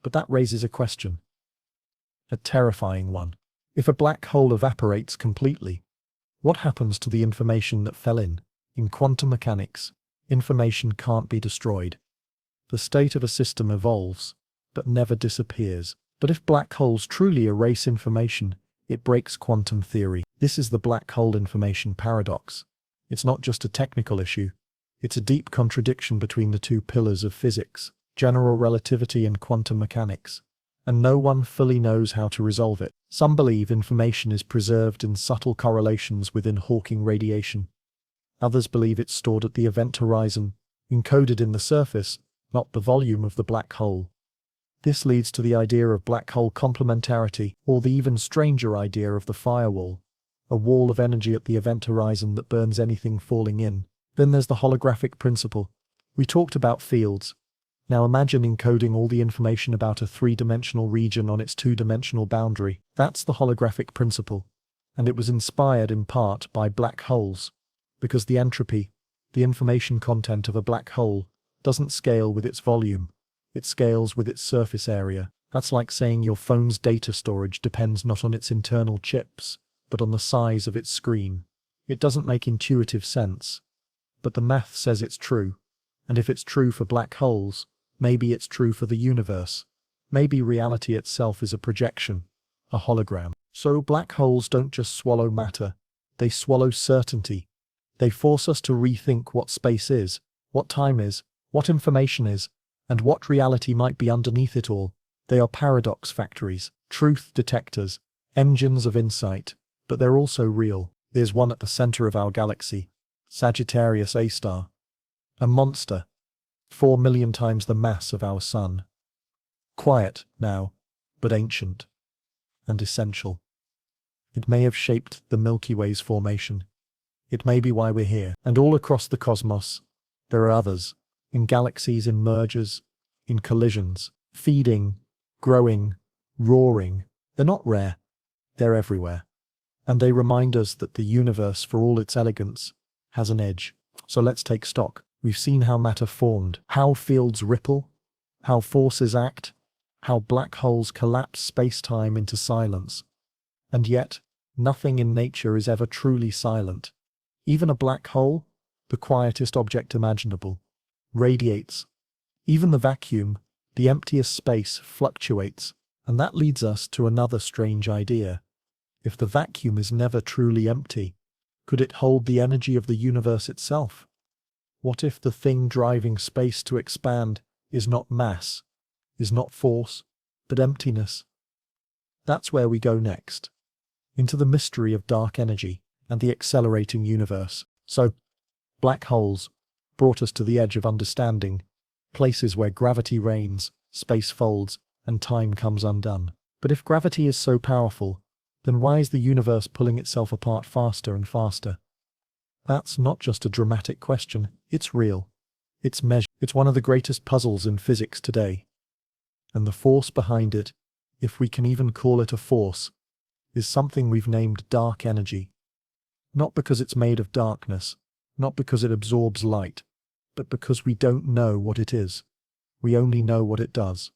But that raises a question. A terrifying one. If a black hole evaporates completely, what happens to the information that fell in? In quantum mechanics, information can't be destroyed. The state of a system evolves, but never disappears. But if black holes truly erase information, it breaks quantum theory. This is the black hole information paradox. It's not just a technical issue. It's a deep contradiction between the two pillars of physics, general relativity and quantum mechanics. And no one fully knows how to resolve it. Some believe information is preserved in subtle correlations within Hawking radiation. Others believe it's stored at the event horizon, encoded in the surface, not the volume of the black hole. This leads to the idea of black hole complementarity, or the even stranger idea of the firewall, a wall of energy at the event horizon that burns anything falling in. Then there's the holographic principle. We talked about fields. Now imagine encoding all the information about a three-dimensional region on its two-dimensional boundary. That's the holographic principle. And it was inspired in part by black holes, because the entropy, the information content of a black hole, doesn't scale with its volume. It scales with its surface area. That's like saying your phone's data storage depends not on its internal chips, but on the size of its screen. It doesn't make intuitive sense, but the math says it's true. And if it's true for black holes, maybe it's true for the universe. Maybe reality itself is a projection, a hologram. So black holes don't just swallow matter, they swallow certainty. They force us to rethink what space is, what time is, what information is, and what reality might be underneath it all. They are paradox factories, truth detectors, engines of insight, but they're also real. There's one at the center of our galaxy, Sagittarius A star. A monster, 4 million times the mass of our sun. Quiet now, but ancient and essential. It may have shaped the Milky Way's formation. It may be why we're here. And all across the cosmos, there are others, in galaxies, in mergers, in collisions, feeding, growing, roaring. They're not rare, they're everywhere. And they remind us that the universe, for all its elegance, has an edge. So let's take stock. We've seen how matter formed, how fields ripple, how forces act, how black holes collapse space-time into silence. And yet, nothing in nature is ever truly silent. Even a black hole, the quietest object imaginable, radiates. Even the vacuum, the emptiest space, fluctuates. And that leads us to another strange idea. If the vacuum is never truly empty, could it hold the energy of the universe itself? What if the thing driving space to expand is not mass, is not force, but emptiness? That's where we go next, into the mystery of dark energy and the accelerating universe. So, black holes brought us to the edge of understanding, places where gravity reigns, space folds, and time comes undone. But if gravity is so powerful, then why is the universe pulling itself apart faster and faster? That's not just a dramatic question, it's real. It's measured. It's one of the greatest puzzles in physics today. And the force behind it, if we can even call it a force, is something we've named dark energy. Not because it's made of darkness, not because it absorbs light, but because we don't know what it is. We only know what it does.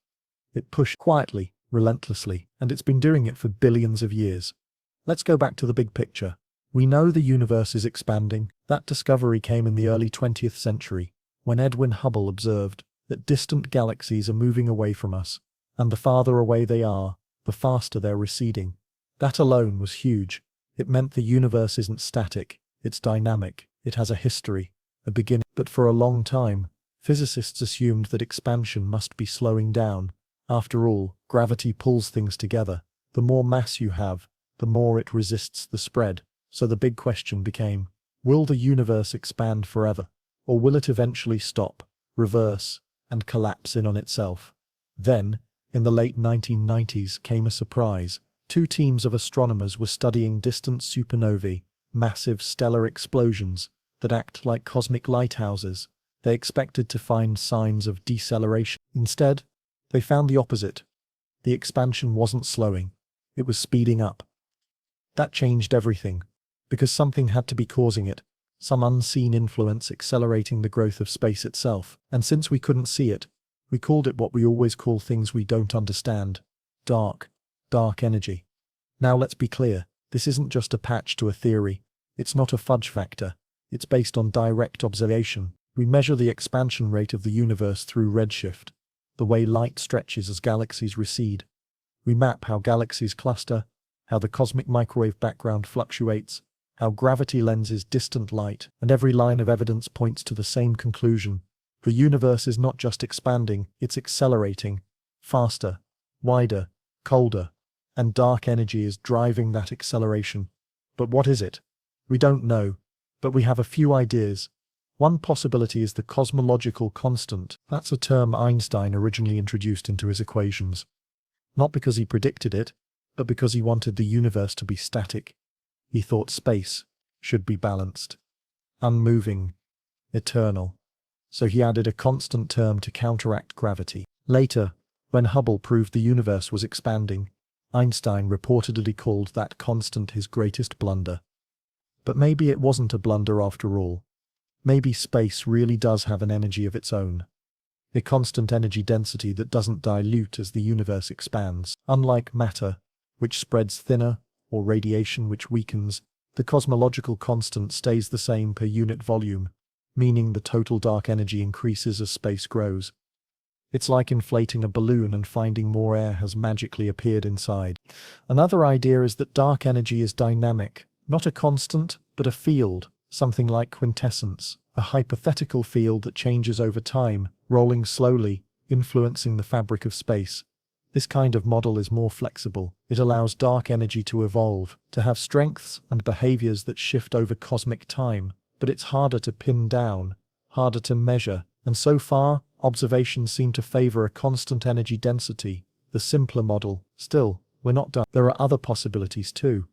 It pushes quietly, relentlessly, and it's been doing it for billions of years. Let's go back to the big picture. We know the universe is expanding. That discovery came in the early 20th century, when Edwin Hubble observed that distant galaxies are moving away from us, and the farther away they are, the faster they're receding. That alone was huge. It meant the universe isn't static, it's dynamic, it has a history, a beginning. But for a long time, physicists assumed that expansion must be slowing down. After all, gravity pulls things together. The more mass you have, the more it resists the spread. So the big question became, will the universe expand forever? Or will it eventually stop, reverse, and collapse in on itself? Then, in the late 1990s, came a surprise. Two teams of astronomers were studying distant supernovae, massive stellar explosions that act like cosmic lighthouses. They expected to find signs of deceleration. Instead, they found the opposite. The expansion wasn't slowing, it was speeding up. That changed everything, because something had to be causing it, some unseen influence accelerating the growth of space itself. And since we couldn't see it, we called it what we always call things we don't understand: dark energy. Now let's be clear, this isn't just a patch to a theory, it's not a fudge factor, it's based on direct observation. We measure the expansion rate of the universe through redshift, the way light stretches as galaxies recede. We map how galaxies cluster, how the cosmic microwave background fluctuates, how gravity lenses distant light, and every line of evidence points to the same conclusion. The universe is not just expanding, it's accelerating, faster, wider, colder, and dark energy is driving that acceleration. But what is it? We don't know, but we have a few ideas. One possibility is the cosmological constant. That's a term Einstein originally introduced into his equations. Not because he predicted it, but because he wanted the universe to be static. He thought space should be balanced, unmoving, eternal. So he added a constant term to counteract gravity. Later, when Hubble proved the universe was expanding, Einstein reportedly called that constant his greatest blunder. But maybe it wasn't a blunder after all. Maybe space really does have an energy of its own. A constant energy density that doesn't dilute as the universe expands. Unlike matter, which spreads thinner, or radiation which weakens, the cosmological constant stays the same per unit volume, meaning the total dark energy increases as space grows. It's like inflating a balloon and finding more air has magically appeared inside. Another idea is that dark energy is dynamic, not a constant, but a field, something like quintessence, a hypothetical field that changes over time, rolling slowly, influencing the fabric of space. This kind of model is more flexible. It allows dark energy to evolve, to have strengths and behaviors that shift over cosmic time, but it's harder to pin down, harder to measure, and so far, observations seem to favor a constant energy density, the simpler model. Still, we're not done. There are other possibilities too.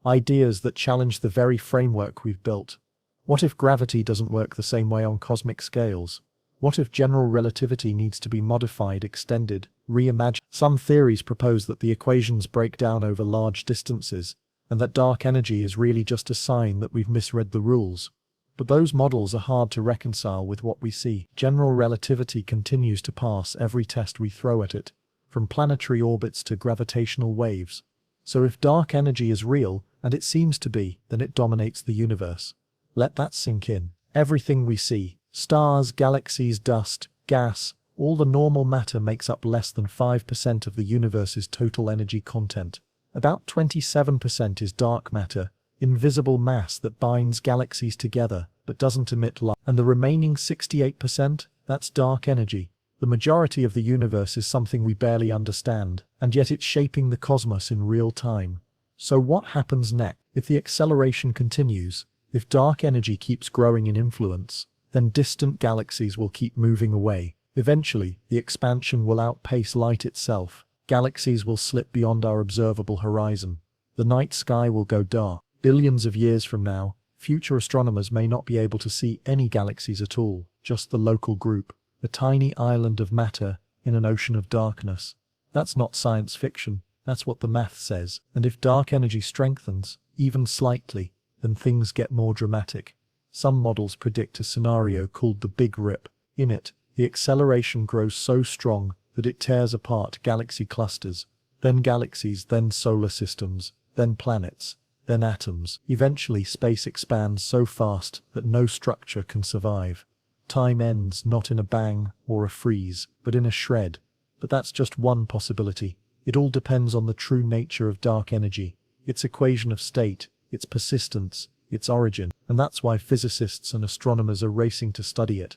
Ideas that challenge the very framework we've built. What if gravity doesn't work the same way on cosmic scales? What if general relativity needs to be modified, extended, reimagined? Some theories propose that the equations break down over large distances, and that dark energy is really just a sign that we've misread the rules. But those models are hard to reconcile with what we see. General relativity continues to pass every test we throw at it, from planetary orbits to gravitational waves. So if dark energy is real, and it seems to be, then it dominates the universe. Let that sink in. Everything we see, stars, galaxies, dust, gas, all the normal matter makes up less than 5% of the universe's total energy content. About 27% is dark matter, invisible mass that binds galaxies together but doesn't emit light. And the remaining 68%, that's dark energy. The majority of the universe is something we barely understand, and yet it's shaping the cosmos in real time. So what happens next? If the acceleration continues, if dark energy keeps growing in influence, then distant galaxies will keep moving away. Eventually, the expansion will outpace light itself. Galaxies will slip beyond our observable horizon. The night sky will go dark. Billions of years from now, future astronomers may not be able to see any galaxies at all, just the local group, a tiny island of matter in an ocean of darkness. That's not science fiction, that's what the math says. And if dark energy strengthens, even slightly, then things get more dramatic. Some models predict a scenario called the Big Rip. In it, the acceleration grows so strong that it tears apart galaxy clusters, then galaxies, then solar systems, then planets, then atoms. Eventually space expands so fast that no structure can survive. Time ends not in a bang or a freeze, but in a shred. But that's just one possibility. It all depends on the true nature of dark energy, its equation of state, its persistence, its origin. And that's why physicists and astronomers are racing to study it.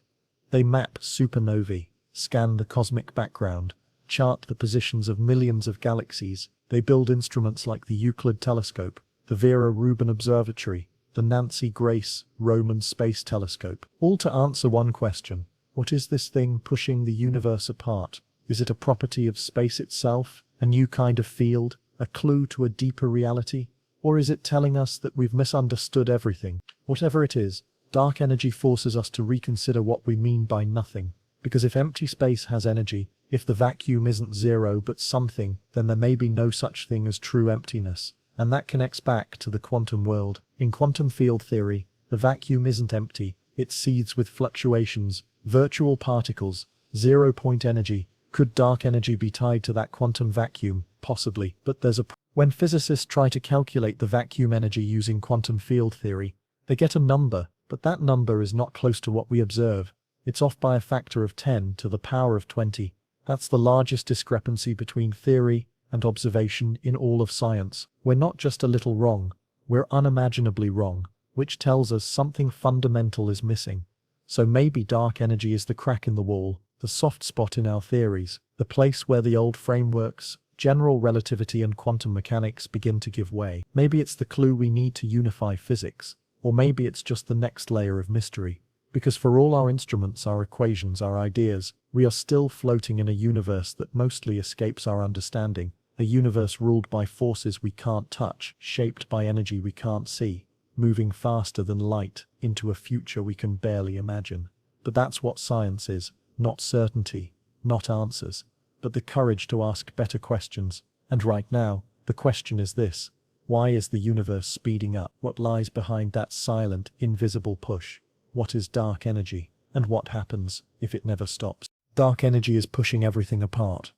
They map supernovae, scan the cosmic background, chart the positions of millions of galaxies. They build instruments like the Euclid telescope, the Vera Rubin Observatory, the Nancy Grace Roman Space Telescope, all to answer one question. What is this thing pushing the universe apart? Is it a property of space itself, a new kind of field, a clue to a deeper reality? Or is it telling us that we've misunderstood everything? Whatever it is, dark energy forces us to reconsider what we mean by nothing. Because if empty space has energy, if the vacuum isn't zero but something, then there may be no such thing as true emptiness. And that connects back to the quantum world. In quantum field theory, the vacuum isn't empty, it seethes with fluctuations, virtual particles, zero-point energy. Could dark energy be tied to that quantum vacuum? Possibly, but there's a when physicists try to calculate the vacuum energy using quantum field theory, they get a number, but that number is not close to what we observe. It's off by a factor of 10 to the power of 20. That's the largest discrepancy between theory and observation in all of science. We're not just a little wrong, we're unimaginably wrong, which tells us something fundamental is missing. So maybe dark energy is the crack in the wall, the soft spot in our theories, the place where the old frameworks, general relativity and quantum mechanics begin to give way. Maybe it's the clue we need to unify physics, or maybe it's just the next layer of mystery. Because for all our instruments, our equations, our ideas, we are still floating in a universe that mostly escapes our understanding, a universe ruled by forces we can't touch, shaped by energy we can't see, moving faster than light into a future we can barely imagine. But that's what science is, not certainty, not answers, but the courage to ask better questions. And right now, the question is this: why is the universe speeding up? What lies behind that silent, invisible push? What is dark energy? And what happens if it never stops? Dark energy is pushing everything apart.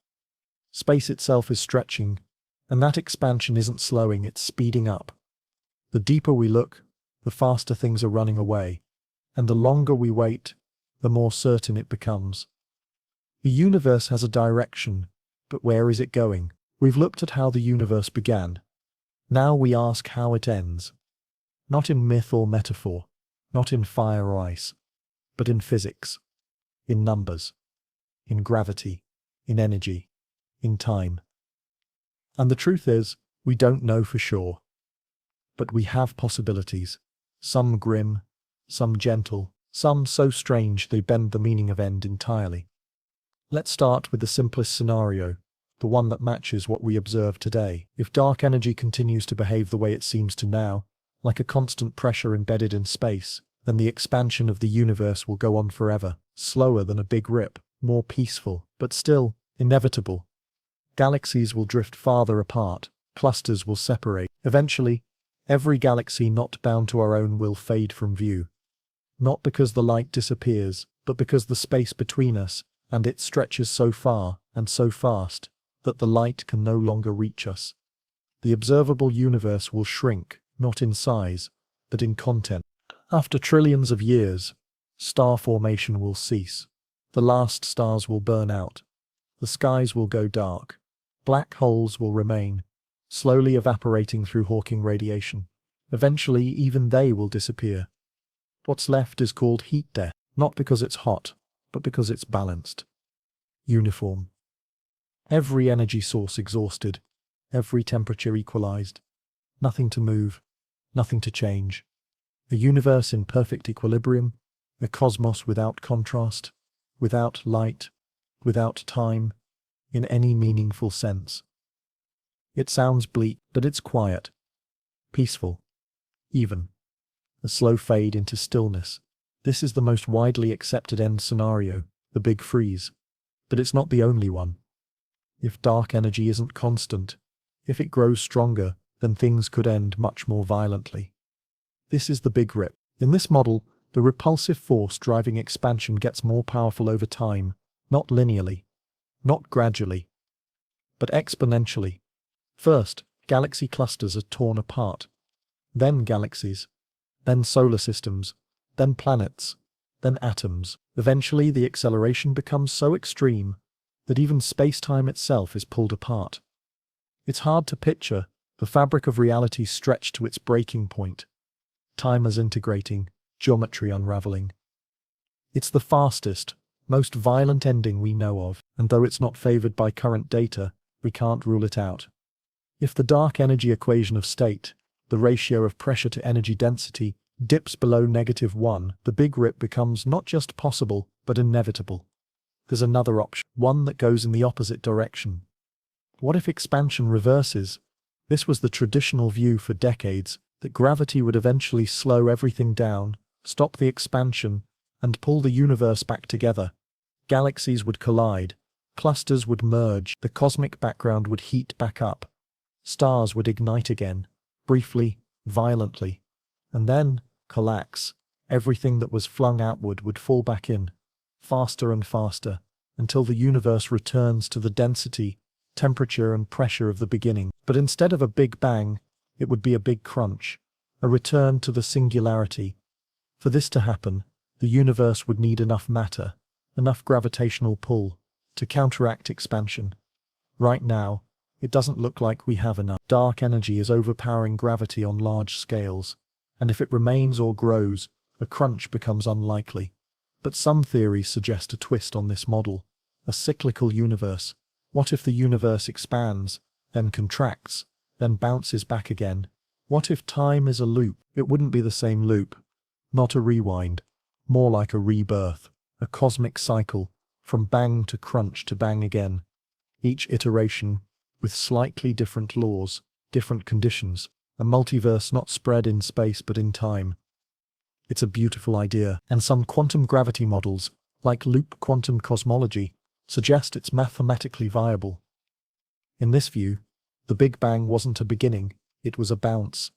Space itself is stretching, and that expansion isn't slowing, it's speeding up. The deeper we look, the faster things are running away, and the longer we wait, the more certain it becomes. The universe has a direction, but where is it going? We've looked at how the universe began. Now we ask how it ends. Not in myth or metaphor, not in fire or ice, but in physics, in numbers, in gravity, in energy, in time. And the truth is, we don't know for sure. But we have possibilities, some grim, some gentle, some so strange they bend the meaning of end entirely. Let's start with the simplest scenario, the one that matches what we observe today. If dark energy continues to behave the way it seems to now, like a constant pressure embedded in space, then the expansion of the universe will go on forever, slower than a big rip, more peaceful, but still inevitable. Galaxies will drift farther apart, clusters will separate. Eventually, every galaxy not bound to our own will fade from view. Not because the light disappears, but because the space between us and it stretches so far and so fast that the light can no longer reach us. The observable universe will shrink, not in size, but in content. After trillions of years, star formation will cease. The last stars will burn out. The skies will go dark. Black holes will remain, slowly evaporating through Hawking radiation. Eventually, even they will disappear. What's left is called heat death, not because it's hot, but because it's balanced, uniform. Every energy source exhausted, every temperature equalized. Nothing to move, nothing to change. A universe in perfect equilibrium, a cosmos without contrast, without light, without time, in any meaningful sense. It sounds bleak, but it's quiet, peaceful, even. A slow fade into stillness. This is the most widely accepted end scenario, the big freeze. But it's not the only one. If dark energy isn't constant, if it grows stronger, then things could end much more violently. This is the big rip. In this model, the repulsive force driving expansion gets more powerful over time, not linearly, not gradually, but exponentially. First, galaxy clusters are torn apart. Then galaxies. Then solar systems. Then planets. Then atoms. Eventually, the acceleration becomes so extreme that even space-time itself is pulled apart. It's hard to picture, the fabric of reality stretched to its breaking point. Time is integrating, geometry unraveling. It's the fastest, most violent ending we know of, and though it's not favored by current data, we can't rule it out. If the dark energy equation of state, the ratio of pressure to energy density, dips below -1, the big rip becomes not just possible, but inevitable. There's another option, one that goes in the opposite direction. What if expansion reverses? This was the traditional view for decades, that gravity would eventually slow everything down, stop the expansion, and pull the universe back together. Galaxies would collide, clusters would merge, the cosmic background would heat back up. Stars would ignite again, briefly, violently, and then collapse. Everything that was flung outward would fall back in, faster and faster, until the universe returns to the density, temperature and pressure of the beginning. But instead of a big bang, it would be a big crunch, a return to the singularity. For this to happen, the universe would need enough matter, enough gravitational pull, to counteract expansion. Right now, it doesn't look like we have enough. Dark energy is overpowering gravity on large scales, and if it remains or grows, a crunch becomes unlikely. But some theories suggest a twist on this model, a cyclical universe. What if the universe expands, then contracts, then bounces back again? What if time is a loop? It wouldn't be the same loop, not a rewind, more like a rebirth, a cosmic cycle, from bang to crunch to bang again. Each iteration with slightly different laws, different conditions, a multiverse not spread in space but in time. It's a beautiful idea, and some quantum gravity models, like loop quantum cosmology, suggest it's mathematically viable. In this view, the Big Bang wasn't a beginning, it was a bounce.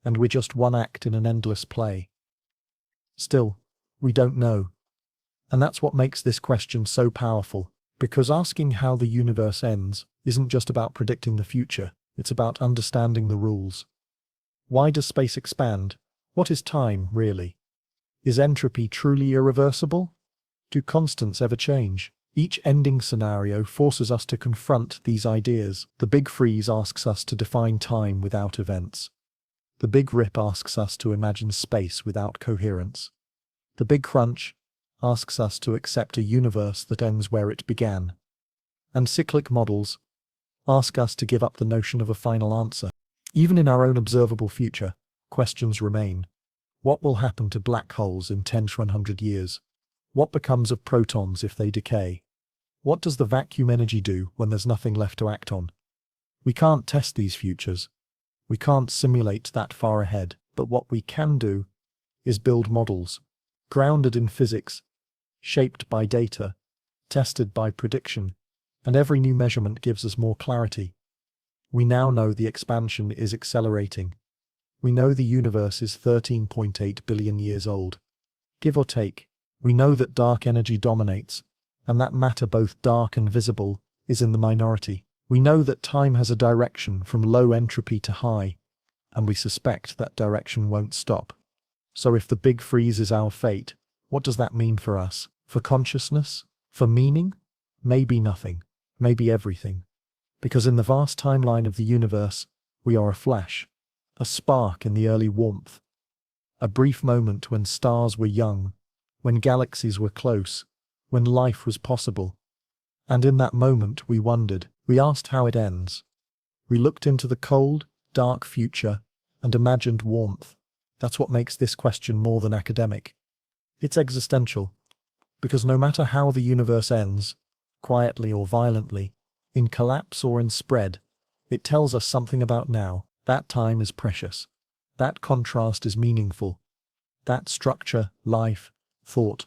And we're just one act in an endless play. Still, we don't know. And that's what makes this question so powerful, because asking how the universe ends isn't just about predicting the future, it's about understanding the rules. Why does space expand? What is time, really? Is entropy truly irreversible? Do constants ever change? Each ending scenario forces us to confront these ideas. The Big Freeze asks us to define time without events. The Big Rip asks us to imagine space without coherence. The Big Crunch asks us to accept a universe that ends where it began. And cyclic models ask us to give up the notion of a final answer. Even in our own observable future, questions remain. What will happen to black holes in 10 to 100 years? What becomes of protons if they decay? What does the vacuum energy do when there's nothing left to act on? We can't test these futures. We can't simulate that far ahead, but what we can do is build models, grounded in physics, shaped by data, tested by prediction, and every new measurement gives us more clarity. We now know the expansion is accelerating. We know the universe is 13.8 billion years old. Give or take, we know that dark energy dominates, and that matter both dark and visible is in the minority. We know that time has a direction from low entropy to high, and we suspect that direction won't stop. So if the Big Freeze is our fate, what does that mean for us? For consciousness? For meaning? Maybe nothing. Maybe everything. Because in the vast timeline of the universe, we are a flash, a spark in the early warmth, a brief moment when stars were young, when galaxies were close, when life was possible. And in that moment we wondered, we asked how it ends. We looked into the cold, dark future and imagined warmth. That's what makes this question more than academic. It's existential, because no matter how the universe ends, quietly or violently, in collapse or in spread, it tells us something about now. That time is precious. That contrast is meaningful. That structure, life, thought,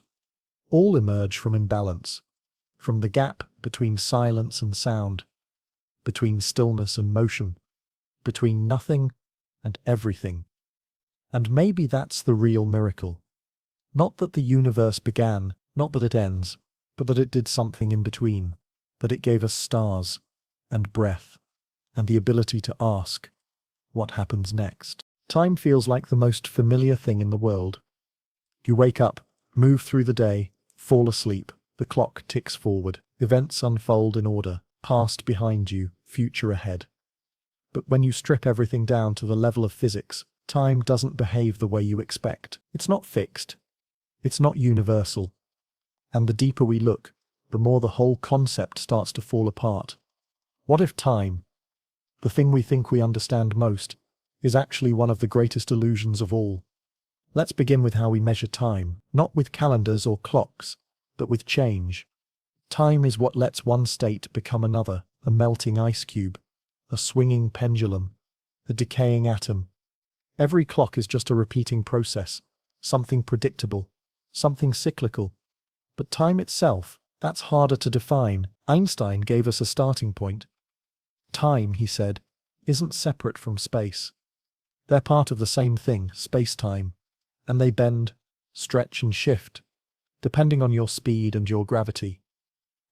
all emerge from imbalance, from the gap between silence and sound, between stillness and motion, between nothing and everything. And maybe that's the real miracle. Not that the universe began, not that it ends, but that it did something in between, that it gave us stars, and breath, and the ability to ask, what happens next? Time feels like the most familiar thing in the world. You wake up, move through the day, fall asleep, the clock ticks forward, events unfold in order, past behind you, future ahead. But when you strip everything down to the level of physics, time doesn't behave the way you expect. It's not fixed. It's not universal. And the deeper we look, the more the whole concept starts to fall apart. What if time, the thing we think we understand most, is actually one of the greatest illusions of all? Let's begin with how we measure time, not with calendars or clocks, but with change. Time is what lets one state become another, a melting ice cube, a swinging pendulum, a decaying atom. Every clock is just a repeating process, something predictable, something cyclical. But time itself, that's harder to define. Einstein gave us a starting point. Time, he said, isn't separate from space. They're part of the same thing, space-time, and they bend, stretch and shift, depending on your speed and your gravity.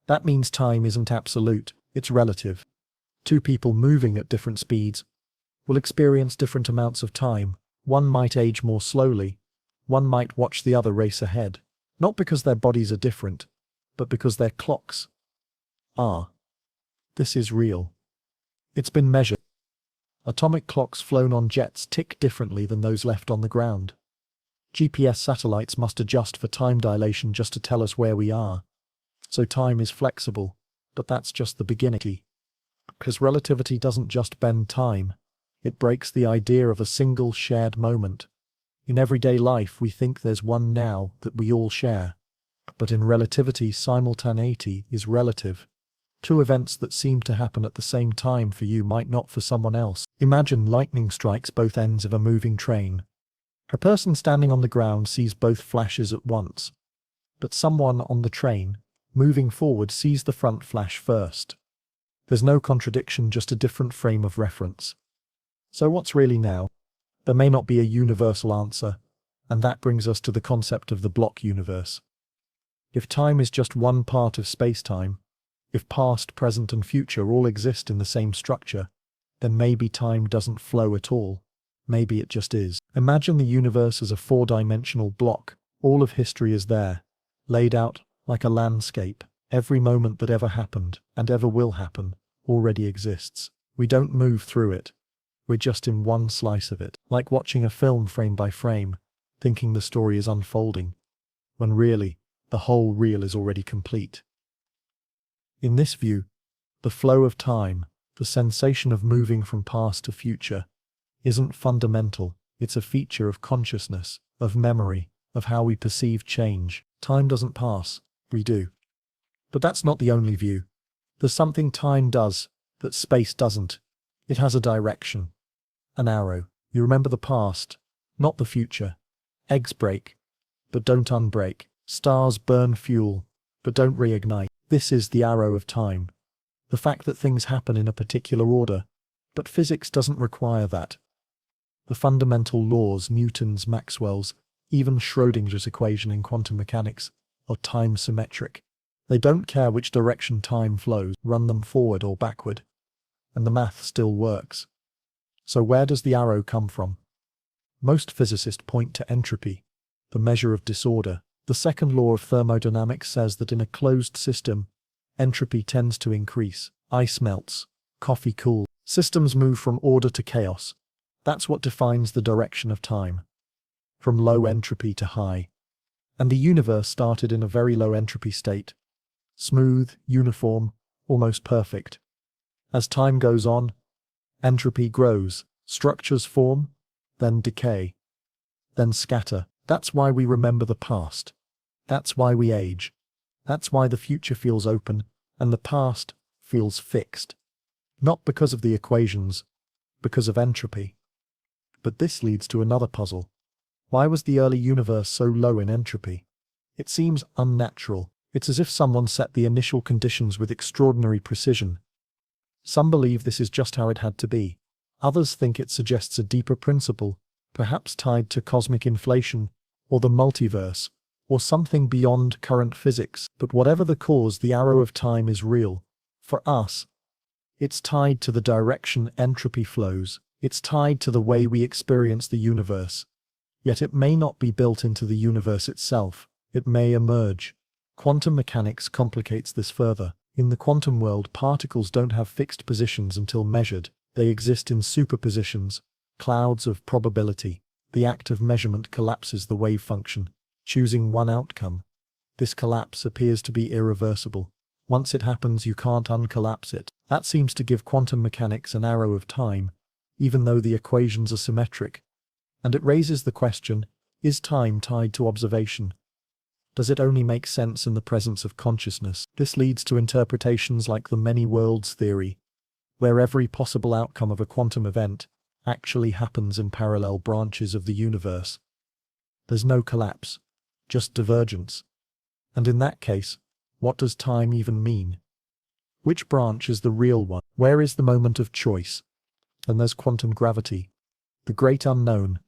That means time isn't absolute, it's relative. Two people moving at different speeds will experience different amounts of time. One might age more slowly, one might watch the other race ahead, not because their bodies are different, but because their clocks are. This is real. It's been measured. Atomic clocks flown on jets tick differently than those left on the ground. GPS satellites must adjust for time dilation just to tell us where we are. So time is flexible, but that's just the beginning. Because relativity doesn't just bend time, it breaks the idea of a single shared moment. In everyday life, we think there's one now that we all share. But in relativity, simultaneity is relative. Two events that seem to happen at the same time for you might not for someone else. Imagine lightning strikes both ends of a moving train. A person standing on the ground sees both flashes at once. But someone on the train, moving forward, sees the front flash first. There's no contradiction, just a different frame of reference. So what's really now? There may not be a universal answer, and that brings us to the concept of the block universe. If time is just one part of space-time, if past, present, and future all exist in the same structure, then maybe time doesn't flow at all. Maybe it just is. Imagine the universe as a four-dimensional block. All of history is there, laid out like a landscape. Every moment that ever happened, and ever will happen, already exists. We don't move through it. We're just in one slice of it, like watching a film frame by frame, thinking the story is unfolding, when really, the whole reel is already complete. In this view, the flow of time, the sensation of moving from past to future, isn't fundamental. It's a feature of consciousness, of memory, of how we perceive change. Time doesn't pass, we do. But that's not the only view. There's something time does that space doesn't. It has a direction, an arrow. You remember the past, not the future. Eggs break, but don't unbreak. Stars burn fuel, but don't reignite. This is the arrow of time. The fact that things happen in a particular order, but physics doesn't require that. The fundamental laws, Newton's, Maxwell's, even Schrödinger's equation in quantum mechanics, are time symmetric. They don't care which direction time flows, run them forward or backward. And the math still works. So where does the arrow come from? Most physicists point to entropy, the measure of disorder. The second law of thermodynamics says that in a closed system, entropy tends to increase. Ice melts, coffee cools. Systems move from order to chaos. That's what defines the direction of time. From low entropy to high. And the universe started in a very low entropy state. Smooth, uniform, almost perfect. As time goes on, entropy grows, structures form, then decay, then scatter. That's why we remember the past. That's why we age. That's why the future feels open, and the past feels fixed. Not because of the equations, because of entropy. But this leads to another puzzle. Why was the early universe so low in entropy? It seems unnatural. It's as if someone set the initial conditions with extraordinary precision. Some believe this is just how it had to be. Others think it suggests a deeper principle, perhaps tied to cosmic inflation, or the multiverse, or something beyond current physics. But whatever the cause, the arrow of time is real. For us, it's tied to the direction entropy flows. It's tied to the way we experience the universe. Yet it may not be built into the universe itself. It may emerge. Quantum mechanics complicates this further. In the quantum world, particles don't have fixed positions until measured. They exist in superpositions, clouds of probability. The act of measurement collapses the wave function, choosing one outcome. This collapse appears to be irreversible. Once it happens, you can't uncollapse it. That seems to give quantum mechanics an arrow of time, even though the equations are symmetric. And it raises the question, is time tied to observation? Does it only make sense in the presence of consciousness? This leads to interpretations like the many worlds theory, where every possible outcome of a quantum event actually happens in parallel branches of the universe. There's no collapse, just divergence. And in that case, what does time even mean? Which branch is the real one? Where is the moment of choice? And there's quantum gravity, the great unknown.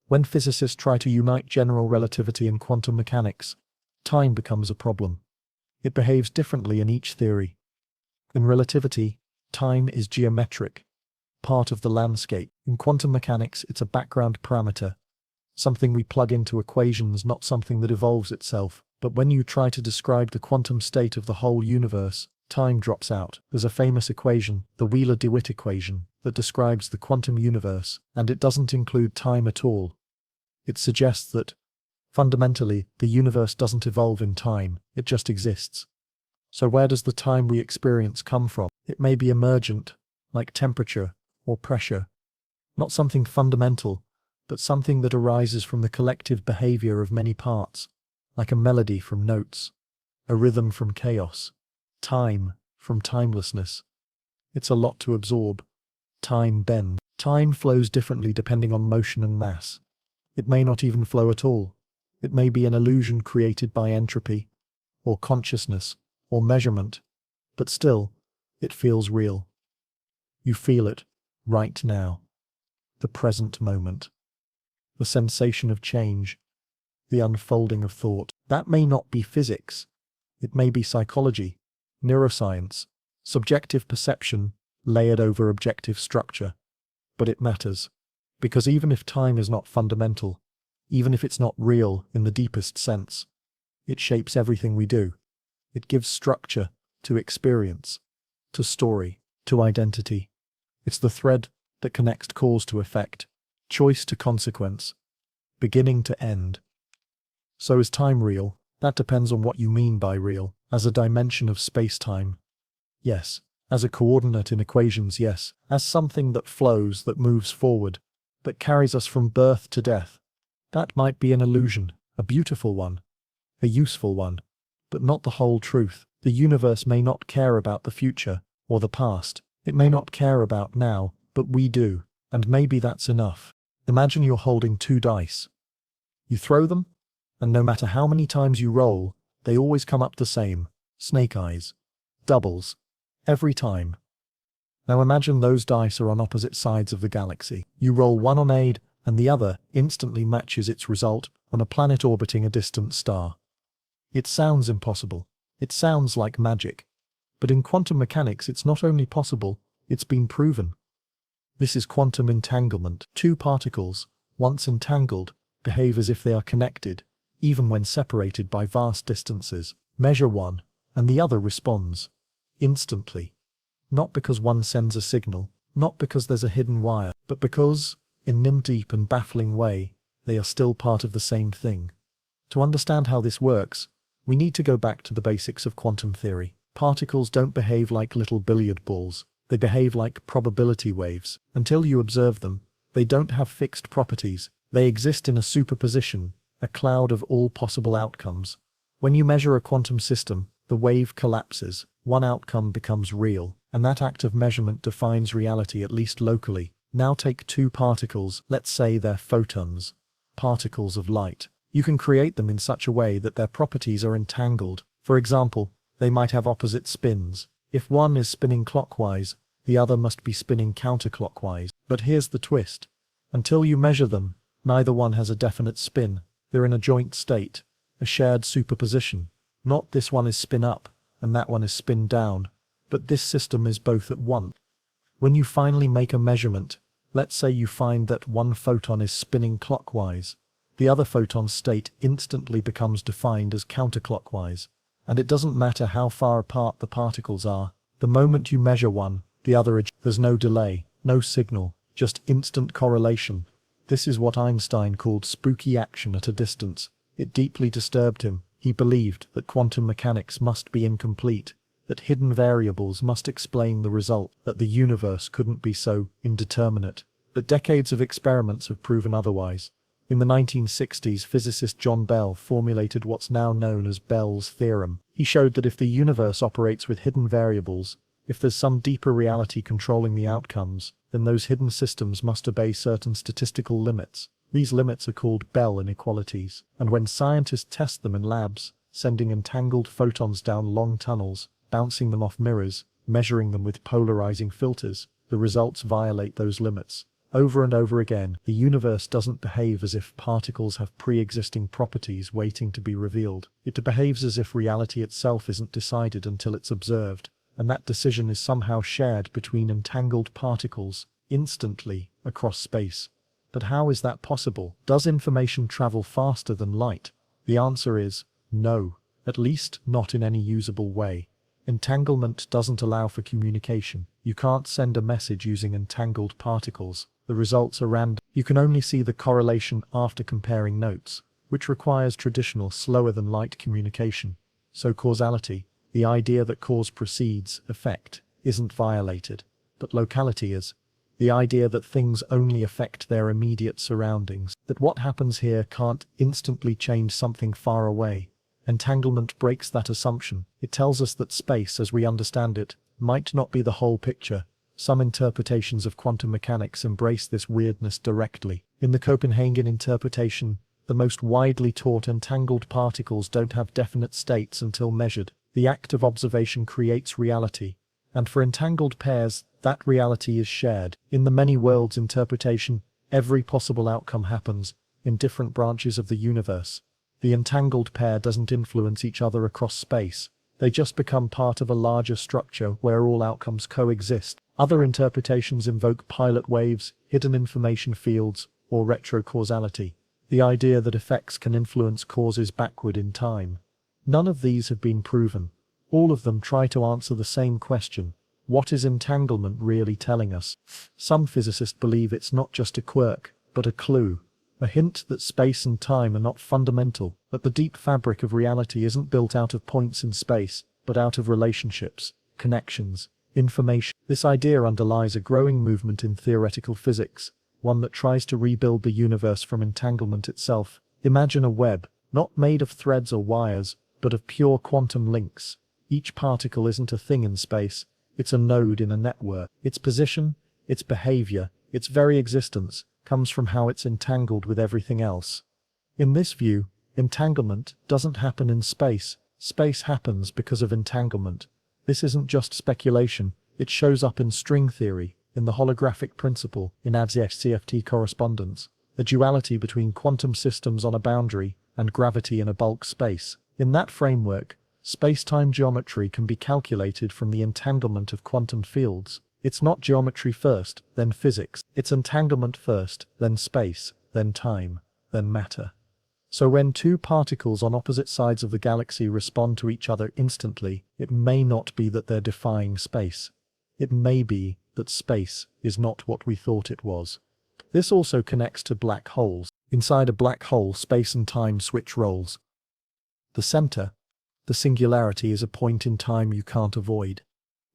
When physicists try to unite general relativity and quantum mechanics, time becomes a problem. It behaves differently in each theory. In relativity, time is geometric, part of the landscape. In quantum mechanics, it's a background parameter, something we plug into equations, not something that evolves itself. But when you try to describe the quantum state of the whole universe, time drops out. There's a famous equation, the Wheeler-DeWitt equation, that describes the quantum universe, and it doesn't include time at all. It suggests that, fundamentally, the universe doesn't evolve in time, it just exists. So where does the time we experience come from? It may be emergent, like temperature or pressure. Not something fundamental, but something that arises from the collective behavior of many parts, like a melody from notes, a rhythm from chaos, time from timelessness. It's a lot to absorb. Time bends. Time flows differently depending on motion and mass. It may not even flow at all. It may be an illusion created by entropy, or consciousness, or measurement, but still, it feels real. You feel it, right now. The present moment. The sensation of change. The unfolding of thought. That may not be physics. It may be psychology, neuroscience, subjective perception, layered over objective structure. But it matters. Because even if time is not fundamental, even if it's not real in the deepest sense, it shapes everything we do. It gives structure to experience, to story, to identity. It's the thread that connects cause to effect, choice to consequence, beginning to end. So is time real? That depends on what you mean by real. As a dimension of space-time, yes. As a coordinate in equations, yes. As something that flows, that moves forward, that carries us from birth to death. That might be an illusion, a beautiful one, a useful one, but not the whole truth. The universe may not care about the future, or the past. It may not care about now, but we do, and maybe that's enough. Imagine you're holding 2 dice. You throw them, and no matter how many times you roll, they always come up the same. Snake eyes. Doubles. Every time. Now imagine those dice are on opposite sides of the galaxy. You roll one on aid, and the other instantly matches its result on a planet orbiting a distant star. It sounds impossible. It sounds like magic. But in quantum mechanics it's not only possible, it's been proven. This is quantum entanglement. 2 particles, once entangled, behave as if they are connected, even when separated by vast distances. Measure one, and the other responds. Instantly. Not because one sends a signal, not because there's a hidden wire, but because, in a deep and baffling way, they are still part of the same thing. To understand how this works, we need to go back to the basics of quantum theory. Particles don't behave like little billiard balls. They behave like probability waves. Until you observe them, they don't have fixed properties. They exist in a superposition, a cloud of all possible outcomes. When you measure a quantum system, the wave collapses. One outcome becomes real, and that act of measurement defines reality, at least locally. Now take 2 particles, let's say they're photons, particles of light. You can create them in such a way that their properties are entangled. For example, they might have opposite spins. If one is spinning clockwise, the other must be spinning counterclockwise. But here's the twist. Until you measure them, neither one has a definite spin. They're in a joint state, a shared superposition. Not this one is spin up, and that one is spin down, but this system is both at once. When you finally make a measurement, let's say you find that one photon is spinning clockwise, the other photon's state instantly becomes defined as counterclockwise, and it doesn't matter how far apart the particles are. The moment you measure one, the other there's no delay, no signal, just instant correlation. This is what Einstein called spooky action at a distance. It deeply disturbed him. He believed that quantum mechanics must be incomplete, that hidden variables must explain the result, that the universe couldn't be so indeterminate. But decades of experiments have proven otherwise. In the 1960s, physicist John Bell formulated what's now known as Bell's theorem. He showed that if the universe operates with hidden variables, if there's some deeper reality controlling the outcomes, then those hidden systems must obey certain statistical limits. These limits are called Bell inequalities, and when scientists test them in labs, sending entangled photons down long tunnels, bouncing them off mirrors, measuring them with polarizing filters, the results violate those limits. Over and over again, the universe doesn't behave as if particles have pre-existing properties waiting to be revealed. It behaves as if reality itself isn't decided until it's observed, and that decision is somehow shared between entangled particles, instantly, across space. But how is that possible? Does information travel faster than light? The answer is no, at least not in any usable way. Entanglement doesn't allow for communication. You can't send a message using entangled particles. The results are random. You can only see the correlation after comparing notes, which requires traditional slower-than-light communication. So causality, the idea that cause precedes effect, isn't violated, but locality is. The idea that things only affect their immediate surroundings, that what happens here can't instantly change something far away. Entanglement breaks that assumption. It tells us that space, as we understand it, might not be the whole picture. Some interpretations of quantum mechanics embrace this weirdness directly. In the Copenhagen interpretation, the most widely taught entangled particles don't have definite states until measured. The act of observation creates reality, and for entangled pairs, that reality is shared. In the many worlds interpretation, every possible outcome happens in different branches of the universe. The entangled pair doesn't influence each other across space. They just become part of a larger structure where all outcomes coexist. Other interpretations invoke pilot waves, hidden information fields, or retrocausality, the idea that effects can influence causes backward in time. None of these have been proven. All of them try to answer the same question: what is entanglement really telling us? Some physicists believe it's not just a quirk, but a clue, a hint that space and time are not fundamental, that the deep fabric of reality isn't built out of points in space, but out of relationships, connections, information. This idea underlies a growing movement in theoretical physics, one that tries to rebuild the universe from entanglement itself. Imagine a web, not made of threads or wires, but of pure quantum links. Each particle isn't a thing in space, it's a node in a network. Its position, its behavior, its very existence, comes from how it's entangled with everything else. In this view, entanglement doesn't happen in space. Space happens because of entanglement. This isn't just speculation, it shows up in string theory, in the holographic principle, in ADS-CFT correspondence, a duality between quantum systems on a boundary and gravity in a bulk space. In that framework, space-time geometry can be calculated from the entanglement of quantum fields. It's not geometry first, then physics. It's entanglement first, then space, then time, then matter. So when two particles on opposite sides of the galaxy respond to each other instantly, it may not be that they're defying space. It may be that space is not what we thought it was. This also connects to black holes. Inside a black hole, space and time switch roles. The center, the singularity, is a point in time you can't avoid.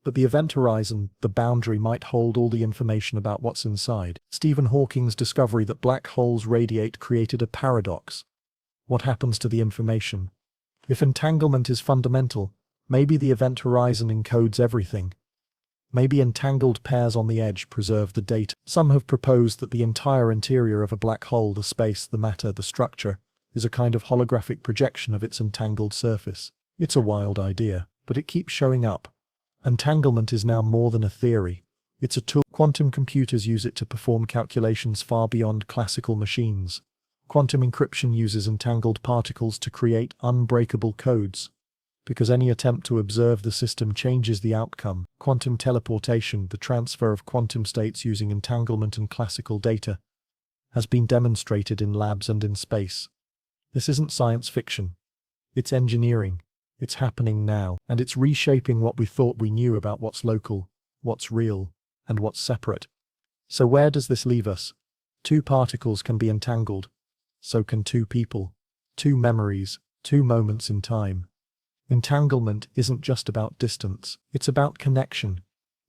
But the event horizon, the boundary, might hold all the information about what's inside. Stephen Hawking's discovery that black holes radiate created a paradox. What happens to the information? If entanglement is fundamental, maybe the event horizon encodes everything. Maybe entangled pairs on the edge preserve the data. Some have proposed that the entire interior of a black hole, the space, the matter, the structure, is a kind of holographic projection of its entangled surface. It's a wild idea, but it keeps showing up. Entanglement is now more than a theory. It's a tool. Quantum computers use it to perform calculations far beyond classical machines. Quantum encryption uses entangled particles to create unbreakable codes, because any attempt to observe the system changes the outcome. Quantum teleportation, the transfer of quantum states using entanglement and classical data, has been demonstrated in labs and in space. This isn't science fiction. It's engineering. It's happening now, and it's reshaping what we thought we knew about what's local, what's real, and what's separate. So where does this leave us? Two particles can be entangled. So can two people, two memories, two moments in time. Entanglement isn't just about distance, it's about connection.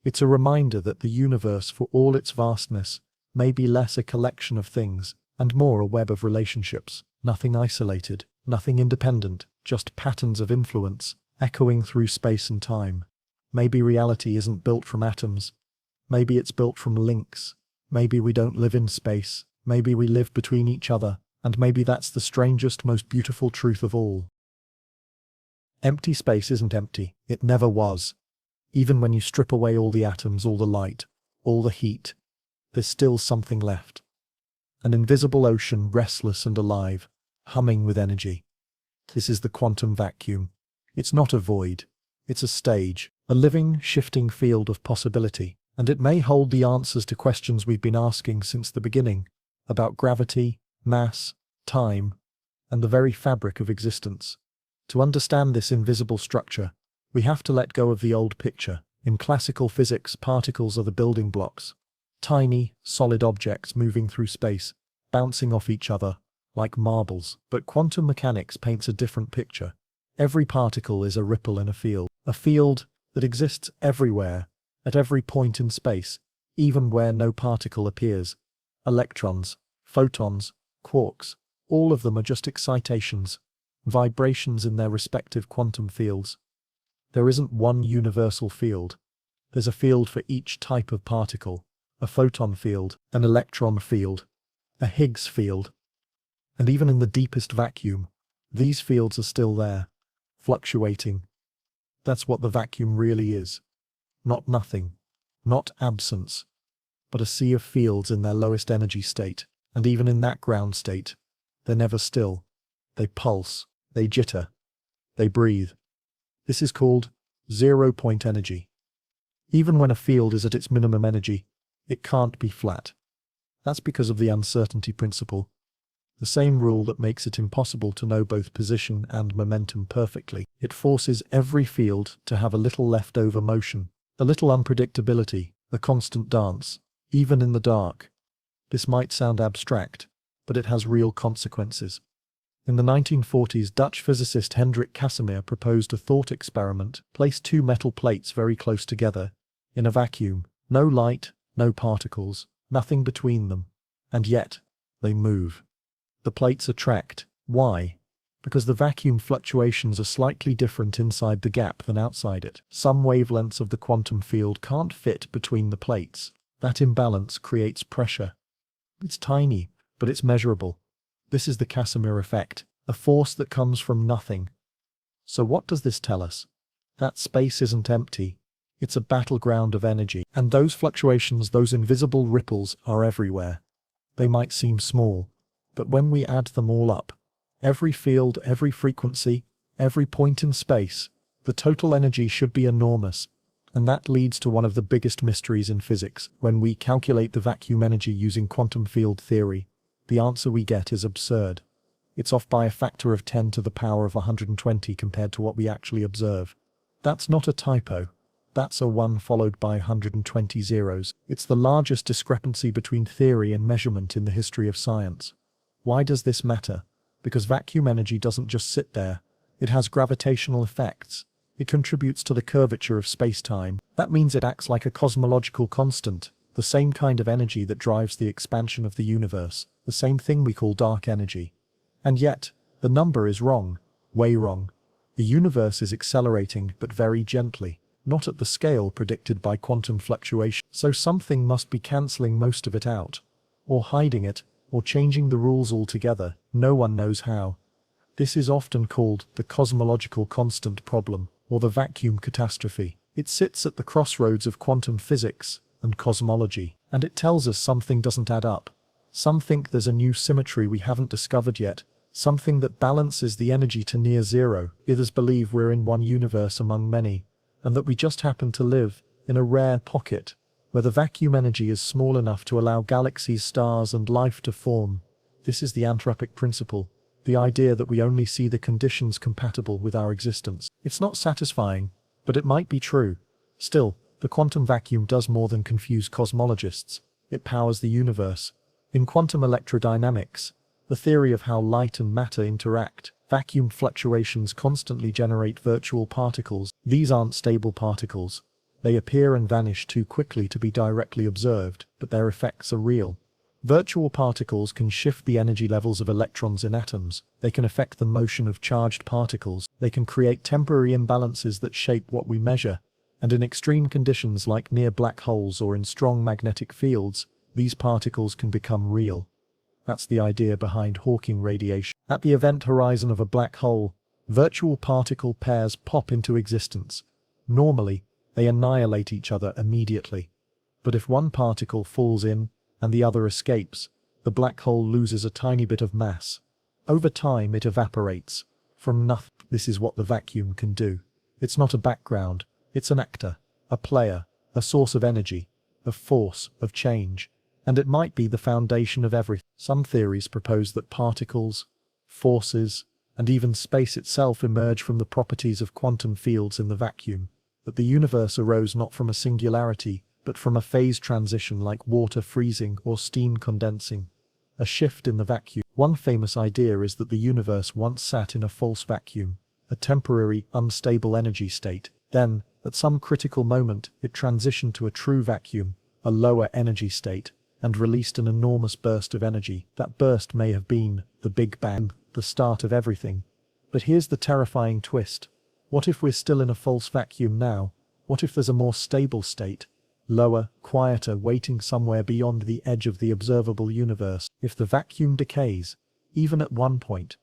It's a reminder that the universe, for all its vastness, may be less a collection of things, and more a web of relationships. Nothing isolated, nothing independent, just patterns of influence, echoing through space and time. Maybe reality isn't built from atoms. Maybe it's built from links. Maybe we don't live in space. Maybe we live between each other. And maybe that's the strangest, most beautiful truth of all. Empty space isn't empty. It never was. Even when you strip away all the atoms, all the light, all the heat, there's still something left. An invisible ocean, restless and alive, humming with energy. This is the quantum vacuum. It's not a void. It's a stage, a living, shifting field of possibility. And it may hold the answers to questions we've been asking since the beginning, about gravity, mass, time, and the very fabric of existence. To understand this invisible structure, we have to let go of the old picture. In classical physics, particles are the building blocks. Tiny, solid objects moving through space, bouncing off each other, like marbles. But quantum mechanics paints a different picture. Every particle is a ripple in a field that exists everywhere, at every point in space, even where no particle appears. Electrons, photons, quarks, all of them are just excitations, vibrations in their respective quantum fields. There isn't one universal field. There's a field for each type of particle, a photon field, an electron field, a Higgs field. And even in the deepest vacuum, these fields are still there, fluctuating. That's what the vacuum really is. Not nothing, not absence, but a sea of fields in their lowest energy state. And even in that ground state, they're never still. They pulse, they jitter, they breathe. This is called zero-point energy. Even when a field is at its minimum energy, it can't be flat. That's because of the uncertainty principle, the same rule that makes it impossible to know both position and momentum perfectly. It forces every field to have a little leftover motion, a little unpredictability, a constant dance, even in the dark. This might sound abstract, but it has real consequences. In the 1940s, Dutch physicist Hendrik Casimir proposed a thought experiment: place two metal plates very close together, in a vacuum, no light, no particles, nothing between them, and yet, they move. The plates attract. Why? Because the vacuum fluctuations are slightly different inside the gap than outside it. Some wavelengths of the quantum field can't fit between the plates. That imbalance creates pressure. It's tiny, but it's measurable. This is the Casimir effect, a force that comes from nothing. So what does this tell us? That space isn't empty. It's a battleground of energy. And those fluctuations, those invisible ripples, are everywhere. They might seem small, but when we add them all up, every field, every frequency, every point in space, the total energy should be enormous. And that leads to one of the biggest mysteries in physics. When we calculate the vacuum energy using quantum field theory, the answer we get is absurd. It's off by a factor of 10 to the power of 120 compared to what we actually observe. That's not a typo. That's a 1 followed by 120 zeros. It's the largest discrepancy between theory and measurement in the history of science. Why does this matter? Because vacuum energy doesn't just sit there. It has gravitational effects. It contributes to the curvature of space-time. That means it acts like a cosmological constant, the same kind of energy that drives the expansion of the universe, the same thing we call dark energy. And yet, the number is wrong, way wrong. The universe is accelerating, but very gently, not at the scale predicted by quantum fluctuation. So something must be cancelling most of it out, or hiding it, or changing the rules altogether. No one knows how. This is often called the cosmological constant problem, or the vacuum catastrophe. It sits at the crossroads of quantum physics and cosmology, and it tells us something doesn't add up. Some think there's a new symmetry we haven't discovered yet, something that balances the energy to near zero. Others believe we're in one universe among many, and that we just happen to live in a rare pocket where the vacuum energy is small enough to allow galaxies, stars, and life to form. This is the anthropic principle, the idea that we only see the conditions compatible with our existence. It's not satisfying, but it might be true. Still, the quantum vacuum does more than confuse cosmologists. It powers the universe. In quantum electrodynamics, the theory of how light and matter interact, vacuum fluctuations constantly generate virtual particles. These aren't stable particles. They appear and vanish too quickly to be directly observed, but their effects are real. Virtual particles can shift the energy levels of electrons in atoms. They can affect the motion of charged particles. They can create temporary imbalances that shape what we measure. And in extreme conditions like near black holes or in strong magnetic fields, these particles can become real. That's the idea behind Hawking radiation. At the event horizon of a black hole, virtual particle pairs pop into existence. Normally, they annihilate each other immediately. But if one particle falls in, and the other escapes, the black hole loses a tiny bit of mass. Over time it evaporates. From nothing. This is what the vacuum can do. It's not a background, it's an actor, a player, a source of energy, of force, of change. And it might be the foundation of everything. Some theories propose that particles, forces, and even space itself emerge from the properties of quantum fields in the vacuum, that the universe arose not from a singularity, but from a phase transition like water freezing or steam condensing, a shift in the vacuum. One famous idea is that the universe once sat in a false vacuum, a temporary, unstable energy state. Then, at some critical moment, it transitioned to a true vacuum, a lower energy state, and released an enormous burst of energy. That burst may have been the Big Bang, the start of everything. But here's the terrifying twist. What if we're still in a false vacuum now? What if there's a more stable state? Lower, quieter, waiting somewhere beyond the edge of the observable universe? If the vacuum decays, even at one point,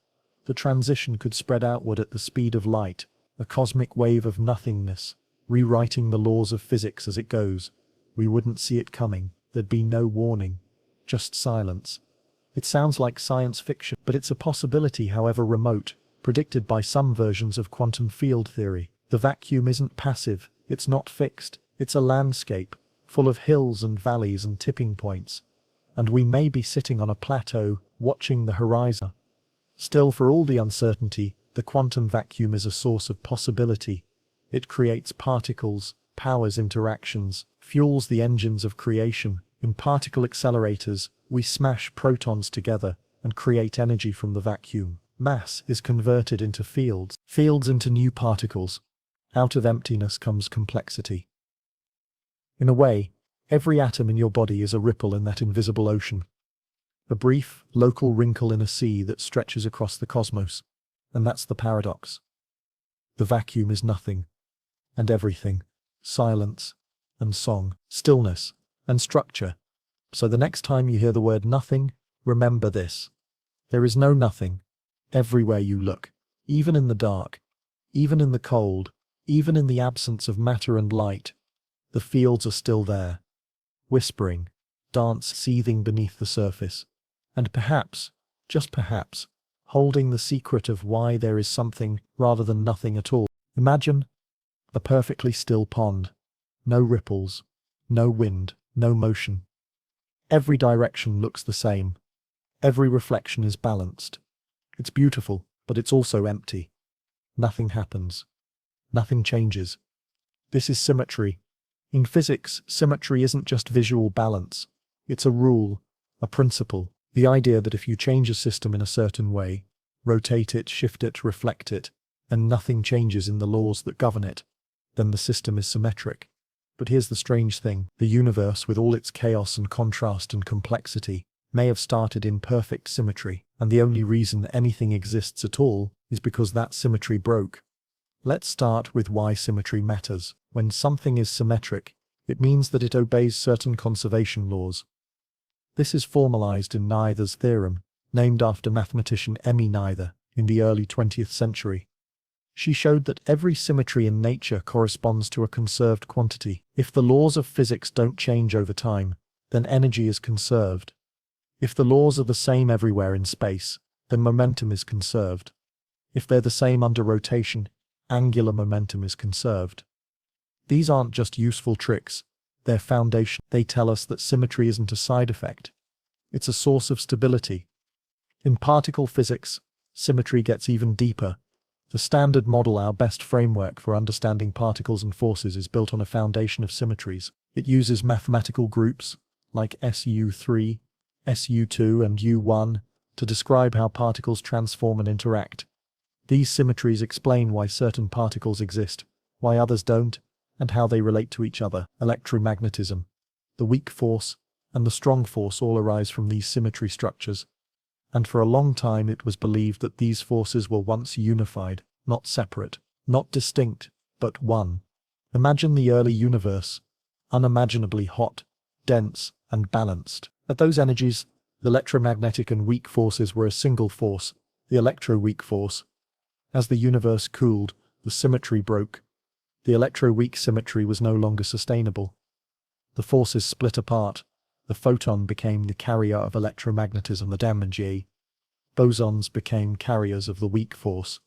the transition could spread outward at the speed of light, a cosmic wave of nothingness, rewriting the laws of physics as it goes. We wouldn't see it coming. There'd be no warning, just silence. It sounds like science fiction, but it's a possibility, however remote, predicted by some versions of quantum field theory. The vacuum isn't passive, it's not fixed, it's a landscape, full of hills and valleys and tipping points. And we may be sitting on a plateau, watching the horizon. Still, for all the uncertainty, the quantum vacuum is a source of possibility. It creates particles, powers interactions, fuels the engines of creation. In particle accelerators, we smash protons together and create energy from the vacuum. Mass is converted into fields, fields into new particles. Out of emptiness comes complexity. In a way, every atom in your body is a ripple in that invisible ocean. A brief, local wrinkle in a sea that stretches across the cosmos. And that's the paradox. The vacuum is nothing, and everything. Silence, and song, stillness, and structure. So the next time you hear the word nothing, remember this. There is no nothing, everywhere you look, even in the dark, even in the cold, even in the absence of matter and light. The fields are still there, whispering, dance seething beneath the surface, and perhaps, just perhaps, holding the secret of why there is something rather than nothing at all. Imagine a perfectly still pond, no ripples, no wind, no motion. Every direction looks the same. Every reflection is balanced. It's beautiful, but it's also empty. Nothing happens. Nothing changes. This is symmetry. In physics, symmetry isn't just visual balance. It's a rule, a principle. The idea that if you change a system in a certain way, rotate it, shift it, reflect it, and nothing changes in the laws that govern it, then the system is symmetric. But here's the strange thing. The universe, with all its chaos and contrast and complexity, may have started in perfect symmetry, and the only reason that anything exists at all is because that symmetry broke. Let's start with why symmetry matters. When something is symmetric, it means that it obeys certain conservation laws. This is formalized in Noether's theorem, named after mathematician Emmy Noether, in the early 20th century. She showed that every symmetry in nature corresponds to a conserved quantity. If the laws of physics don't change over time, then energy is conserved. If the laws are the same everywhere in space, then momentum is conserved. If they're the same under rotation, angular momentum is conserved. These aren't just useful tricks, they're foundation. They tell us that symmetry isn't a side effect. It's a source of stability. In particle physics, symmetry gets even deeper. The Standard Model, our best framework for understanding particles and forces, is built on a foundation of symmetries. It uses mathematical groups, like SU3, SU2 and U1, to describe how particles transform and interact. These symmetries explain why certain particles exist, why others don't, and how they relate to each other. Electromagnetism, the weak force, and the strong force all arise from these symmetry structures. And for a long time it was believed that these forces were once unified, not separate, not distinct, but one. Imagine the early universe, unimaginably hot, dense, and balanced. At those energies, the electromagnetic and weak forces were a single force, the electroweak force. As the universe cooled, the symmetry broke. The electroweak symmetry was no longer sustainable. The forces split apart. The photon became the carrier of electromagnetism, the energy. Bosons became carriers of the weak force.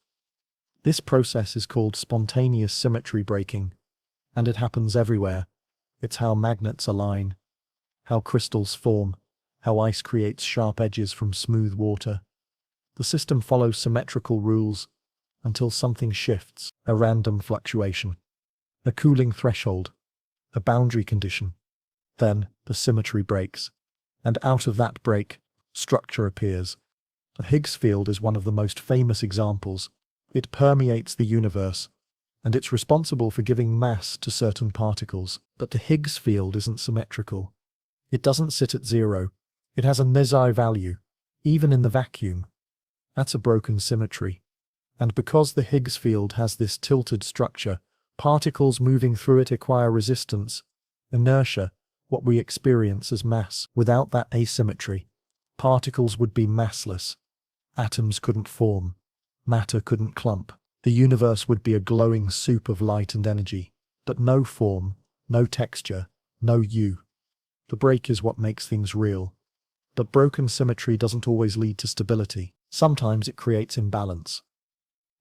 This process is called spontaneous symmetry breaking, and it happens everywhere. It's how magnets align, how crystals form, how ice creates sharp edges from smooth water. The system follows symmetrical rules until something shifts, a random fluctuation, a cooling threshold, a boundary condition. Then the symmetry breaks, and out of that break, structure appears. The Higgs field is one of the most famous examples. It permeates the universe, and it's responsible for giving mass to certain particles. But the Higgs field isn't symmetrical. It doesn't sit at zero. It has a Nizai value, even in the vacuum. That's a broken symmetry. And because the Higgs field has this tilted structure, particles moving through it acquire resistance, inertia, what we experience as mass. Without that asymmetry, particles would be massless. Atoms couldn't form. Matter couldn't clump. The universe would be a glowing soup of light and energy, but no form, no texture, no you. The break is what makes things real. But broken symmetry doesn't always lead to stability. Sometimes it creates imbalance.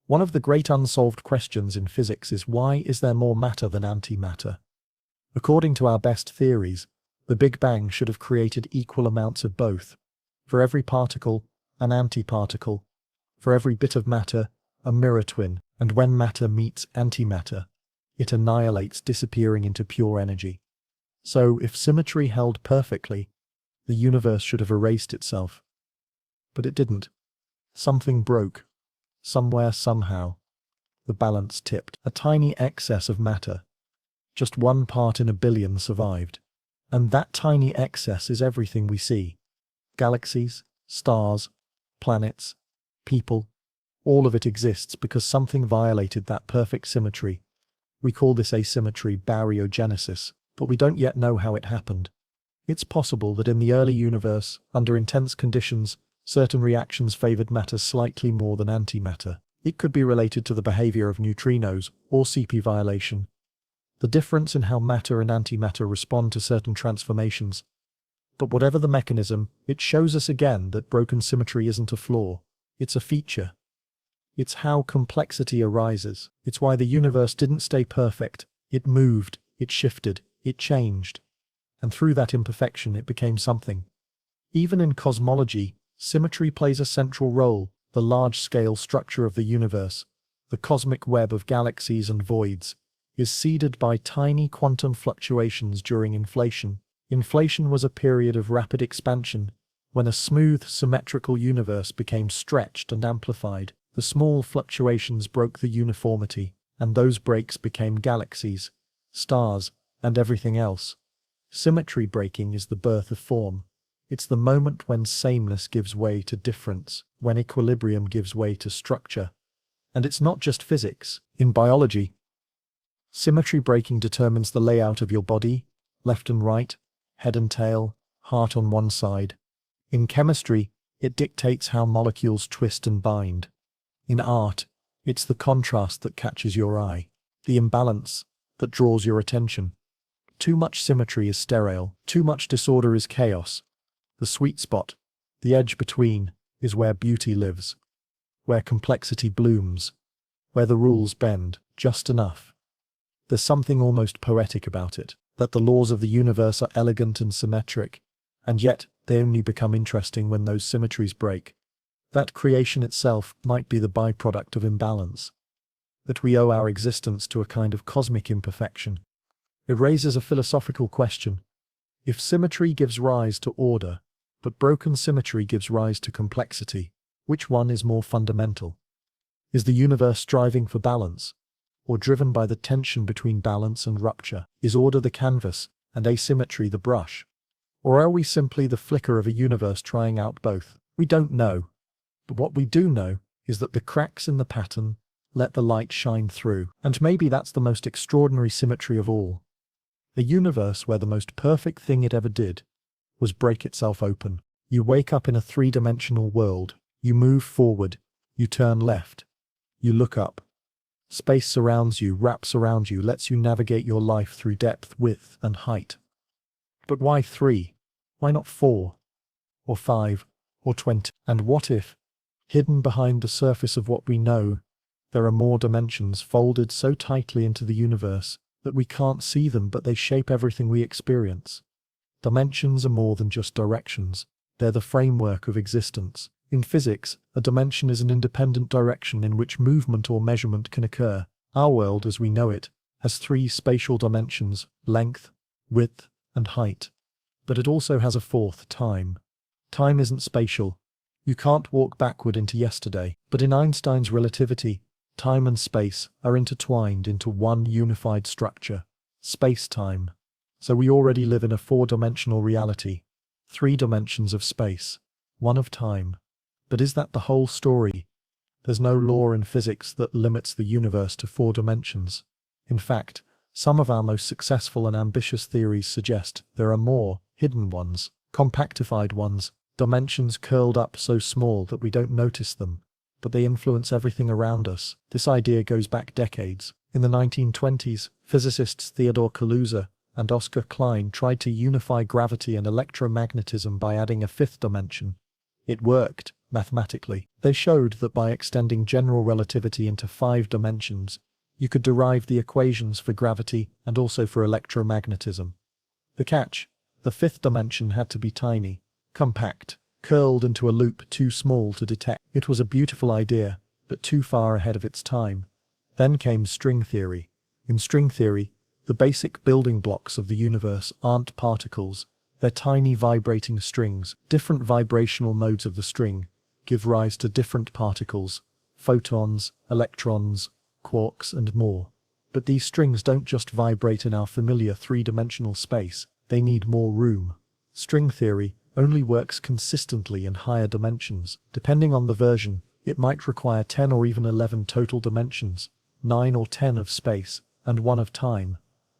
One of the great unsolved questions in physics is, why is there more matter than antimatter? According to our best theories, the Big Bang should have created equal amounts of both. For every particle, an antiparticle. For every bit of matter, a mirror twin. And when matter meets antimatter, it annihilates, disappearing into pure energy. So, if symmetry held perfectly, the universe should have erased itself. But it didn't. Something broke. Somewhere, somehow. The balance tipped. A tiny excess of matter. Just 1 part in a billion survived. And that tiny excess is everything we see. Galaxies, stars, planets, people. All of it exists because something violated that perfect symmetry. We call this asymmetry baryogenesis, but we don't yet know how it happened. It's possible that in the early universe, under intense conditions, certain reactions favored matter slightly more than antimatter. It could be related to the behavior of neutrinos or CP violation. The difference in how matter and antimatter respond to certain transformations. But whatever the mechanism, it shows us again that broken symmetry isn't a flaw. It's a feature. It's how complexity arises. It's why the universe didn't stay perfect. It moved, it shifted, it changed. And through that imperfection it became something. Even in cosmology, symmetry plays a central role. The large-scale structure of the universe, the cosmic web of galaxies and voids, is seeded by tiny quantum fluctuations during inflation. Inflation was a period of rapid expansion, when a smooth, symmetrical universe became stretched and amplified. The small fluctuations broke the uniformity, and those breaks became galaxies, stars, and everything else. Symmetry breaking is the birth of form. It's the moment when sameness gives way to difference, when equilibrium gives way to structure. And it's not just physics. In biology, symmetry breaking determines the layout of your body, left and right, head and tail, heart on one side. In chemistry, it dictates how molecules twist and bind. In art, it's the contrast that catches your eye, the imbalance that draws your attention. Too much symmetry is sterile, too much disorder is chaos. The sweet spot, the edge between, is where beauty lives, where complexity blooms, where the rules bend just enough. There's something almost poetic about it, that the laws of the universe are elegant and symmetric, and yet they only become interesting when those symmetries break. That creation itself might be the byproduct of imbalance, that we owe our existence to a kind of cosmic imperfection. It raises a philosophical question. If symmetry gives rise to order, but broken symmetry gives rise to complexity, which one is more fundamental? Is the universe striving for balance, or driven by the tension between balance and rupture? Is order the canvas, and asymmetry the brush? Or are we simply the flicker of a universe trying out both? We don't know. But what we do know is that the cracks in the pattern let the light shine through. And maybe that's the most extraordinary symmetry of all. A universe where the most perfect thing it ever did was break itself open. You wake up in a three-dimensional world. You move forward. You turn left. You look up. Space surrounds you, wraps around you, lets you navigate your life through depth, width, and height. But why 3? Why not 4? Or 5? Or 20? And what if, hidden behind the surface of what we know, there are more dimensions folded so tightly into the universe that we can't see them, but they shape everything we experience? Dimensions are more than just directions. They're the framework of existence. In physics, a dimension is an independent direction in which movement or measurement can occur. Our world, as we know it, has 3 spatial dimensions: length, width, and height. But it also has a 4th, time. Time isn't spatial. You can't walk backward into yesterday. But in Einstein's relativity, Time and space are intertwined into one unified structure, space-time. So we already live in a four-dimensional reality, 3 dimensions of space, 1 of time. But is that the whole story? There's no law in physics that limits the universe to 4 dimensions. In fact, some of our most successful and ambitious theories suggest there are more hidden ones, compactified ones, dimensions curled up so small that we don't notice them, but they influence everything around us. This idea goes back decades. In the 1920s, physicists Theodore Kaluza and Oscar Klein tried to unify gravity and electromagnetism by adding a 5th dimension. It worked, mathematically. They showed that by extending general relativity into 5 dimensions, you could derive the equations for gravity and also for electromagnetism. The catch: the 5th dimension had to be tiny, compact, curled into a loop too small to detect. It was a beautiful idea, but too far ahead of its time. Then came string theory. In string theory, the basic building blocks of the universe aren't particles, they're tiny vibrating strings. Different vibrational modes of the string give rise to different particles, photons, electrons, quarks, and more. But these strings don't just vibrate in our familiar 3-dimensional space, they need more room. String theory only works consistently in higher dimensions. Depending on the version, it might require 10 or even 11 total dimensions, 9 or 10 of space, and 1 of time.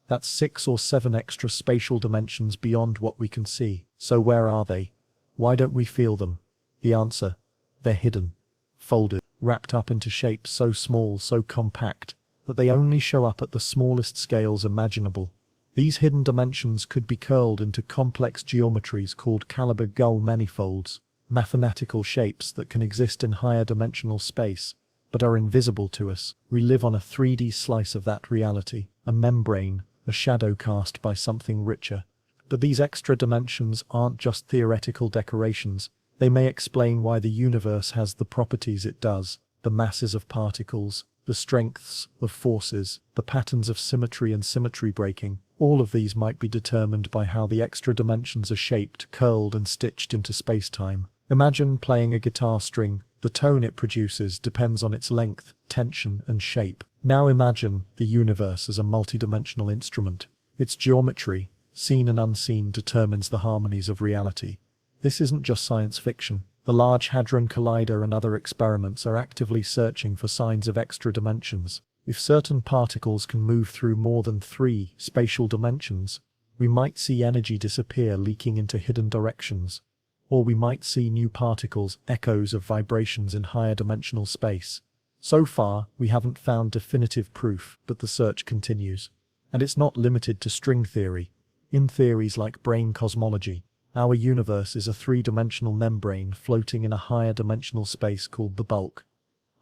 That's 6 or 7 extra spatial dimensions beyond what we can see. So where are they? Why don't we feel them? The answer: they're hidden, folded, wrapped up into shapes so small, so compact, that they only show up at the smallest scales imaginable. These hidden dimensions could be curled into complex geometries called Caliber-Gull manifolds, mathematical shapes that can exist in higher dimensional space, but are invisible to us. We live on a 3D slice of that reality, a membrane, a shadow cast by something richer. But these extra dimensions aren't just theoretical decorations. They may explain why the universe has the properties it does, the masses of particles, the strengths of forces, the patterns of symmetry and symmetry breaking. All of these might be determined by how the extra dimensions are shaped, curled, and stitched into space-time. Imagine playing a guitar string. The tone it produces depends on its length, tension, and shape. Now imagine the universe as a multidimensional instrument. Its geometry, seen and unseen, determines the harmonies of reality. This isn't just science fiction. The Large Hadron Collider and other experiments are actively searching for signs of extra dimensions. If certain particles can move through more than 3 spatial dimensions, we might see energy disappear, leaking into hidden directions. Or we might see new particles, echoes of vibrations in higher dimensional space. So far, we haven't found definitive proof, but the search continues. And it's not limited to string theory. In theories like brane cosmology, our universe is a 3-dimensional membrane floating in a higher dimensional space called the bulk.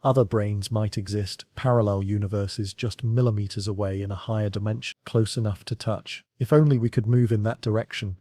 Other branes might exist, parallel universes just millimeters away in a higher dimension, close enough to touch. If only we could move in that direction.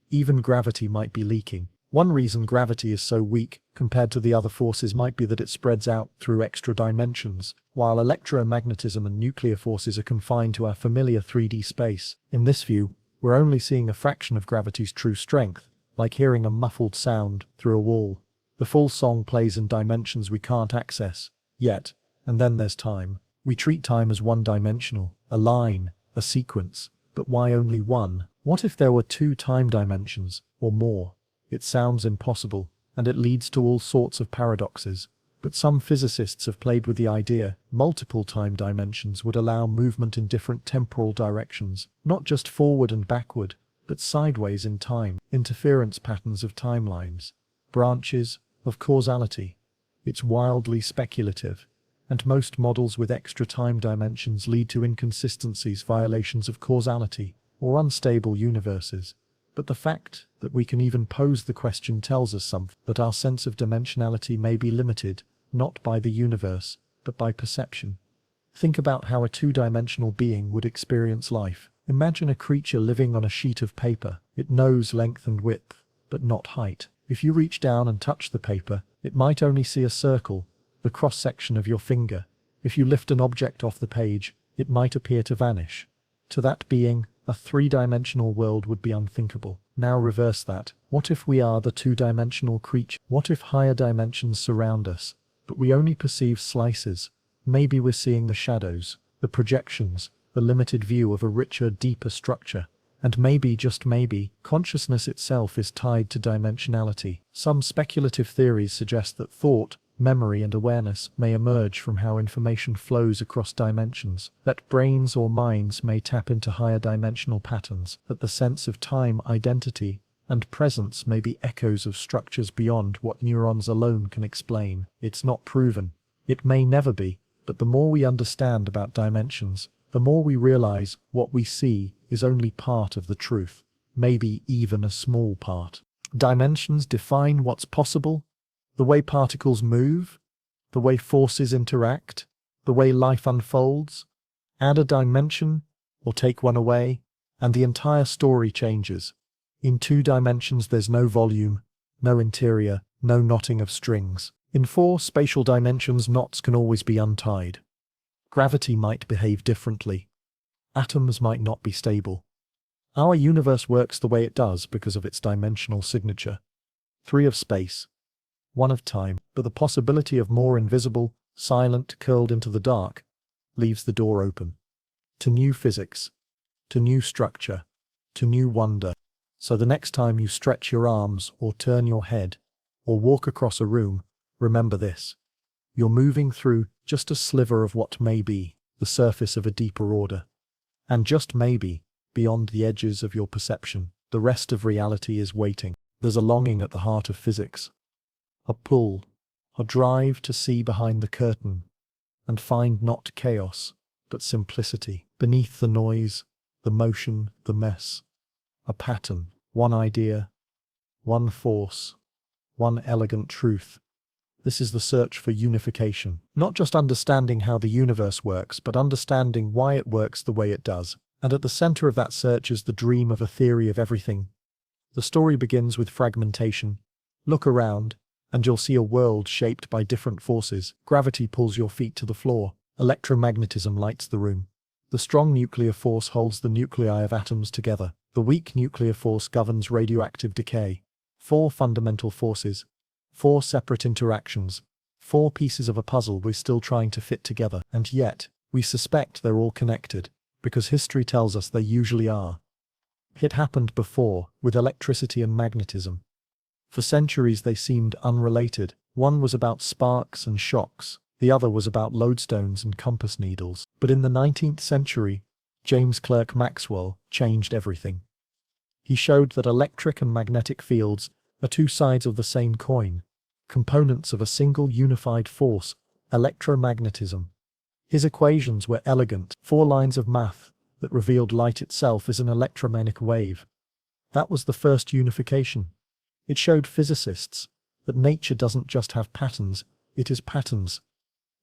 Even gravity might be leaking. One reason gravity is so weak compared to the other forces might be that it spreads out through extra dimensions, while electromagnetism and nuclear forces are confined to our familiar 3D space. In this view, we're only seeing a fraction of gravity's true strength, like hearing a muffled sound through a wall. The full song plays in dimensions we can't access yet. And then there's time. We treat time as one-dimensional, a line, a sequence. But why only one? What if there were 2 time dimensions, or more? It sounds impossible, and it leads to all sorts of paradoxes. But some physicists have played with the idea. Multiple time dimensions would allow movement in different temporal directions, not just forward and backward, but sideways in time. Interference patterns of timelines, branches of causality. It's wildly speculative, and most models with extra time dimensions lead to inconsistencies, violations of causality, or unstable universes. But the fact that we can even pose the question tells us something, that our sense of dimensionality may be limited, not by the universe, but by perception. Think about how a 2-dimensional being would experience life. Imagine a creature living on a sheet of paper. It knows length and width, but not height. If you reach down and touch the paper, it might only see a circle, the cross-section of your finger. If you lift an object off the page, it might appear to vanish. To that being, a 3-dimensional world would be unthinkable. Now reverse that. What if we are the 2-dimensional creature? What if higher dimensions surround us, but we only perceive slices, Maybe we're seeing the shadows, the projections, the limited view of a richer, deeper structure. And maybe, just maybe, consciousness itself is tied to dimensionality. Some speculative theories suggest that thought, memory, and awareness may emerge from how information flows across dimensions, that brains or minds may tap into higher dimensional patterns, that the sense of time, identity, and presence may be echoes of structures beyond what neurons alone can explain. It's not proven. It may never be, but the more we understand about dimensions, the more we realize what we see is only part of the truth, maybe even a small part. Dimensions define what's possible, the way particles move, the way forces interact, the way life unfolds. Add a dimension, or take one away, and the entire story changes. In 2 dimensions there's no volume, no interior, no knotting of strings. In 4 spatial dimensions knots can always be untied. Gravity might behave differently. Atoms might not be stable. Our universe works the way it does because of its dimensional signature. 3 of space, 1 of time, but the possibility of more invisible, silent, curled into the dark, leaves the door open. To new physics, to new structure, to new wonder. So the next time you stretch your arms, or turn your head, or walk across a room, remember this. You're moving through just a sliver of what may be the surface of a deeper order. And just maybe, beyond the edges of your perception, the rest of reality is waiting. There's a longing at the heart of physics. A pull, a drive to see behind the curtain, and find not chaos, but simplicity. Beneath the noise, the motion, the mess. A pattern, one idea, one force, one elegant truth. This is the search for unification. Not just understanding how the universe works, but understanding why it works the way it does. And at the center of that search is the dream of a theory of everything. The story begins with fragmentation. Look around, and you'll see a world shaped by different forces. Gravity pulls your feet to the floor. Electromagnetism lights the room. The strong nuclear force holds the nuclei of atoms together. The weak nuclear force governs radioactive decay. 4 fundamental forces. 4 separate interactions. 4 pieces of a puzzle we're still trying to fit together. And yet, we suspect they're all connected, because history tells us they usually are. It happened before, with electricity and magnetism. For centuries they seemed unrelated. One was about sparks and shocks. The other was about lodestones and compass needles. But in the 19th century, James Clerk Maxwell changed everything. He showed that electric and magnetic fields are 2 sides of the same coin, components of a single unified force, electromagnetism. His equations were elegant, 4 lines of math that revealed light itself as an electromagnetic wave. That was the first unification. It showed physicists that nature doesn't just have patterns, it is patterns.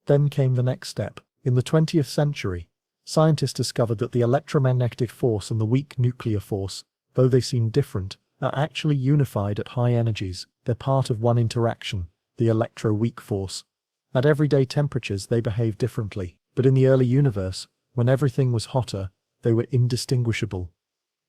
Then came the next step. In the 20th century, scientists discovered that the electromagnetic force and the weak nuclear force, though they seem different, are actually unified at high energies. They're part of one interaction, the electro-weak force. At everyday temperatures they behave differently, but in the early universe, when everything was hotter, they were indistinguishable.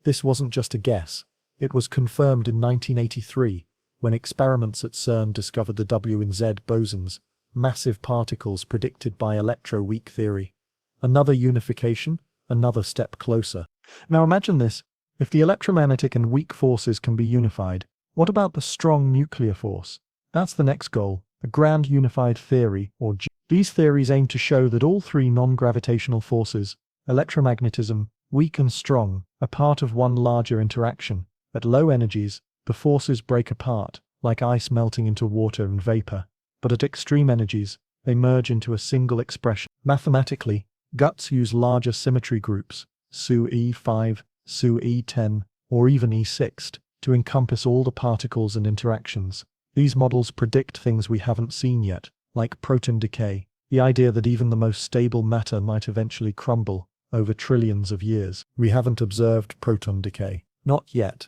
This wasn't just a guess. It was confirmed in 1983, when experiments at CERN discovered the W and Z bosons, massive particles predicted by electro-weak theory. Another unification, another step closer. Now imagine this. If the electromagnetic and weak forces can be unified, what about the strong nuclear force? That's the next goal, a grand unified theory, or G. These theories aim to show that all 3 non-gravitational forces, electromagnetism, weak and strong, are part of one larger interaction. At low energies, the forces break apart, like ice melting into water and vapor. But at extreme energies, they merge into a single expression. Mathematically, guts use larger symmetry groups, SU E5, SU E10, or even E6, to encompass all the particles and interactions. These models predict things we haven't seen yet, like proton decay, the idea that even the most stable matter might eventually crumble over trillions of years. We haven't observed proton decay. Not yet.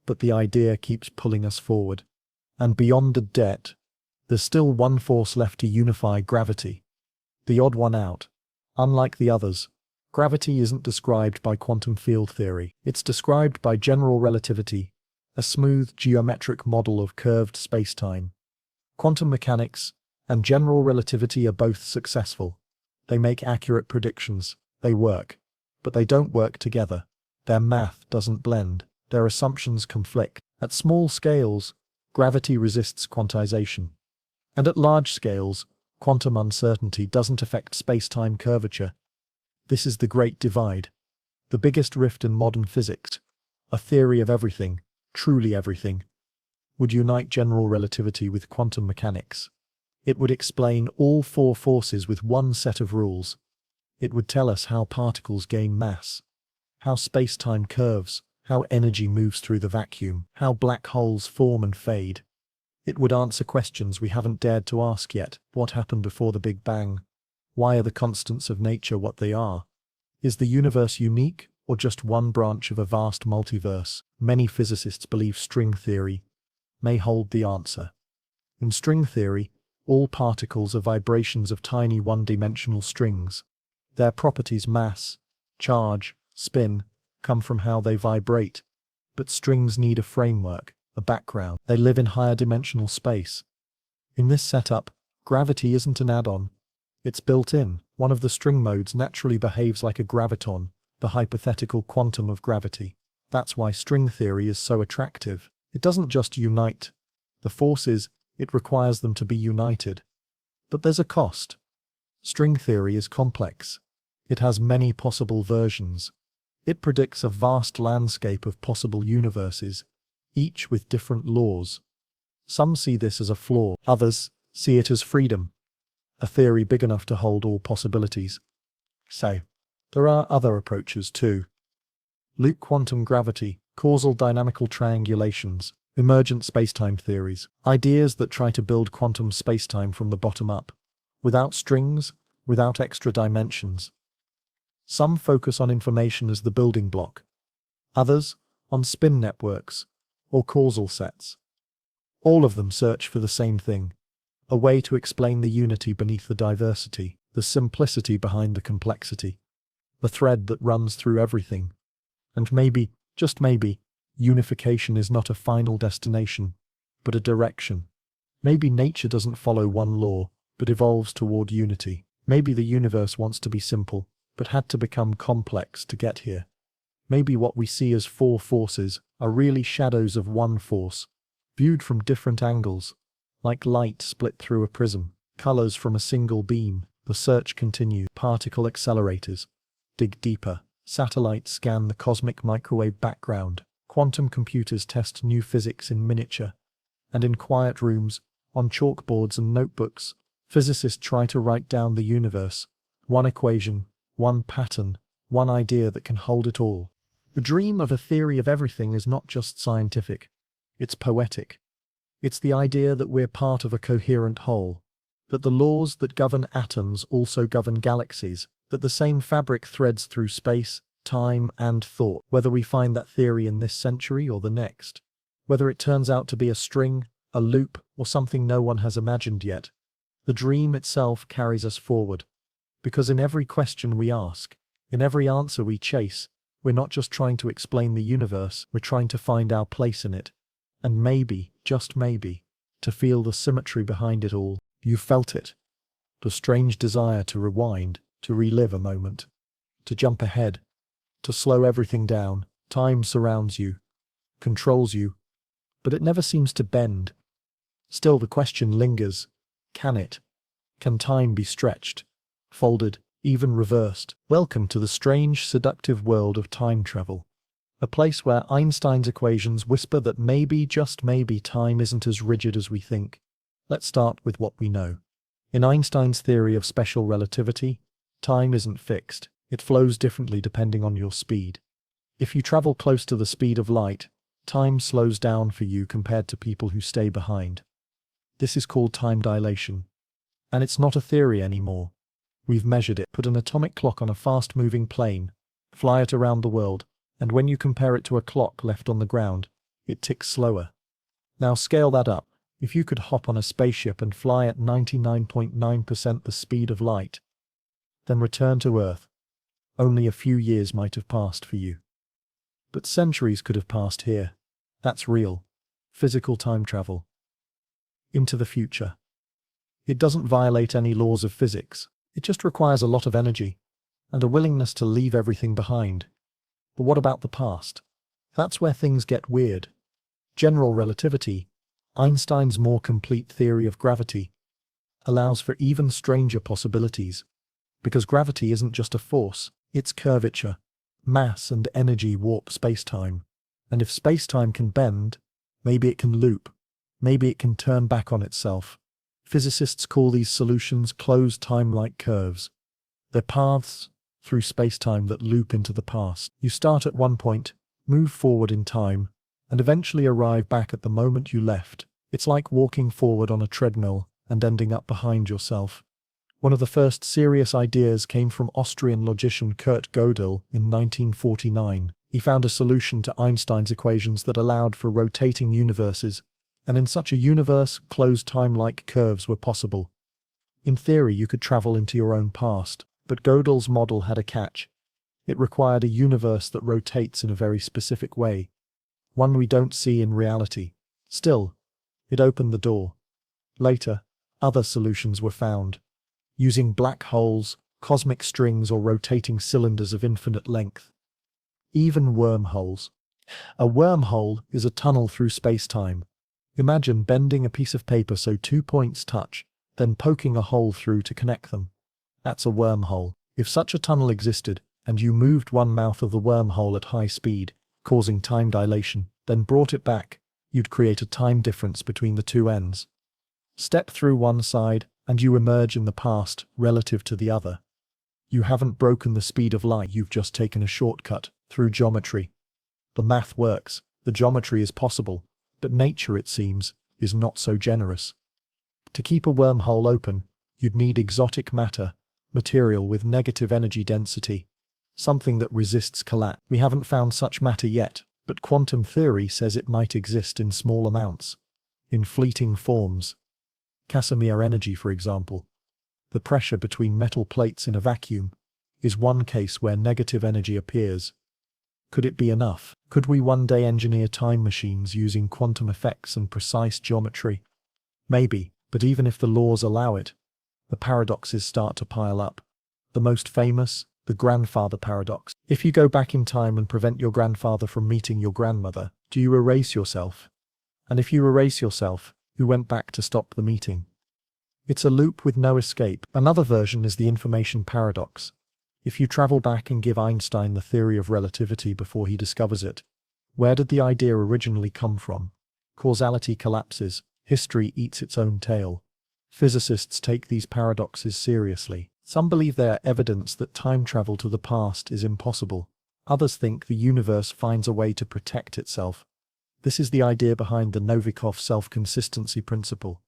But the idea keeps pulling us forward. And beyond the debt, there's still one force left to unify: gravity. The odd one out. Unlike the others, gravity isn't described by quantum field theory. It's described by general relativity, a smooth geometric model of curved spacetime. Quantum mechanics and general relativity are both successful, They make accurate predictions. They work. But they don't work together. Their math doesn't blend. Their assumptions conflict. At small scales, gravity resists quantization. And at large scales, quantum uncertainty doesn't affect space-time curvature. This is the great divide. The biggest rift in modern physics. A theory of everything, truly everything, would unite general relativity with quantum mechanics. It would explain all four forces with one set of rules. It would tell us how particles gain mass, how space-time curves, how energy moves through the vacuum, how black holes form and fade. It would answer questions we haven't dared to ask yet. What happened before the Big Bang? Why are the constants of nature what they are? Is the universe unique, or just one branch of a vast multiverse? Many physicists believe string theory may hold the answer. In string theory, all particles are vibrations of tiny one-dimensional strings. Their properties, mass, charge, spin, come from how they vibrate. But strings need a framework, a background. They live in higher dimensional space. In this setup, gravity isn't an add-on. It's built in. One of the string modes naturally behaves like a graviton, the hypothetical quantum of gravity. That's why string theory is so attractive. It doesn't just unite the forces, it requires them to be united. But there's a cost. String theory is complex. It has many possible versions. It predicts a vast landscape of possible universes, each with different laws. Some see this as a flaw, others see it as freedom, a theory big enough to hold all possibilities. So, there are other approaches too. Loop quantum gravity, causal dynamical triangulations, emergent spacetime theories, ideas that try to build quantum spacetime from the bottom up, without strings, without extra dimensions. Some focus on information as the building block, others on spin networks or causal sets. All of them search for the same thing, a way to explain the unity beneath the diversity, the simplicity behind the complexity, the thread that runs through everything. And maybe, just maybe, unification is not a final destination, but a direction. Maybe nature doesn't follow one law, but evolves toward unity. Maybe the universe wants to be simple, but had to become complex to get here. Maybe what we see as four forces are really shadows of one force, viewed from different angles, like light split through a prism, colors from a single beam. The search continues. Particle accelerators dig deeper. Satellites scan the cosmic microwave background. Quantum computers test new physics in miniature. And in quiet rooms, on chalkboards and notebooks, physicists try to write down the universe. One equation, one pattern, one idea that can hold it all. The dream of a theory of everything is not just scientific. It's poetic. It's the idea that we're part of a coherent whole, that the laws that govern atoms also govern galaxies, that the same fabric threads through space, time, and thought. Whether we find that theory in this century or the next, whether it turns out to be a string, a loop, or something no one has imagined yet, the dream itself carries us forward. Because in every question we ask, in every answer we chase, we're not just trying to explain the universe, we're trying to find our place in it. And maybe, just maybe, to feel the symmetry behind it all. You felt it. The strange desire to rewind, to relive a moment, to jump ahead, to slow everything down. Time surrounds you, controls you, but it never seems to bend. Still the question lingers. Can it? Can time be stretched, folded, even reversed? Welcome to the strange, seductive world of time travel. A place where Einstein's equations whisper that maybe, just maybe, time isn't as rigid as we think. Let's start with what we know. In Einstein's theory of special relativity, time isn't fixed. It flows differently depending on your speed. If you travel close to the speed of light, time slows down for you compared to people who stay behind. This is called time dilation. And it's not a theory anymore. We've measured it. Put an atomic clock on a fast-moving plane, fly it around the world, and when you compare it to a clock left on the ground, it ticks slower. Now scale that up. If you could hop on a spaceship and fly at 99.9% the speed of light, then return to Earth, only a few years might have passed for you. But centuries could have passed here. That's real. Physical time travel. Into the future. It doesn't violate any laws of physics. It just requires a lot of energy and a willingness to leave everything behind. But what about the past? That's where things get weird. General relativity, Einstein's more complete theory of gravity, allows for even stranger possibilities. Because gravity isn't just a force, it's curvature. Mass and energy warp spacetime. And if spacetime can bend, maybe it can loop. Maybe it can turn back on itself. Physicists call these solutions closed time-like curves. They're paths through spacetime that loop into the past. You start at one point, move forward in time, and eventually arrive back at the moment you left. It's like walking forward on a treadmill and ending up behind yourself. One of the first serious ideas came from Austrian logician Kurt Gödel in 1949. He found a solution to Einstein's equations that allowed for rotating universes, and in such a universe, closed time-like curves were possible. In theory, you could travel into your own past, but Gödel's model had a catch. It required a universe that rotates in a very specific way, one we don't see in reality. Still, it opened the door. Later, other solutions were found, using black holes, cosmic strings, or rotating cylinders of infinite length. Even wormholes. A wormhole is a tunnel through space-time. Imagine bending a piece of paper so two points touch, then poking a hole through to connect them. That's a wormhole. If such a tunnel existed, and you moved one mouth of the wormhole at high speed, causing time dilation, then brought it back, you'd create a time difference between the two ends. Step through one side, and you emerge in the past relative to the other. You haven't broken the speed of light, you've just taken a shortcut through geometry. The math works, the geometry is possible, but nature, it seems, is not so generous. To keep a wormhole open, you'd need exotic matter, material with negative energy density, something that resists collapse. We haven't found such matter yet, but quantum theory says it might exist in small amounts, in fleeting forms. Casimir energy, for example. The pressure between metal plates in a vacuum is one case where negative energy appears. Could it be enough? Could we one day engineer time machines using quantum effects and precise geometry? Maybe, but even if the laws allow it, the paradoxes start to pile up. The most famous, the grandfather paradox. If you go back in time and prevent your grandfather from meeting your grandmother, do you erase yourself? And if you erase yourself, who went back to stop the meeting? It's a loop with no escape. Another version is the information paradox. If you travel back and give Einstein the theory of relativity before he discovers it, where did the idea originally come from? Causality collapses, history eats its own tail. Physicists take these paradoxes seriously. Some believe they are evidence that time travel to the past is impossible. Others think the universe finds a way to protect itself. This is the idea behind the Novikov self-consistency principle.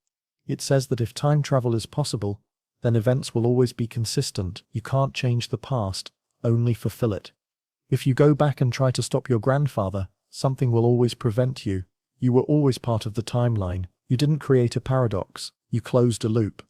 It says that if time travel is possible, then events will always be consistent. You can't change the past, only fulfill it. If you go back and try to stop your grandfather, something will always prevent you. You were always part of the timeline. You didn't create a paradox, you closed a loop.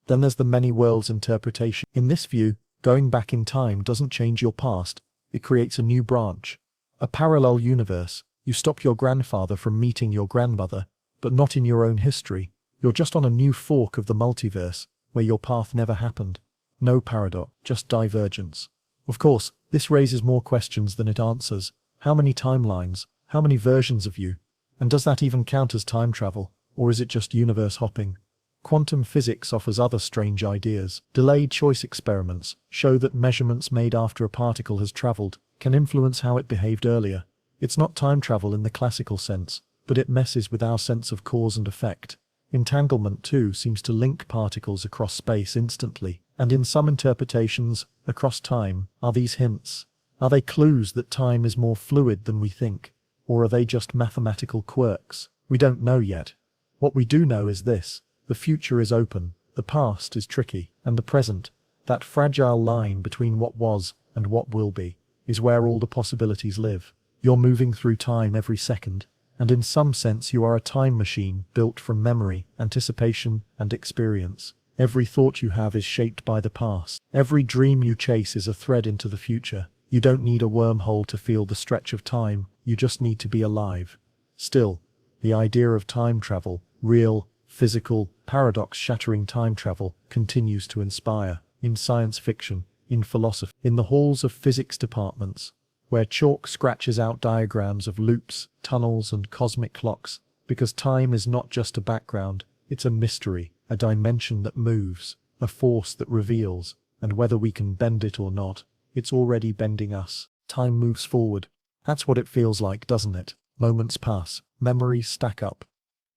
Then there's the many worlds interpretation. In this view, going back in time doesn't change your past, it creates a new branch. A parallel universe. You stop your grandfather from meeting your grandmother, but not in your own history. You're just on a new fork of the multiverse, where your path never happened. No paradox, just divergence. Of course, this raises more questions than it answers. How many timelines? How many versions of you? And does that even count as time travel? Or is it just universe hopping? Quantum physics offers other strange ideas. Delayed choice experiments show that measurements made after a particle has traveled can influence how it behaved earlier. It's not time travel in the classical sense, but it messes with our sense of cause and effect. Entanglement, too, seems to link particles across space instantly, and in some interpretations, across time. Are these hints? Are they clues that time is more fluid than we think? Or are they just mathematical quirks? We don't know yet. What we do know is this: the future is open, the past is tricky, and the present, that fragile line between what was and what will be, is where all the possibilities live. You're moving through time every second, and in some sense you are a time machine built from memory, anticipation, and experience. Every thought you have is shaped by the past. Every dream you chase is a thread into the future. You don't need a wormhole to feel the stretch of time, you just need to be alive. Still, the idea of time travel, real, physical, paradox-shattering time travel, continues to inspire. in science fiction, in philosophy, in the halls of physics departments, where chalk scratches out diagrams of loops, tunnels, and cosmic clocks, because time is not just a background, it's a mystery, a dimension that moves, a force that reveals, and whether we can bend it or not, it's already bending us. Time moves forward. That's what it feels like, doesn't it? Moments pass, memories stack up.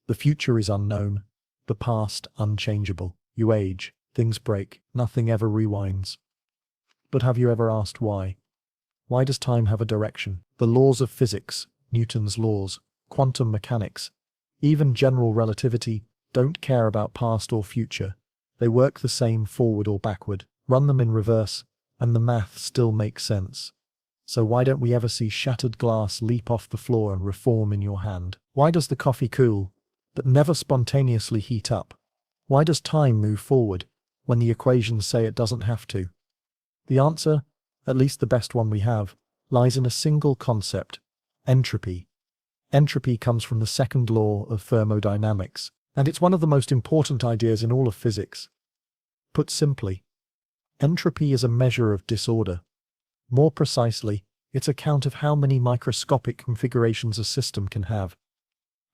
The future is unknown, the past unchangeable. You age, things break, nothing ever rewinds. But have you ever asked why? Why does time have a direction? The laws of physics, Newton's laws, quantum mechanics, even general relativity, don't care about past or future. They work the same forward or backward. Run them in reverse, and the math still makes sense. So why don't we ever see shattered glass leap off the floor and reform in your hand? Why does the coffee cool, but never spontaneously heat up? Why does time move forward, when the equations say it doesn't have to? The answer, at least the best one we have, lies in a single concept: entropy. Entropy comes from the second law of thermodynamics, and it's one of the most important ideas in all of physics. Put simply, entropy is a measure of disorder. More precisely, it's a count of how many microscopic configurations a system can have,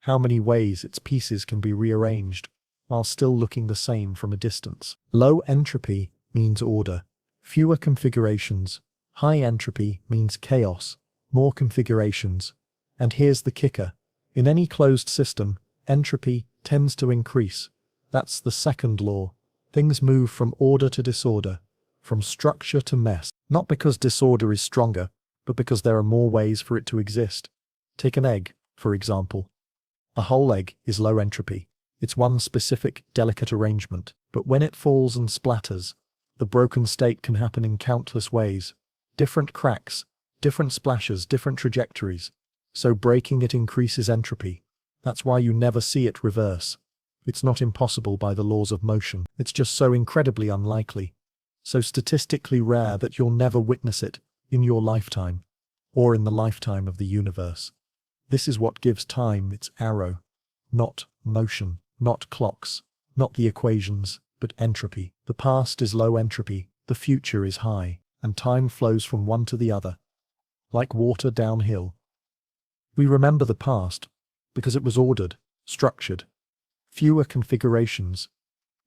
how many ways its pieces can be rearranged, while still looking the same from a distance. Low entropy means order, fewer configurations. High entropy means chaos, more configurations. And here's the kicker. In any closed system, entropy tends to increase. That's the second law. Things move from order to disorder, from structure to mess. Not because disorder is stronger, but because there are more ways for it to exist. Take an egg, for example. A whole egg is low entropy. It's one specific, delicate arrangement. But when it falls and splatters, the broken state can happen in countless ways. Different cracks, different splashes, different trajectories. So breaking it increases entropy. That's why you never see it reverse. It's not impossible by the laws of motion. It's just so incredibly unlikely, so statistically rare that you'll never witness it in your lifetime, or in the lifetime of the universe. This is what gives time its arrow. Not motion, not clocks, not the equations, but entropy. The past is low entropy, the future is high, and time flows from one to the other, like water downhill. We remember the past because it was ordered, structured, fewer configurations.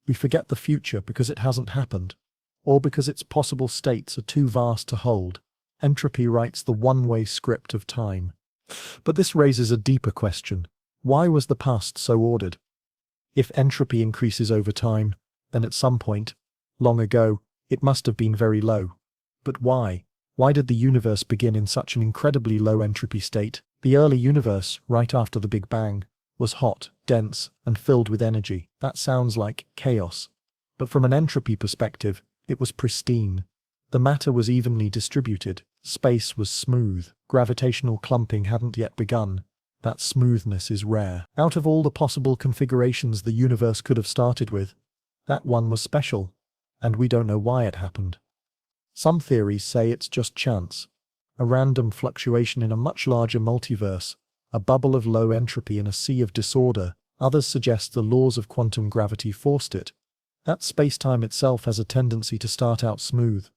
We forget the future because it hasn't happened, or because its possible states are too vast to hold. Entropy writes the one-way script of time. But this raises a deeper question. Why was the past so ordered? If entropy increases over time, then at some point, long ago, it must have been very low. But why? Why did the universe begin in such an incredibly low entropy state? The early universe, right after the Big Bang, was hot, dense, and filled with energy. That sounds like chaos. But from an entropy perspective, it was pristine. The matter was evenly distributed. Space was smooth. Gravitational clumping hadn't yet begun. That smoothness is rare. Out of all the possible configurations the universe could have started with, that one was special, and we don't know why it happened. Some theories say it's just chance, a random fluctuation in a much larger multiverse, a bubble of low entropy in a sea of disorder. Others suggest the laws of quantum gravity forced it, that space-time itself has a tendency to start out smooth,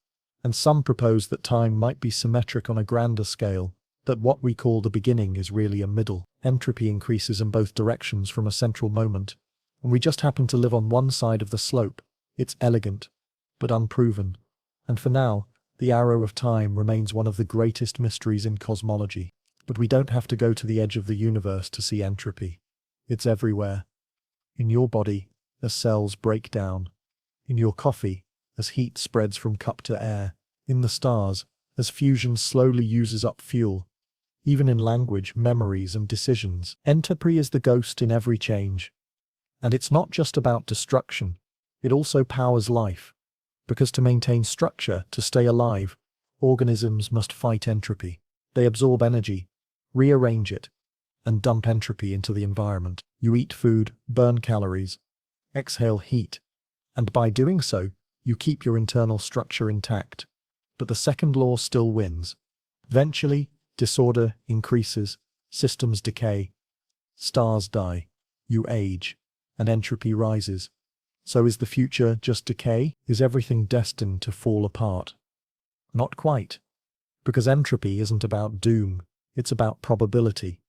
and some propose that time might be symmetric on a grander scale, that what we call the beginning is really a middle. Entropy increases in both directions from a central moment, and we just happen to live on one side of the slope. It's elegant, but unproven. And for now, the arrow of time remains one of the greatest mysteries in cosmology. But we don't have to go to the edge of the universe to see entropy. It's everywhere. In your body, as cells break down. In your coffee, as heat spreads from cup to air. In the stars, as fusion slowly uses up fuel. Even in language, memories, and decisions. Entropy is the ghost in every change. And it's not just about destruction. It also powers life. Because to maintain structure, to stay alive, organisms must fight entropy. They absorb energy, rearrange it, and dump entropy into the environment. You eat food, burn calories, exhale heat, and by doing so, you keep your internal structure intact. But the second law still wins. Eventually, disorder increases, systems decay, stars die, you age, and entropy rises. So is the future just decay? Is everything destined to fall apart? Not quite. Because entropy isn't about doom, it's about probability.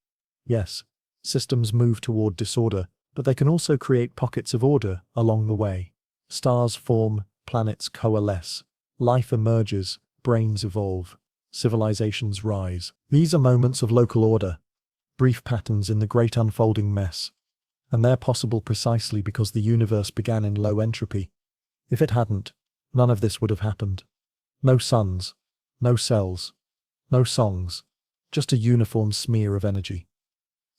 Yes, systems move toward disorder, but they can also create pockets of order along the way. Stars form, planets coalesce, life emerges, brains evolve, civilizations rise. These are moments of local order, brief patterns in the great unfolding mess. And they're possible precisely because the universe began in low entropy. If it hadn't, none of this would have happened. No suns, no cells, no songs, just a uniform smear of energy.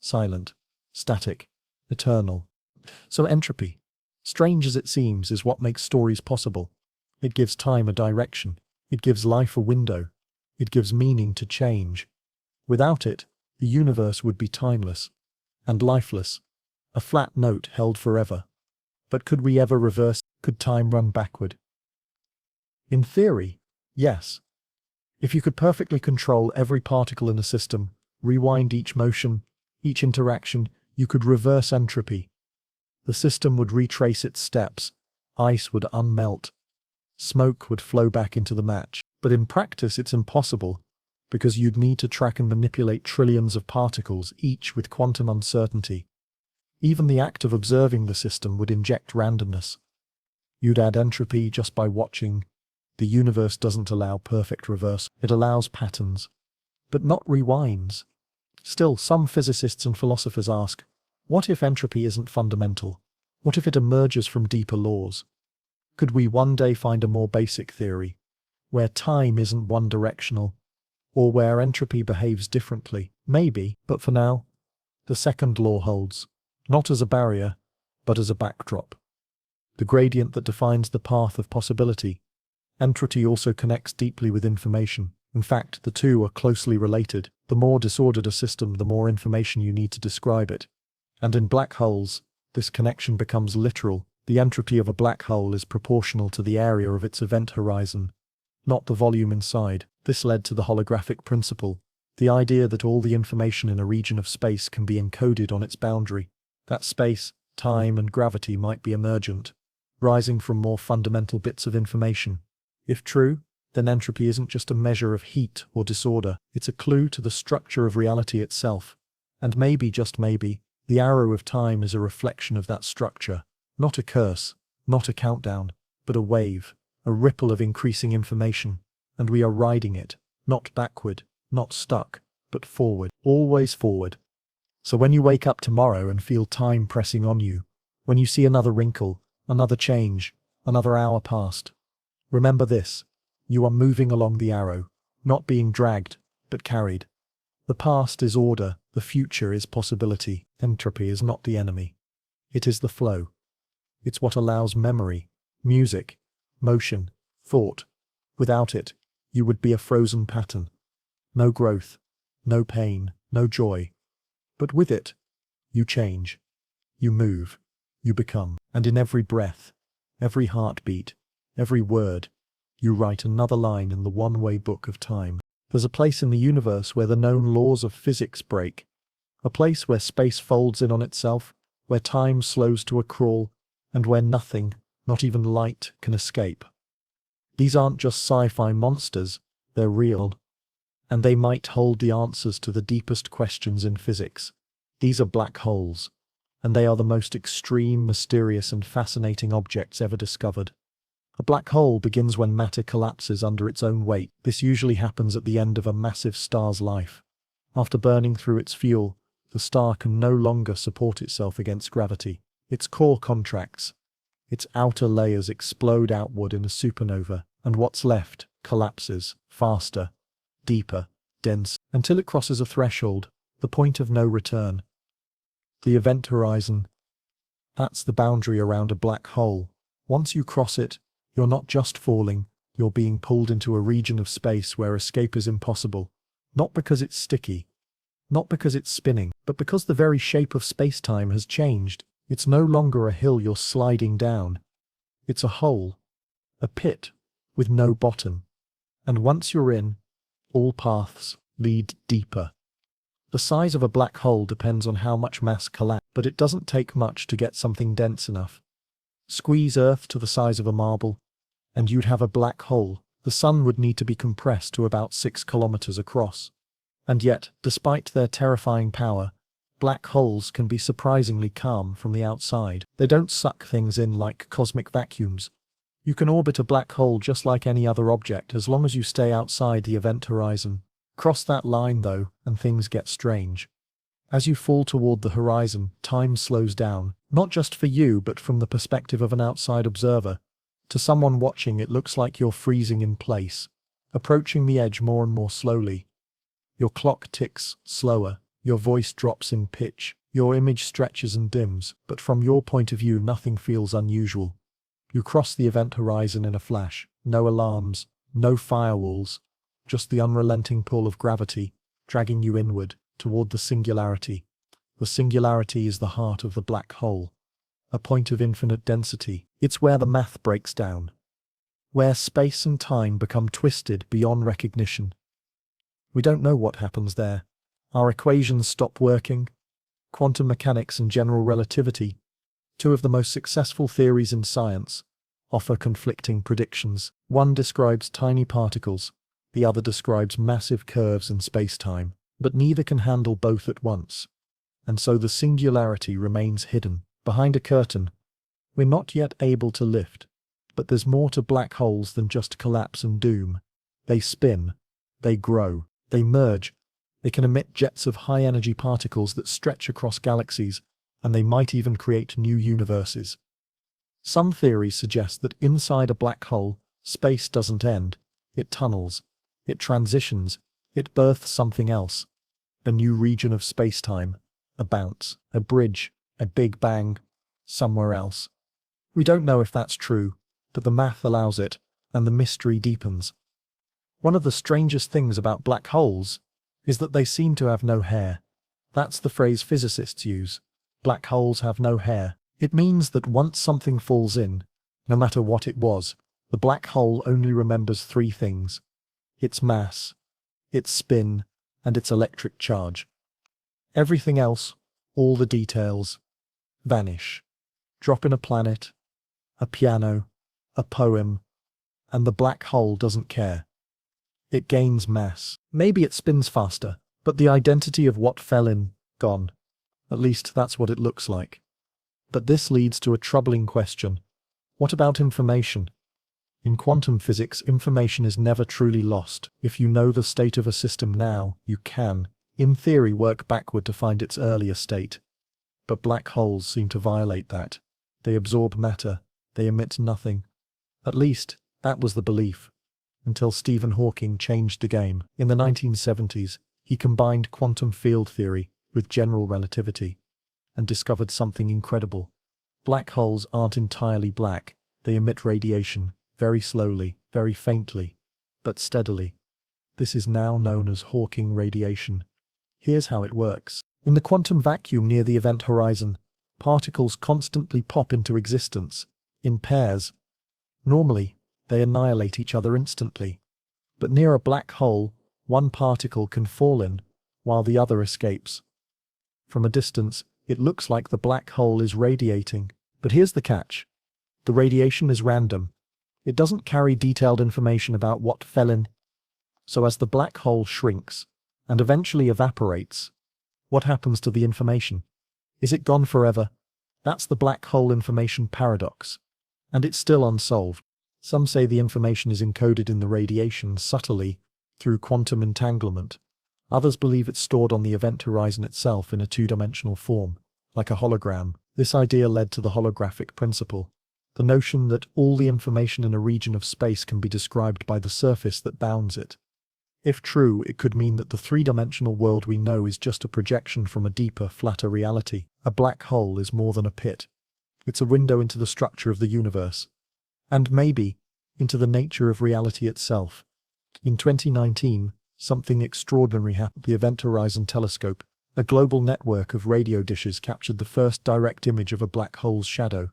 Silent, static, eternal. So entropy, strange as it seems, is what makes stories possible. It gives time a direction. It gives life a window. It gives meaning to change. Without it, the universe would be timeless and lifeless, a flat note held forever. But could we ever reverse? Could time run backward? In theory, yes. If you could perfectly control every particle in a system, rewind each motion, each interaction, you could reverse entropy. The system would retrace its steps, ice would unmelt, smoke would flow back into the match. But in practice it's impossible, because you'd need to track and manipulate trillions of particles, each with quantum uncertainty. Even the act of observing the system would inject randomness. You'd add entropy just by watching. The universe doesn't allow perfect reverse, it allows patterns, but not rewinds. Still, some physicists and philosophers ask, what if entropy isn't fundamental? What if it emerges from deeper laws? Could we one day find a more basic theory, where time isn't one-directional, or where entropy behaves differently? Maybe, but for now, the second law holds, not as a barrier, but as a backdrop. The gradient that defines the path of possibility. Entropy also connects deeply with information. In fact, the two are closely related. The more disordered a system, the more information you need to describe it. And in black holes, this connection becomes literal. The entropy of a black hole is proportional to the area of its event horizon, not the volume inside. This led to the holographic principle, the idea that all the information in a region of space can be encoded on its boundary. That space, time, and gravity might be emergent, rising from more fundamental bits of information. If true, then entropy isn't just a measure of heat or disorder, it's a clue to the structure of reality itself. And maybe, just maybe, the arrow of time is a reflection of that structure. Not a curse, not a countdown, but a wave, a ripple of increasing information. And we are riding it, not backward, not stuck, but forward, always forward. So when you wake up tomorrow and feel time pressing on you, when you see another wrinkle, another change, another hour passed, remember this: you are moving along the arrow, not being dragged, but carried. The past is order, the future is possibility. Entropy is not the enemy. It is the flow. It's what allows memory, music, motion, thought. Without it, you would be a frozen pattern. No growth, no pain, no joy. But with it, you change, you move, you become. And in every breath, every heartbeat, every word, you write another line in the one-way book of time. There's a place in the universe where the known laws of physics break. A place where space folds in on itself, where time slows to a crawl, and where nothing, not even light, can escape. These aren't just sci-fi monsters, they're real. And they might hold the answers to the deepest questions in physics. These are black holes, and they are the most extreme, mysterious, and fascinating objects ever discovered. A black hole begins when matter collapses under its own weight. This usually happens at the end of a massive star's life. After burning through its fuel, the star can no longer support itself against gravity. Its core contracts. Its outer layers explode outward in a supernova, and what's left collapses, faster, deeper, dense, until it crosses a threshold, the point of no return. The event horizon. That's the boundary around a black hole. Once you cross it, you're not just falling, you're being pulled into a region of space where escape is impossible. Not because it's sticky, not because it's spinning, but because the very shape of space-time has changed. It's no longer a hill you're sliding down. It's a hole, a pit, with no bottom. And once you're in, all paths lead deeper. The size of a black hole depends on how much mass collapses, but it doesn't take much to get something dense enough. Squeeze Earth to the size of a marble, and you'd have a black hole. The sun would need to be compressed to about 6 kilometers across. And yet, despite their terrifying power, black holes can be surprisingly calm from the outside. They don't suck things in like cosmic vacuums. You can orbit a black hole just like any other object as long as you stay outside the event horizon. Cross that line though, and things get strange. As you fall toward the horizon, time slows down, not just for you but from the perspective of an outside observer. To someone watching, it looks like you're freezing in place, approaching the edge more and more slowly. Your clock ticks slower, your voice drops in pitch, your image stretches and dims, but from your point of view nothing feels unusual. You cross the event horizon in a flash, no alarms, no firewalls, just the unrelenting pull of gravity, dragging you inward, toward the singularity. The singularity is the heart of the black hole, a point of infinite density. It's where the math breaks down, where space and time become twisted beyond recognition. We don't know what happens there. Our equations stop working. Quantum mechanics and general relativity, two of the most successful theories in science, offer conflicting predictions. One describes tiny particles, the other describes massive curves in space-time, but neither can handle both at once. And so the singularity remains hidden, behind a curtain we're not yet able to lift. But there's more to black holes than just collapse and doom. They spin, they grow, they merge, they can emit jets of high-energy particles that stretch across galaxies, and they might even create new universes. Some theories suggest that inside a black hole, space doesn't end, it tunnels, it transitions, it births something else. A new region of space-time, a bounce, a bridge, a big bang, somewhere else. We don't know if that's true, but the math allows it, and the mystery deepens. One of the strangest things about black holes is that they seem to have no hair. That's the phrase physicists use. Black holes have no hair. It means that once something falls in, no matter what it was, the black hole only remembers three things: its mass, its spin, and its electric charge. Everything else, all the details, vanish. Drop in a planet, a piano, a poem, and the black hole doesn't care. It gains mass. Maybe it spins faster, but the identity of what fell in, gone. At least that's what it looks like. But this leads to a troubling question. What about information? In quantum physics, information is never truly lost. If you know the state of a system now, you can, in theory, work backward to find its earlier state. But black holes seem to violate that. They absorb matter. They emit nothing. At least, that was the belief. Until Stephen Hawking changed the game. In the 1970s, he combined quantum field theory with general relativity and discovered something incredible. Black holes aren't entirely black. They emit radiation, very slowly, very faintly, but steadily. This is now known as Hawking radiation. Here's how it works. In the quantum vacuum near the event horizon, particles constantly pop into existence, in pairs. Normally, they annihilate each other instantly. But near a black hole, one particle can fall in, while the other escapes. From a distance, it looks like the black hole is radiating. But here's the catch. The radiation is random. It doesn't carry detailed information about what fell in. So as the black hole shrinks, and eventually evaporates, what happens to the information? Is it gone forever? That's the black hole information paradox. And it's still unsolved. Some say the information is encoded in the radiation subtly, through quantum entanglement. Others believe it's stored on the event horizon itself in a two-dimensional form, like a hologram. This idea led to the holographic principle, the notion that all the information in a region of space can be described by the surface that bounds it. If true, it could mean that the three-dimensional world we know is just a projection from a deeper, flatter reality. A black hole is more than a pit. It's a window into the structure of the universe. And maybe, into the nature of reality itself. In 2019, something extraordinary happened. The Event Horizon Telescope, a global network of radio dishes, captured the first direct image of a black hole's shadow.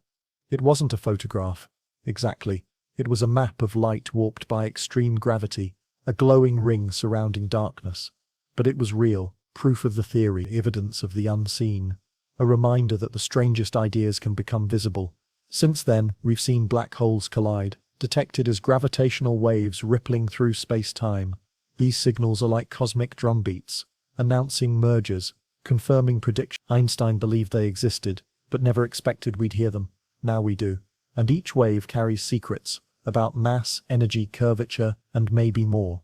It wasn't a photograph, exactly. It was a map of light warped by extreme gravity, a glowing ring surrounding darkness. But it was real, proof of the theory, evidence of the unseen, a reminder that the strangest ideas can become visible, Since then, we've seen black holes collide, detected as gravitational waves rippling through space-time. These signals are like cosmic drumbeats, announcing mergers, confirming predictions. Einstein believed they existed, but never expected we'd hear them. Now we do. And each wave carries secrets about mass, energy, curvature, and maybe more.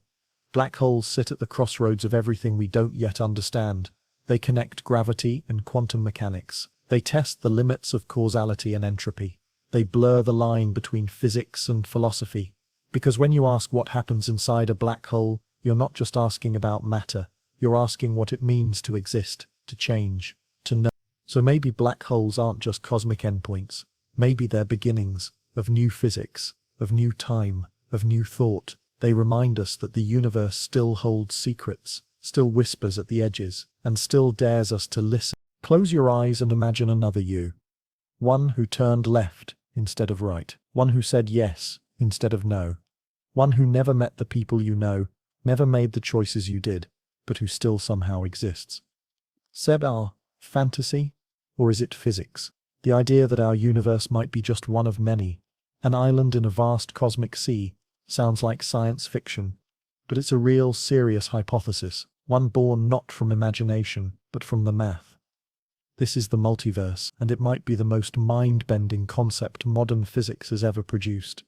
Black holes sit at the crossroads of everything we don't yet understand. They connect gravity and quantum mechanics. They test the limits of causality and entropy. They blur the line between physics and philosophy. Because when you ask what happens inside a black hole, you're not just asking about matter. You're asking what it means to exist, to change, to know. So maybe black holes aren't just cosmic endpoints. Maybe they're beginnings of new physics, of new time, of new thought. They remind us that the universe still holds secrets, still whispers at the edges, and still dares us to listen. Close your eyes and imagine another you. One who turned left instead of right. One who said yes instead of no. One who never met the people you know, never made the choices you did, but who still somehow exists. Seb, our fantasy? Or is it physics? The idea that our universe might be just one of many, an island in a vast cosmic sea, sounds like science fiction. But it's a real, serious hypothesis, one born not from imagination, but from the math. This is the multiverse, and it might be the most mind-bending concept modern physics has ever produced.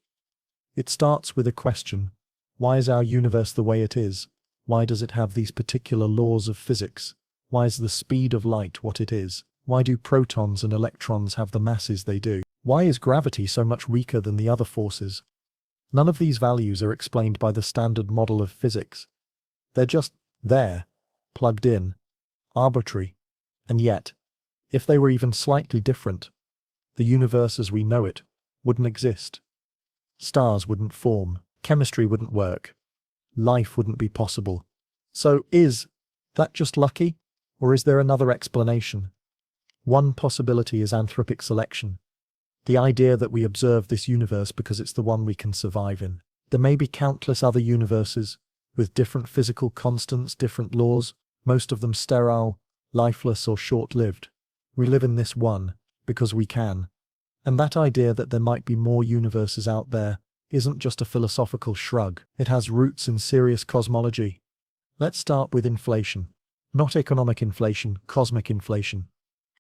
It starts with a question. Why is our universe the way it is? Why does it have these particular laws of physics? Why is the speed of light what it is? Why do protons and electrons have the masses they do? Why is gravity so much weaker than the other forces? None of these values are explained by the standard model of physics. They're just there, plugged in, arbitrary. And yet, if they were even slightly different, the universe as we know it wouldn't exist. Stars wouldn't form, chemistry wouldn't work, life wouldn't be possible. So is that just lucky? Or is there another explanation? One possibility is anthropic selection. The idea that we observe this universe because it's the one we can survive in. There may be countless other universes, with different physical constants, different laws, most of them sterile, lifeless or short-lived. We live in this one, because we can. And that idea that there might be more universes out there isn't just a philosophical shrug. It has roots in serious cosmology. Let's start with inflation. Not economic inflation, cosmic inflation.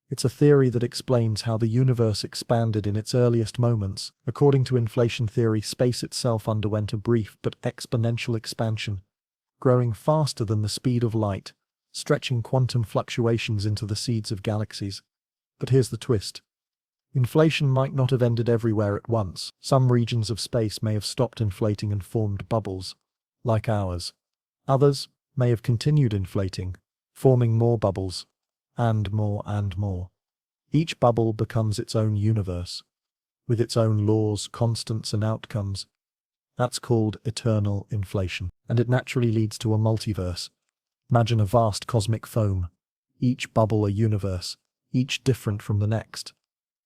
It's a theory that explains how the universe expanded in its earliest moments. According to inflation theory, space itself underwent a brief but exponential expansion, growing faster than the speed of light, stretching quantum fluctuations into the seeds of galaxies. But here's the twist. Inflation might not have ended everywhere at once. Some regions of space may have stopped inflating and formed bubbles, like ours. Others may have continued inflating, forming more bubbles, and more and more. Each bubble becomes its own universe, with its own laws, constants, and outcomes. That's called eternal inflation, and it naturally leads to a multiverse. Imagine a vast cosmic foam, each bubble a universe, each different from the next.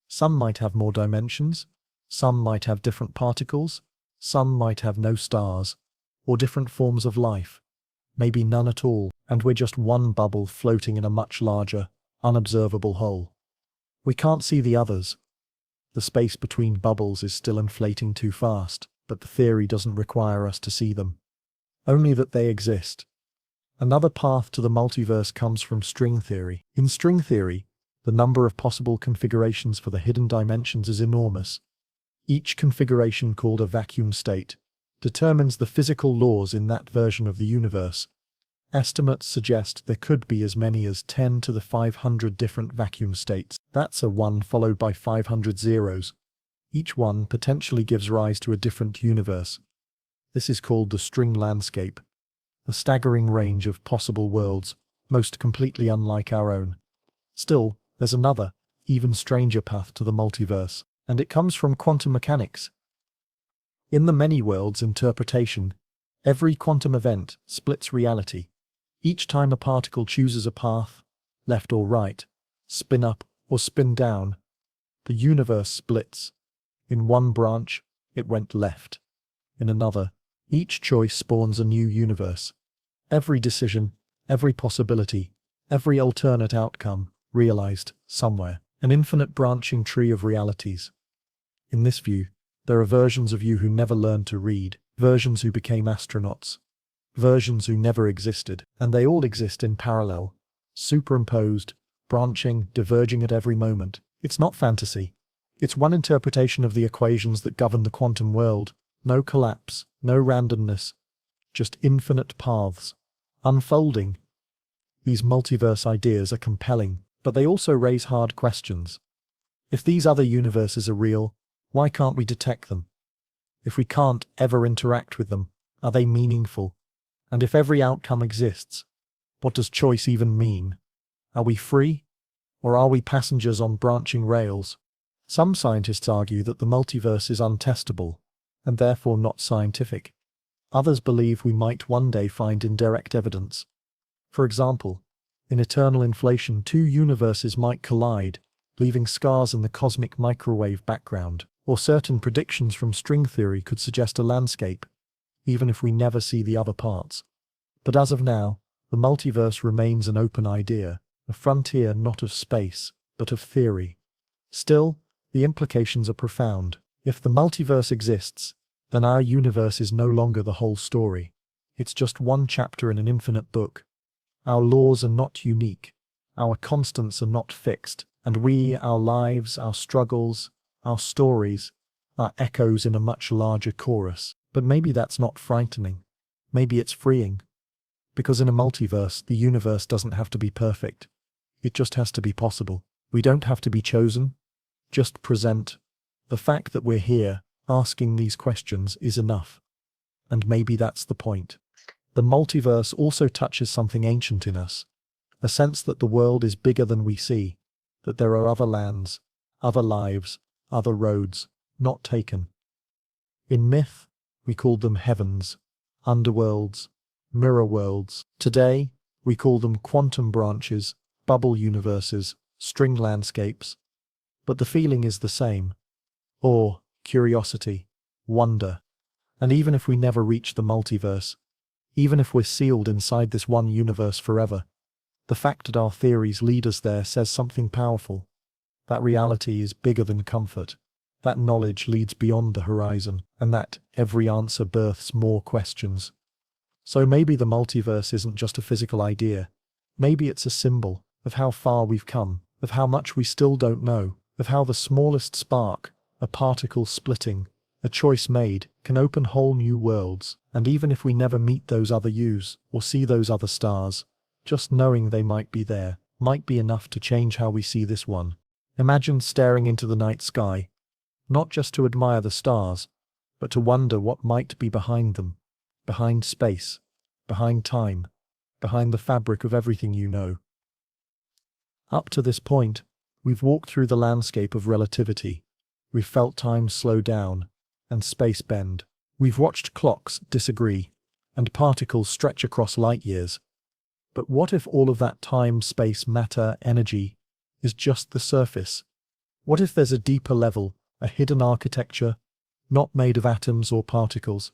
Some might have more dimensions, some might have different particles, some might have no stars, or different forms of life, maybe none at all, and we're just one bubble floating in a much larger, unobservable whole. We can't see the others. The space between bubbles is still inflating too fast, but the theory doesn't require us to see them. Only that they exist. Another path to the multiverse comes from string theory. In string theory, the number of possible configurations for the hidden dimensions is enormous. Each configuration, called a vacuum state, determines the physical laws in that version of the universe. Estimates suggest there could be as many as 10 to the 500 different vacuum states. That's a 1 followed by 500 zeros. Each one potentially gives rise to a different universe. This is called the string landscape, a staggering range of possible worlds, most completely unlike our own. Still, there's another, even stranger path to the multiverse, and it comes from quantum mechanics. In the many-worlds interpretation, every quantum event splits reality. Each time a particle chooses a path, left or right, spin up or spin down, the universe splits. In one branch, it went left. In another, each choice spawns a new universe. Every decision, every possibility, every alternate outcome, realized somewhere. An infinite branching tree of realities. In this view, there are versions of you who never learned to read, versions who became astronauts, versions who never existed, and they all exist in parallel, superimposed, branching, diverging at every moment. It's not fantasy. It's one interpretation of the equations that govern the quantum world. No collapse, no randomness, just infinite paths, unfolding. These multiverse ideas are compelling, but they also raise hard questions. If these other universes are real, why can't we detect them? If we can't ever interact with them, are they meaningful? And if every outcome exists, what does choice even mean? Are we free? Or are we passengers on branching rails? Some scientists argue that the multiverse is untestable, and therefore not scientific. Others believe we might one day find indirect evidence. For example, in eternal inflation, two universes might collide, leaving scars in the cosmic microwave background, or certain predictions from string theory could suggest a landscape, even if we never see the other parts. But as of now, the multiverse remains an open idea, a frontier not of space, but of theory. Still, the implications are profound. If the multiverse exists, then our universe is no longer the whole story. It's just one chapter in an infinite book. Our laws are not unique. Our constants are not fixed. And we, our lives, our struggles, our stories, are echoes in a much larger chorus. But maybe that's not frightening. Maybe it's freeing. Because in a multiverse, the universe doesn't have to be perfect. It just has to be possible. We don't have to be chosen. Just present. The fact that we're here, asking these questions, is enough. And maybe that's the point. The multiverse also touches something ancient in us. A sense that the world is bigger than we see. That there are other lands, other lives, other roads, not taken. In myth, we called them heavens, underworlds, mirror worlds. Today, we call them quantum branches, bubble universes, string landscapes. But the feeling is the same. Awe, curiosity, wonder. And even if we never reach the multiverse, even if we're sealed inside this one universe forever, the fact that our theories lead us there says something powerful. That reality is bigger than comfort. That knowledge leads beyond the horizon, and that every answer births more questions. So maybe the multiverse isn't just a physical idea. Maybe it's a symbol of how far we've come, of how much we still don't know, of how the smallest spark, a particle splitting, a choice made, can open whole new worlds. And even if we never meet those other yous, or see those other stars, just knowing they might be there, might be enough to change how we see this one. Imagine staring into the night sky, not just to admire the stars, but to wonder what might be behind them, behind space, behind time, behind the fabric of everything you know. Up to this point, we've walked through the landscape of relativity. We've felt time slow down, and space bend. We've watched clocks disagree, and particles stretch across light years. But what if all of that time, space, matter, energy is just the surface? What if there's a deeper level, a hidden architecture, not made of atoms or particles,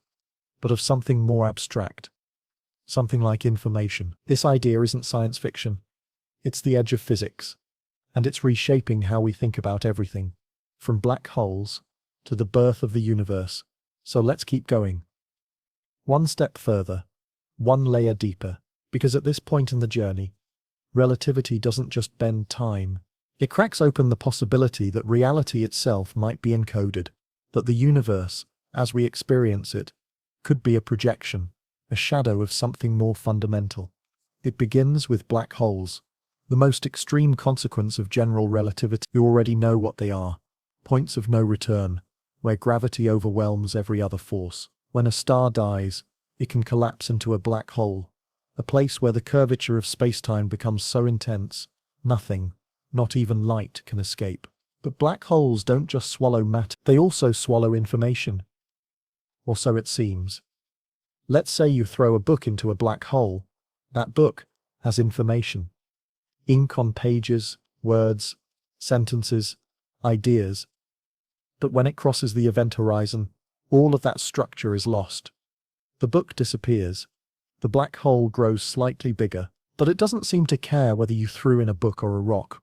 but of something more abstract? Something like information. This idea isn't science fiction. It's the edge of physics. And it's reshaping how we think about everything, from black holes to the birth of the universe. So let's keep going. One step further, one layer deeper, because at this point in the journey, relativity doesn't just bend time. It cracks open the possibility that reality itself might be encoded, that the universe, as we experience it, could be a projection, a shadow of something more fundamental. It begins with black holes, the most extreme consequence of general relativity. We already know what they are. Points of no return, where gravity overwhelms every other force. When a star dies, it can collapse into a black hole, a place where the curvature of space-time becomes so intense, nothing, not even light, can escape. But black holes don't just swallow matter, they also swallow information. Or so it seems. Let's say you throw a book into a black hole. That book has information. Ink on pages, words, sentences, ideas. But when it crosses the event horizon, all of that structure is lost. The book disappears. The black hole grows slightly bigger, but it doesn't seem to care whether you threw in a book or a rock,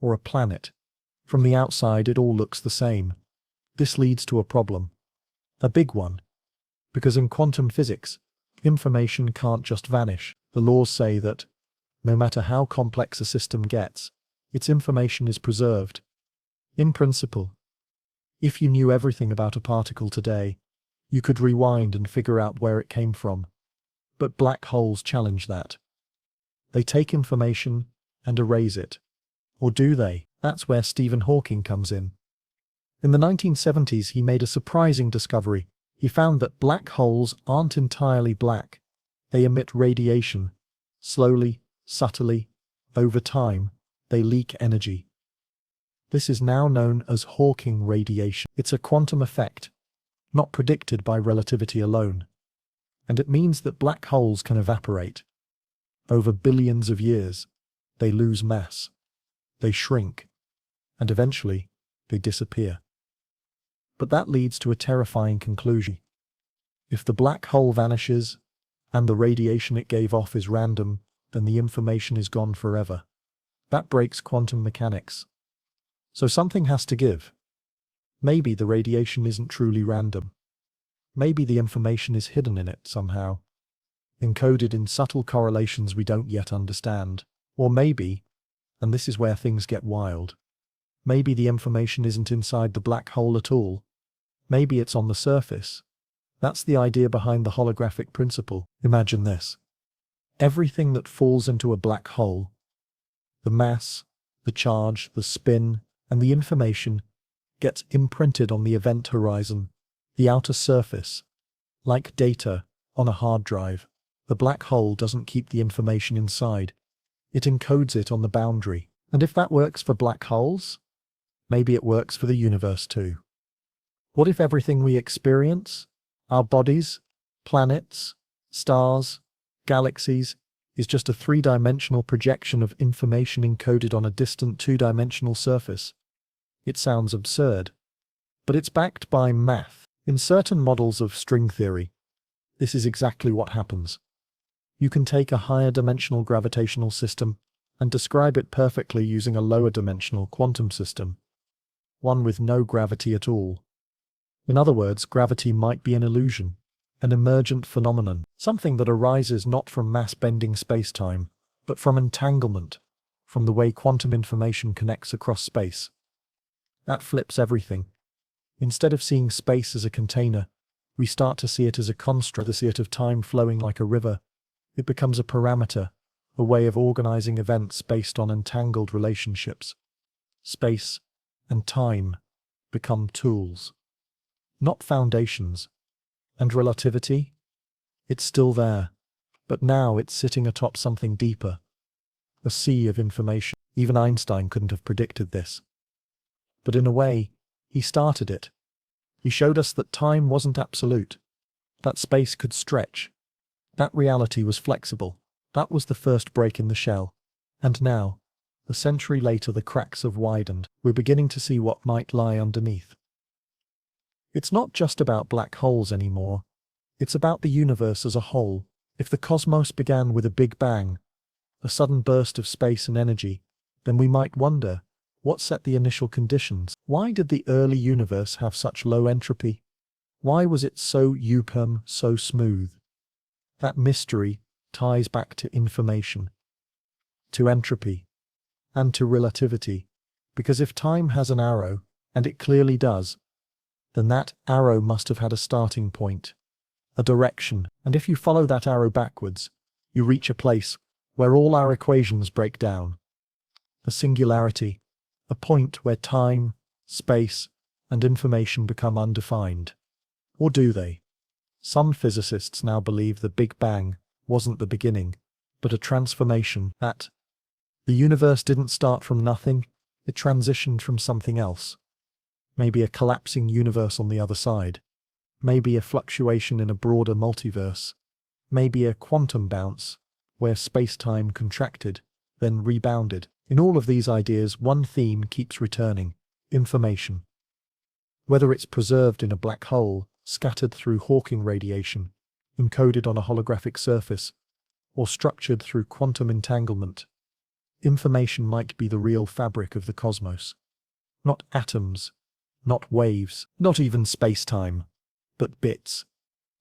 or a planet. From the outside, it all looks the same. This leads to a problem. A big one. Because in quantum physics, information can't just vanish. The laws say that, no matter how complex a system gets, its information is preserved. In principle, if you knew everything about a particle today, you could rewind and figure out where it came from. But black holes challenge that. They take information and erase it. Or do they? That's where Stephen Hawking comes in. In the 1970s, he made a surprising discovery. He found that black holes aren't entirely black. They emit radiation. Slowly, subtly, over time, they leak energy. This is now known as Hawking radiation. It's a quantum effect, not predicted by relativity alone. And it means that black holes can evaporate. Over billions of years, they lose mass. They shrink. And eventually, they disappear. But that leads to a terrifying conclusion. If the black hole vanishes, and the radiation it gave off is random, then the information is gone forever. That breaks quantum mechanics. So something has to give. Maybe the radiation isn't truly random. Maybe the information is hidden in it somehow, encoded in subtle correlations we don't yet understand. Or maybe, and this is where things get wild, maybe the information isn't inside the black hole at all. Maybe it's on the surface. That's the idea behind the holographic principle. Imagine this. Everything that falls into a black hole, the mass, the charge, the spin, and the information, gets imprinted on the event horizon, the outer surface, like data on a hard drive. The black hole doesn't keep the information inside. It encodes it on the boundary. And if that works for black holes, maybe it works for the universe too. What if everything we experience, our bodies, planets, stars, galaxies, is just a three-dimensional projection of information encoded on a distant two-dimensional surface? It sounds absurd, but it's backed by math. In certain models of string theory, this is exactly what happens. You can take a higher dimensional gravitational system and describe it perfectly using a lower dimensional quantum system, one with no gravity at all. In other words, gravity might be an illusion, an emergent phenomenon, something that arises not from mass-bending space-time, but from entanglement, from the way quantum information connects across space. That flips everything. Instead of seeing space as a container, we start to see it as a construct, the sea of time flowing like a river. It becomes a parameter, a way of organizing events based on entangled relationships. Space and time become tools, not foundations. And relativity? It's still there, but now it's sitting atop something deeper. A sea of information. Even Einstein couldn't have predicted this. But in a way, he started it. He showed us that time wasn't absolute, that space could stretch, that reality was flexible. That was the first break in the shell. And now, a century later, the cracks have widened. We're beginning to see what might lie underneath. It's not just about black holes anymore. It's about the universe as a whole. If the cosmos began with a big bang, a sudden burst of space and energy, then we might wonder, what set the initial conditions? Why did the early universe have such low entropy? Why was it so uniform, so smooth? That mystery ties back to information, to entropy, and to relativity. Because if time has an arrow, and it clearly does, then that arrow must have had a starting point, a direction. And if you follow that arrow backwards, you reach a place where all our equations break down. A singularity, a point where time, space, and information become undefined. Or do they? Some physicists now believe the Big Bang wasn't the beginning, but a transformation, that the universe didn't start from nothing, it transitioned from something else. Maybe a collapsing universe on the other side. Maybe a fluctuation in a broader multiverse. Maybe a quantum bounce, where space-time contracted, then rebounded. In all of these ideas, one theme keeps returning: information. Whether it's preserved in a black hole, scattered through Hawking radiation, encoded on a holographic surface, or structured through quantum entanglement, information might be the real fabric of the cosmos. Not atoms, Not waves, not even space-time, but bits.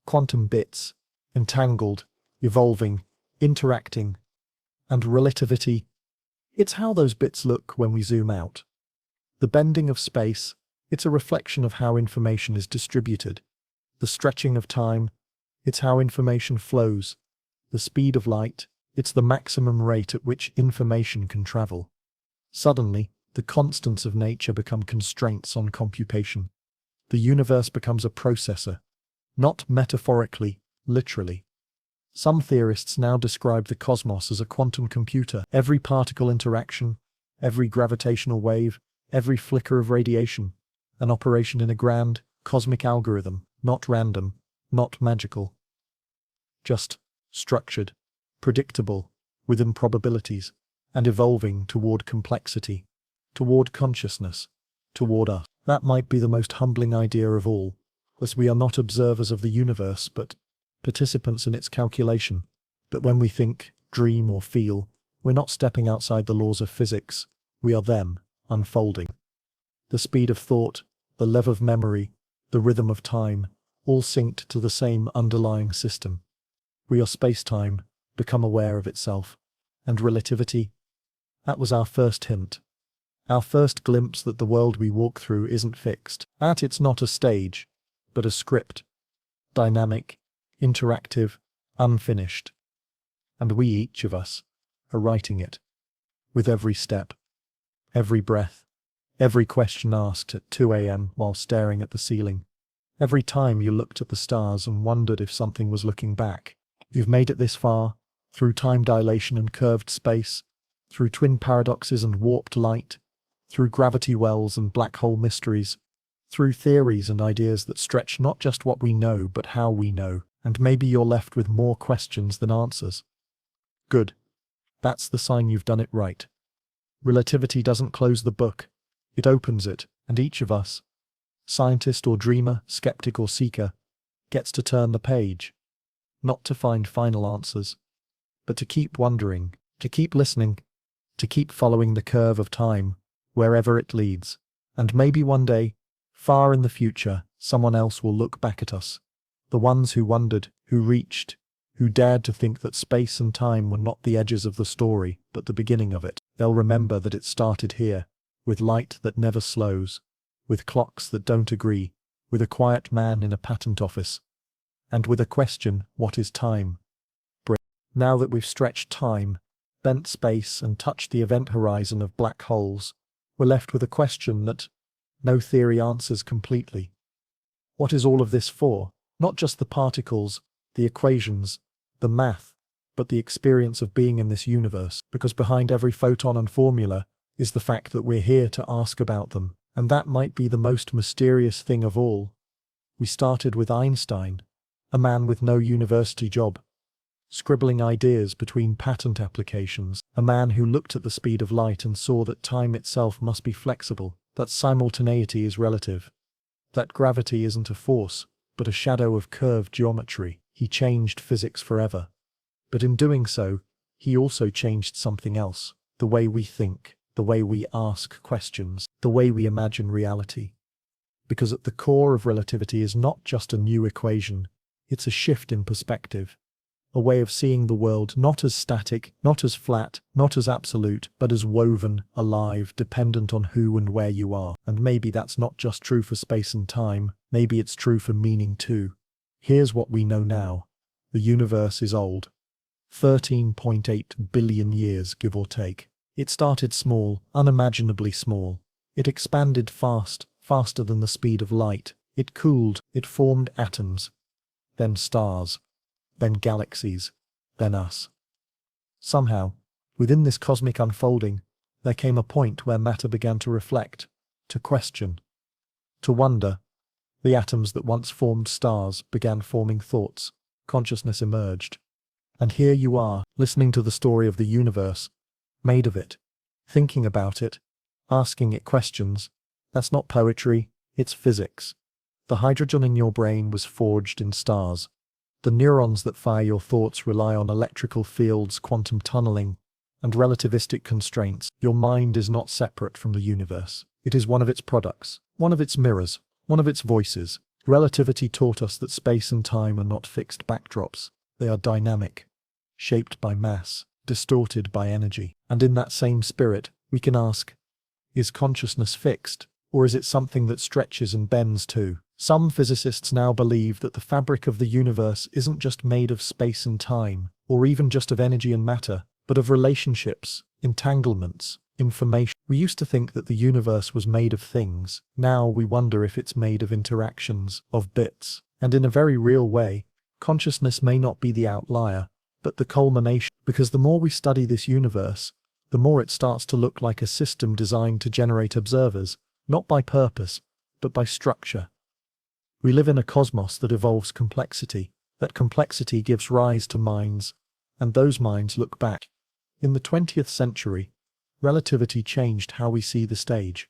Quantum bits, entangled, evolving, interacting. And relativity, it's how those bits look when we zoom out. The bending of space, it's a reflection of how information is distributed. The stretching of time, it's how information flows. The speed of light, it's the maximum rate at which information can travel. Suddenly, the constants of nature become constraints on computation. The universe becomes a processor, not metaphorically, literally. Some theorists now describe the cosmos as a quantum computer. Every particle interaction, every gravitational wave, every flicker of radiation, an operation in a grand, cosmic algorithm, not random, not magical. Just structured, predictable, with improbabilities, and evolving toward complexity, toward consciousness, toward us. That might be the most humbling idea of all, as we are not observers of the universe, but participants in its calculation. But when we think, dream, or feel, we're not stepping outside the laws of physics, we are them, unfolding. The speed of thought, the level of memory, the rhythm of time, all synced to the same underlying system. We are space-time, become aware of itself. And relativity? That was our first hint. Our first glimpse that the world we walk through isn't fixed. That it's not a stage, but a script. Dynamic, interactive, unfinished. And we, each of us, are writing it. With every step, every breath, every question asked at 2 a.m. while staring at the ceiling. Every time you looked at the stars and wondered if something was looking back. You've made it this far, through time dilation and curved space, through twin paradoxes and warped light, through gravity wells and black hole mysteries, through theories and ideas that stretch not just what we know but how we know, and maybe you're left with more questions than answers. Good. That's the sign you've done it right. Relativity doesn't close the book, it opens it, and each of us, scientist or dreamer, skeptic or seeker, gets to turn the page. Not to find final answers, but to keep wondering, to keep listening, to keep following the curve of time, wherever it leads. And maybe one day, far in the future, someone else will look back at us. The ones who wondered, who reached, who dared to think that space and time were not the edges of the story, but the beginning of it. They'll remember that it started here, with light that never slows, with clocks that don't agree, with a quiet man in a patent office, and with a question, what is time? Now that we've stretched time, bent space and touched the event horizon of black holes, we're left with a question that no theory answers completely. What is all of this for? Not just the particles, the equations, the math, but the experience of being in this universe, because behind every photon and formula is the fact that we're here to ask about them, and that might be the most mysterious thing of all. We started with Einstein, a man with no university job, scribbling ideas between patent applications, a man who looked at the speed of light and saw that time itself must be flexible, that simultaneity is relative, that gravity isn't a force, but a shadow of curved geometry. He changed physics forever. But in doing so, he also changed something else, the way we think, the way we ask questions, the way we imagine reality. Because at the core of relativity is not just a new equation, it's a shift in perspective. A way of seeing the world not as static, not as flat, not as absolute, but as woven, alive, dependent on who and where you are. And maybe that's not just true for space and time, maybe it's true for meaning too. Here's what we know now. The universe is old. 13.8 billion years, give or take. It started small, unimaginably small. It expanded fast, faster than the speed of light. It cooled, it formed atoms, then stars, then galaxies, then us. Somehow, within this cosmic unfolding, there came a point where matter began to reflect, to question, to wonder. The atoms that once formed stars began forming thoughts. Consciousness emerged. And here you are, listening to the story of the universe, made of it, thinking about it, asking it questions. That's not poetry, it's physics. The hydrogen in your brain was forged in stars. The neurons that fire your thoughts rely on electrical fields, quantum tunneling, and relativistic constraints. Your mind is not separate from the universe. It is one of its products, one of its mirrors, one of its voices. Relativity taught us that space and time are not fixed backdrops. They are dynamic, shaped by mass, distorted by energy. And in that same spirit, we can ask, is consciousness fixed, or is it something that stretches and bends too? Some physicists now believe that the fabric of the universe isn't just made of space and time, or even just of energy and matter, but of relationships, entanglements, information. We used to think that the universe was made of things. Now we wonder if it's made of interactions, of bits. And in a very real way, consciousness may not be the outlier, but the culmination. Because the more we study this universe, the more it starts to look like a system designed to generate observers, not by purpose, but by structure. We live in a cosmos that evolves complexity. That complexity gives rise to minds, and those minds look back. In the 20th century, relativity changed how we see the stage.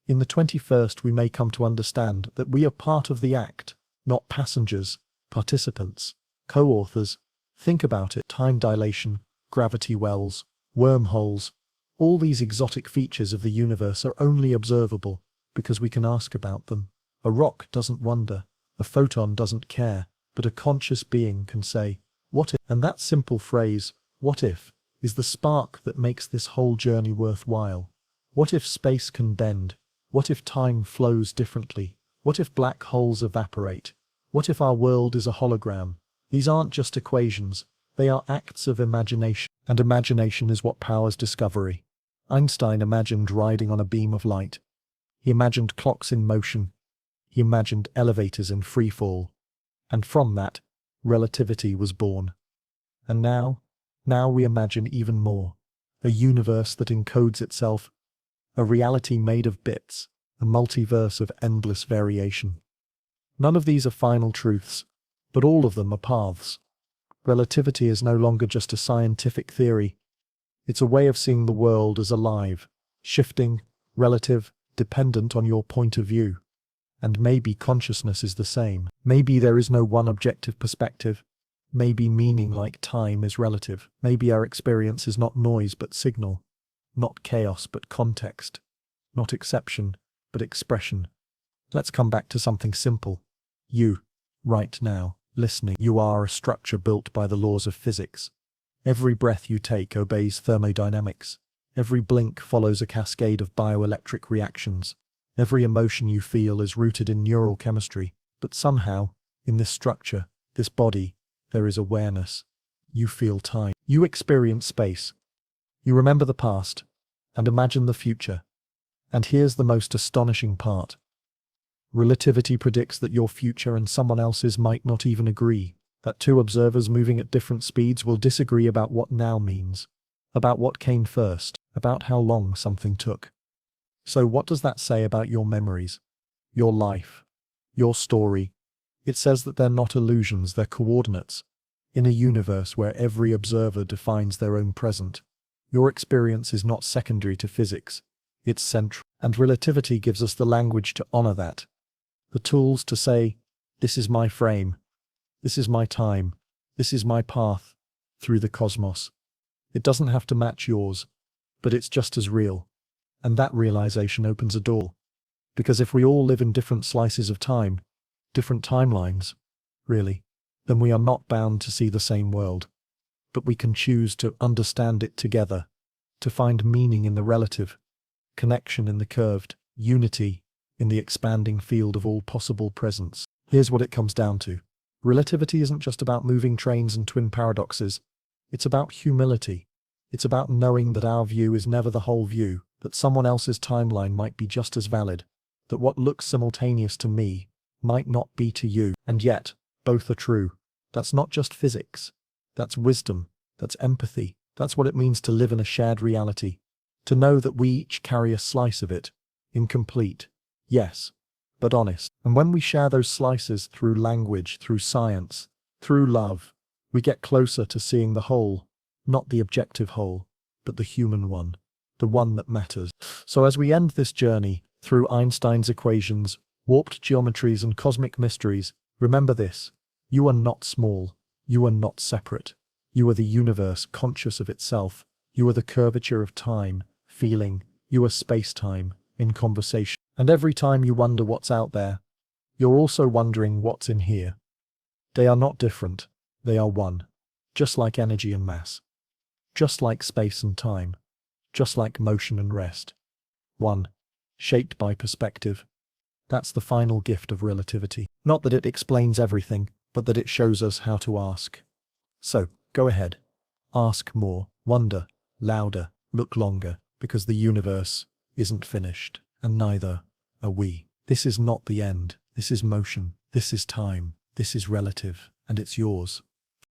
In the 21st, we may come to understand that we are part of the act, not passengers, participants, co-authors. Think about it: time dilation, gravity wells, wormholes. All these exotic features of the universe are only observable because we can ask about them. A rock doesn't wonder, a photon doesn't care, but a conscious being can say, what if? And that simple phrase, what if, is the spark that makes this whole journey worthwhile. What if space can bend? What if time flows differently? What if black holes evaporate? What if our world is a hologram? These aren't just equations, they are acts of imagination. And imagination is what powers discovery. Einstein imagined riding on a beam of light. He imagined clocks in motion. He imagined elevators in free fall. And from that, relativity was born. And now we imagine even more. A universe that encodes itself. A reality made of bits. A multiverse of endless variation. None of these are final truths, but all of them are paths. Relativity is no longer just a scientific theory. It's a way of seeing the world as alive, shifting, relative, dependent on your point of view. And maybe consciousness is the same. Maybe there is no one objective perspective. Maybe meaning, like time, is relative. Maybe our experience is not noise but signal, not chaos but context, not exception but expression. Let's come back to something simple. You, right now, listening, you are a structure built by the laws of physics. Every breath you take obeys thermodynamics. Every blink follows a cascade of bioelectric reactions. Every emotion you feel is rooted in neural chemistry. But somehow, in this structure, this body, there is awareness. You feel time. You experience space. You remember the past, and imagine the future. And here's the most astonishing part. Relativity predicts that your future and someone else's might not even agree. That two observers moving at different speeds will disagree about what now means, about what came first, about how long something took. So what does that say about your memories, your life, your story? It says that they're not illusions, they're coordinates. In a universe where every observer defines their own present, your experience is not secondary to physics, it's central. And relativity gives us the language to honor that. The tools to say, this is my frame, this is my time, this is my path through the cosmos. It doesn't have to match yours, but it's just as real. And that realization opens a door. Because if we all live in different slices of time, different timelines, really, then we are not bound to see the same world. But we can choose to understand it together, to find meaning in the relative, connection in the curved, unity in the expanding field of all possible presence. Here's what it comes down to. Relativity isn't just about moving trains and twin paradoxes. It's about humility. It's about knowing that our view is never the whole view, that someone else's timeline might be just as valid, that what looks simultaneous to me might not be to you, and yet, both are true. That's not just physics. That's wisdom. That's empathy. That's what it means to live in a shared reality. To know that we each carry a slice of it, incomplete, yes, but honest. And when we share those slices through language, through science, through love, we get closer to seeing the whole, not the objective whole, but the human one, the one that matters. So as we end this journey through Einstein's equations, warped geometries and cosmic mysteries, remember this: you are not small, you are not separate. You are the universe conscious of itself. You are the curvature of time, feeling. You are space-time, in conversation. And every time you wonder what's out there, you're also wondering what's in here. They are not different, they are one. Just like energy and mass. Just like space and time. Just like motion and rest. One. Shaped by perspective. That's the final gift of relativity. Not that it explains everything, but that it shows us how to ask. So, go ahead. Ask more, wonder, louder, look longer, because the universe isn't finished, and neither are we. This is not the end. This is motion. This is time. This is relative, and it's yours.